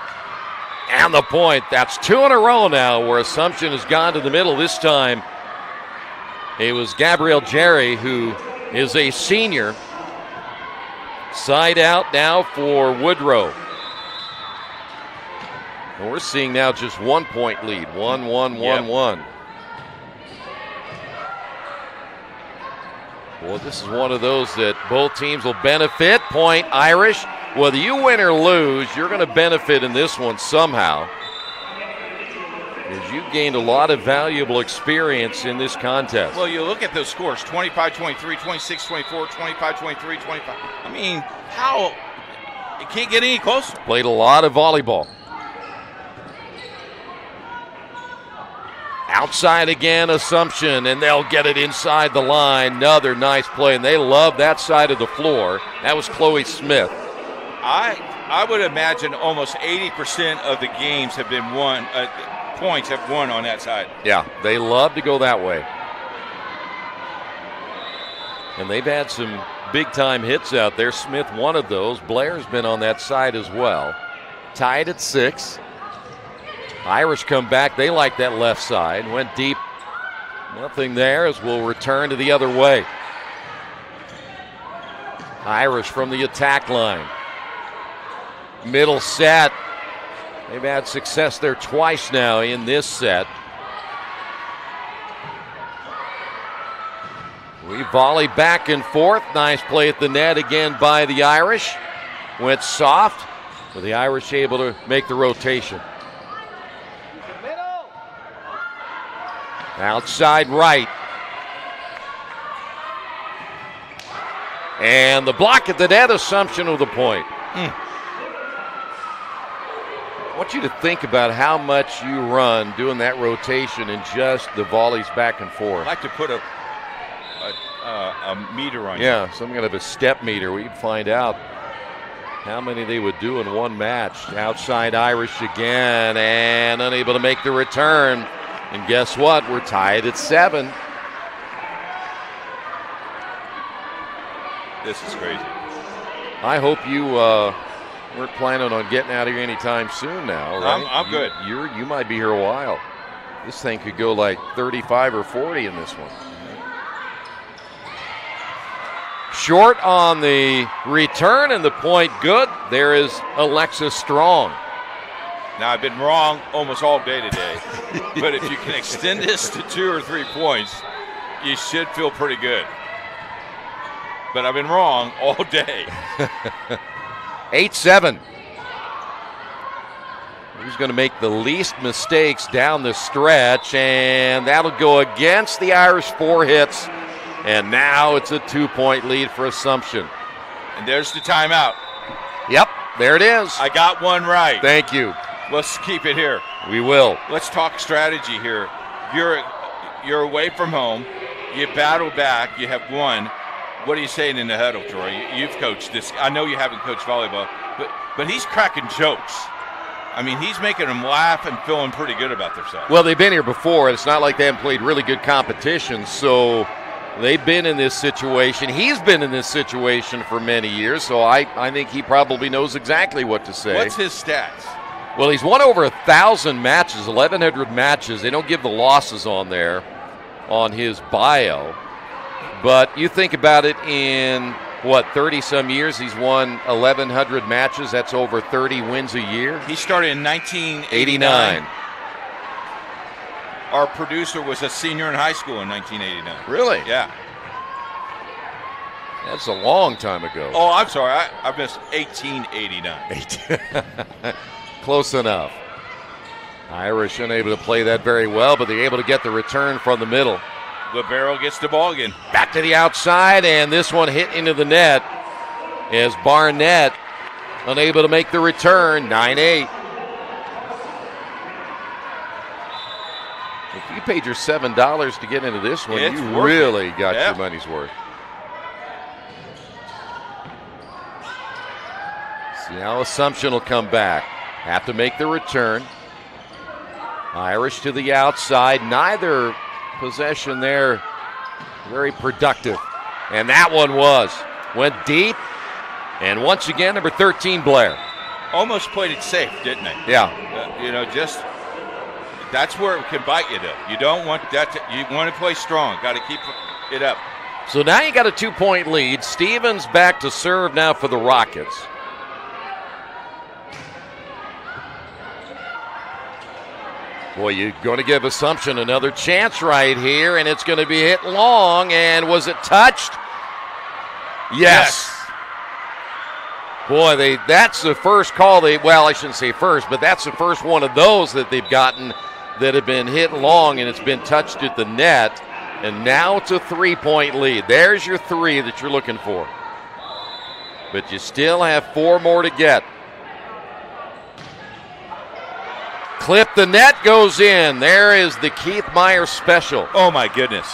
And the point. That's 2 in a row now where Assumption has gone to the middle. This time it was Gabrielle Jerry, who is a senior. Side out now for Woodrow. And we're seeing now just 1 point lead. 1-1-1-1. Well, this is one of those that both teams will benefit. Point Irish. Whether you win or lose, you're going to benefit in this one somehow, as you gained a lot of valuable experience in this contest. Well, you look at those scores, 25-23, 26-24, 25-23, 25. I mean, how? It can't get any closer. Played a lot of volleyball. Outside again, Assumption, and they'll get it inside the line. Another nice play, and they love that side of the floor. That was Chloe Smith. I would imagine almost 80% of the games have been won, points have won on that side. Yeah, they love to go that way. And they've had some big-time hits out there. Smith, one of those. Blair's been on that side as well. Tied at 6. Irish come back. They like that left side. Went deep. Nothing there, as we'll return to the other way. Irish from the attack line. Middle set. They've had success there twice now in this set. We volley back and forth. Nice play at the net again by the Irish. Went soft, but the Irish able to make the rotation. Outside right. And the block at the net, Assumption with the point. I want you to think about how much you run doing that rotation and just the volleys back and forth. I'd like to put a meter on you. Yeah, some kind of a step meter. We can find out how many they would do in one match. Outside Irish again, and unable to make the return. And guess what? We're tied at 7. This is crazy. I hope you weren't planning on getting out of here anytime soon now, right? I'm good. You might be here a while. This thing could go like 35 or 40 in this one. Short on the return, and the point good. There is Alexis Strong. Now, I've been wrong almost all day today, but if you can extend this to 2 or 3 points, you should feel pretty good. But I've been wrong all day. 8-7. Who's going to make the least mistakes down the stretch? And that'll go against the Irish. 4 hits. And now it's a 2-point lead for Assumption. And there's the timeout. Yep, there it is. I got one right. Thank you. Let's keep it here. We will. Let's talk strategy here. You're away from home. You battle back. You have won. What are you saying in the huddle, Troy? You've coached this. I know you haven't coached volleyball, but he's cracking jokes. I mean, he's making them laugh and feeling pretty good about themselves. Well, they've been here before. It's not like they haven't played really good competition, so they've been in this situation. He's been in this situation for many years, so I think he probably knows exactly what to say. What's his stats? Well, he's won over 1,000 matches, 1,100 matches. They don't give the losses on there on his bio. But you think about it, in, 30-some years, he's won 1,100 matches. That's over 30 wins a year. He started in 1989. Our producer was a senior in high school in 1989. Really? Yeah. That's a long time ago. Oh, I'm sorry. I missed 1889. Close enough. Irish unable to play that very well, but they're able to get the return from the middle. Libero gets the ball again. Back to the outside, and this one hit into the net as Barnett unable to make the return. 9-8. If you paid your $7 to get into this one, you really got your money's worth. See how Assumption will come back. Have to make the return. Irish to the outside. Neither possession there very productive. And that one went deep. And once again, number 13, Blair. Almost played it safe, didn't they? Yeah. That's where it can bite you, though. You don't want that. You want to play strong. Got to keep it up. So now you got a 2-point lead. Stevens back to serve now for the Rockets. Boy, you're going to give Assumption another chance right here, and it's going to be hit long. And was it touched? Yes. Boy, that's the first call I shouldn't say first, but that's the first one of those that they've gotten that have been hit long, and it's been touched at the net. And now it's a 3-point lead. There's your 3 that you're looking for. But you still have 4 more to get. Clip the net, goes in. There is the Keith Myers special. Oh, my goodness.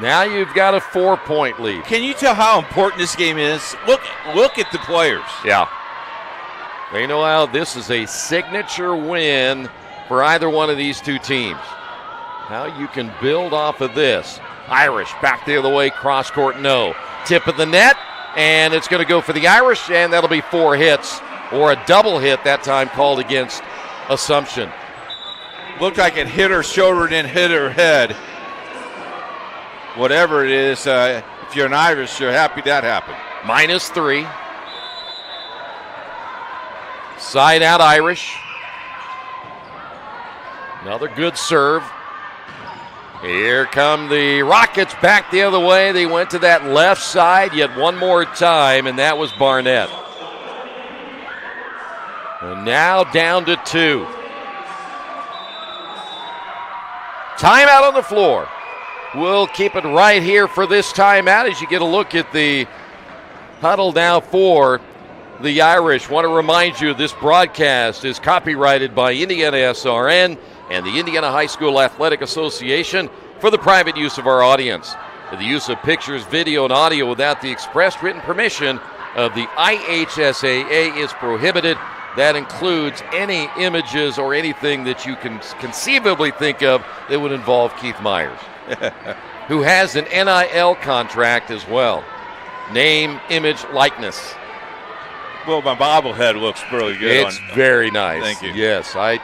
Now you've got a 4-point lead. Can you tell how important this game is? Look at the players. Yeah. They know how this is a signature win for either one of these two teams. How you can build off of this. Irish back the other way, cross court, no. Tip of the net, and it's going to go for the Irish, and that'll be 4 hits. Or a double hit that time called against Assumption. Looked like it hit her shoulder and then hit her head. Whatever it is, if you're an Irish, you're happy that happened. -3. Side out Irish. Another good serve. Here come the Rockets back the other way. They went to that left side yet one more time, and that was Barnett. And now down to 2. Timeout on the floor. We'll keep it right here for this timeout as you get a look at the huddle now for the Irish. Want to remind you this broadcast is copyrighted by IndianaSRN and the Indiana High School Athletic Association for the private use of our audience. The use of pictures, video, and audio without the express written permission of the IHSAA is prohibited. That includes any images or anything that you can conceivably think of that would involve Keith Myers, who has an NIL contract as well. Name, image, likeness. Well, my bobblehead looks really good. It's very nice. Thank you. Yes, I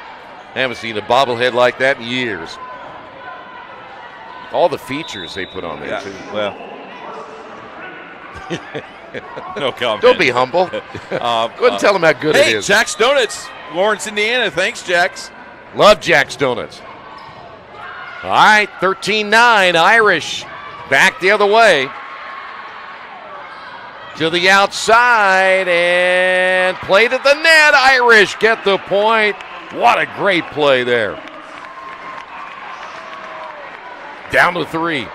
haven't seen a bobblehead like that in years. All the features they put on there, too. Well, no comment. Don't be humble. Go ahead and tell them how good it is. Hey, Jack's Donuts, Lawrence, Indiana. Thanks, Jack's. Love Jack's Donuts. All right, 13-9, Irish back the other way. To the outside and played at the net. Irish get the point. What a great play there. Down to 3.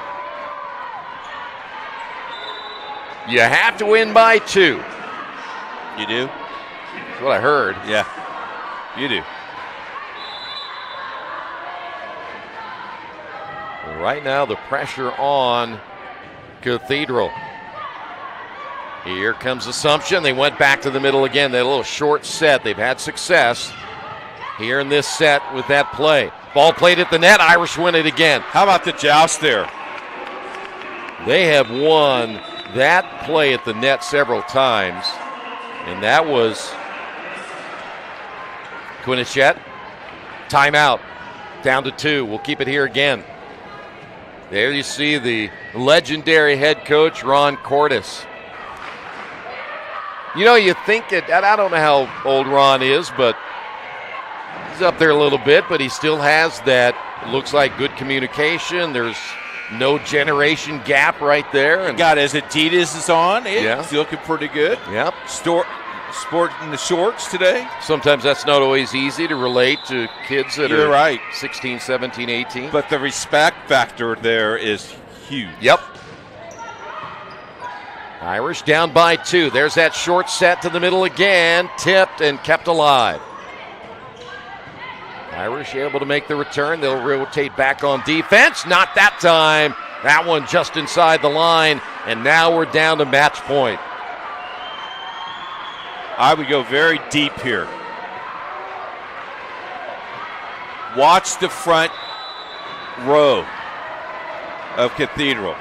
You have to win by 2. You do? That's what I heard. Yeah, you do. Right now, the pressure on Cathedral. Here comes Assumption. They went back to the middle again. That little short set. They've had success here in this set with that play. Ball played at the net. Irish win it again. How about the joust there? They have won that play at the net several times, and that was Quinichette. Timeout. Down to 2. We'll keep it here again. There you see the legendary head coach, Ron Cordes. You know, you think that, I don't know how old Ron is, but he's up there a little bit, but he still has that, looks like good communication. There's no generation gap right there. And got his Adidas is on. Yeah. He's looking pretty good. Yep. Sporting the shorts today. Sometimes that's not always easy to relate to kids that You're are right. 16, 17, 18. But the respect factor there is huge. Yep. Irish down by 2. There's that short set to the middle again. Tipped and kept alive. Irish able to make the return. They'll rotate back on defense. Not that time. That one just inside the line. And now we're down to match point. I would go very deep here. Watch the front row of Cathedral.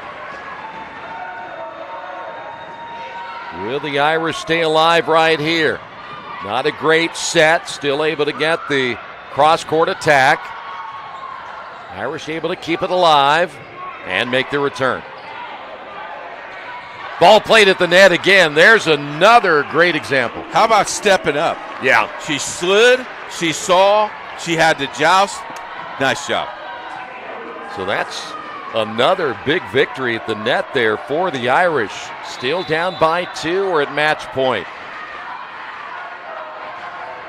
Will the Irish stay alive right here? Not a great set. Still able to get the cross-court attack. Irish able to keep it alive and make the return. Ball played at the net again. There's another great example. How about stepping up? Yeah. She slid, she saw, she had to joust. Nice job. So that's another big victory at the net there for the Irish. Still down by 2. We're at match point.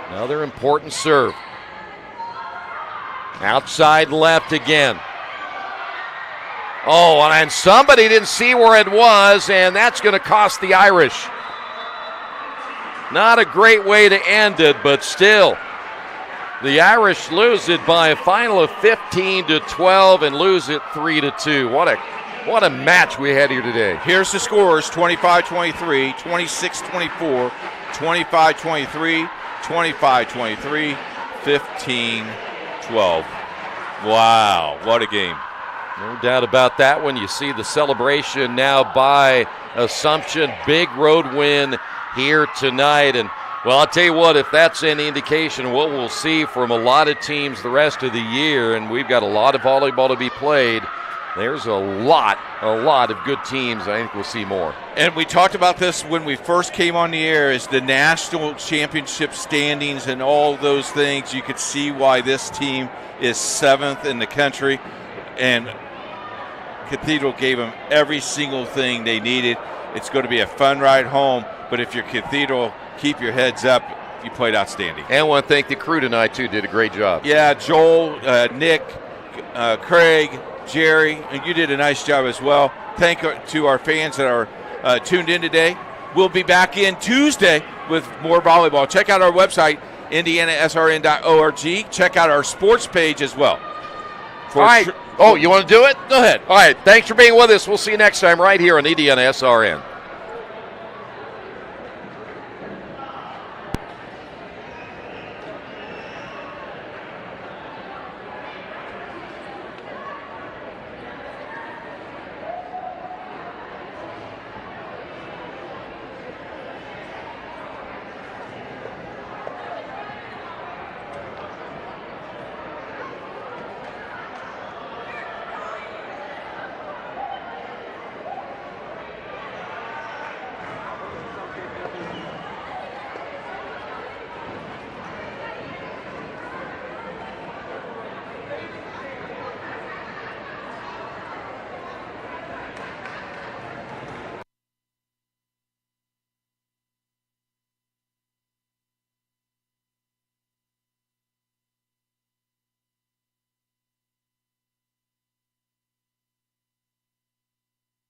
Another important serve. Outside left again. Oh, and somebody didn't see where it was, and that's going to cost the Irish. Not a great way to end it, but still. The Irish lose it by a final of 15-12 and lose it 3-2. What a match we had here today. Here's the scores: 25-23, 26-24, 25-23, 25-23, 15-12. Wow, what a game. No doubt about that one. You see the celebration now by Assumption. Big road win here tonight. And, well, I'll tell you what, if that's any indication of what we'll see from a lot of teams the rest of the year, and we've got a lot of volleyball to be played, there's a lot of good teams. I think we'll see more. And we talked about this when we first came on the air, is the national championship standings and all those things. You could see why this team is 7th in the country. And Cathedral gave them every single thing they needed. It's going to be a fun ride home, but if you're Cathedral, keep your heads up. You played outstanding. And I want to thank the crew tonight, too. Did a great job. Yeah, Joel, Nick, Craig, Jerry, and you did a nice job as well. Thank you to our fans that are tuned in today. We'll be back in Tuesday with more volleyball. Check out our website, IndianaSRN.org. Check out our sports page as well. All right. You want to do it? Go ahead. All right. Thanks for being with us. We'll see you next time right here on IndianaSRN.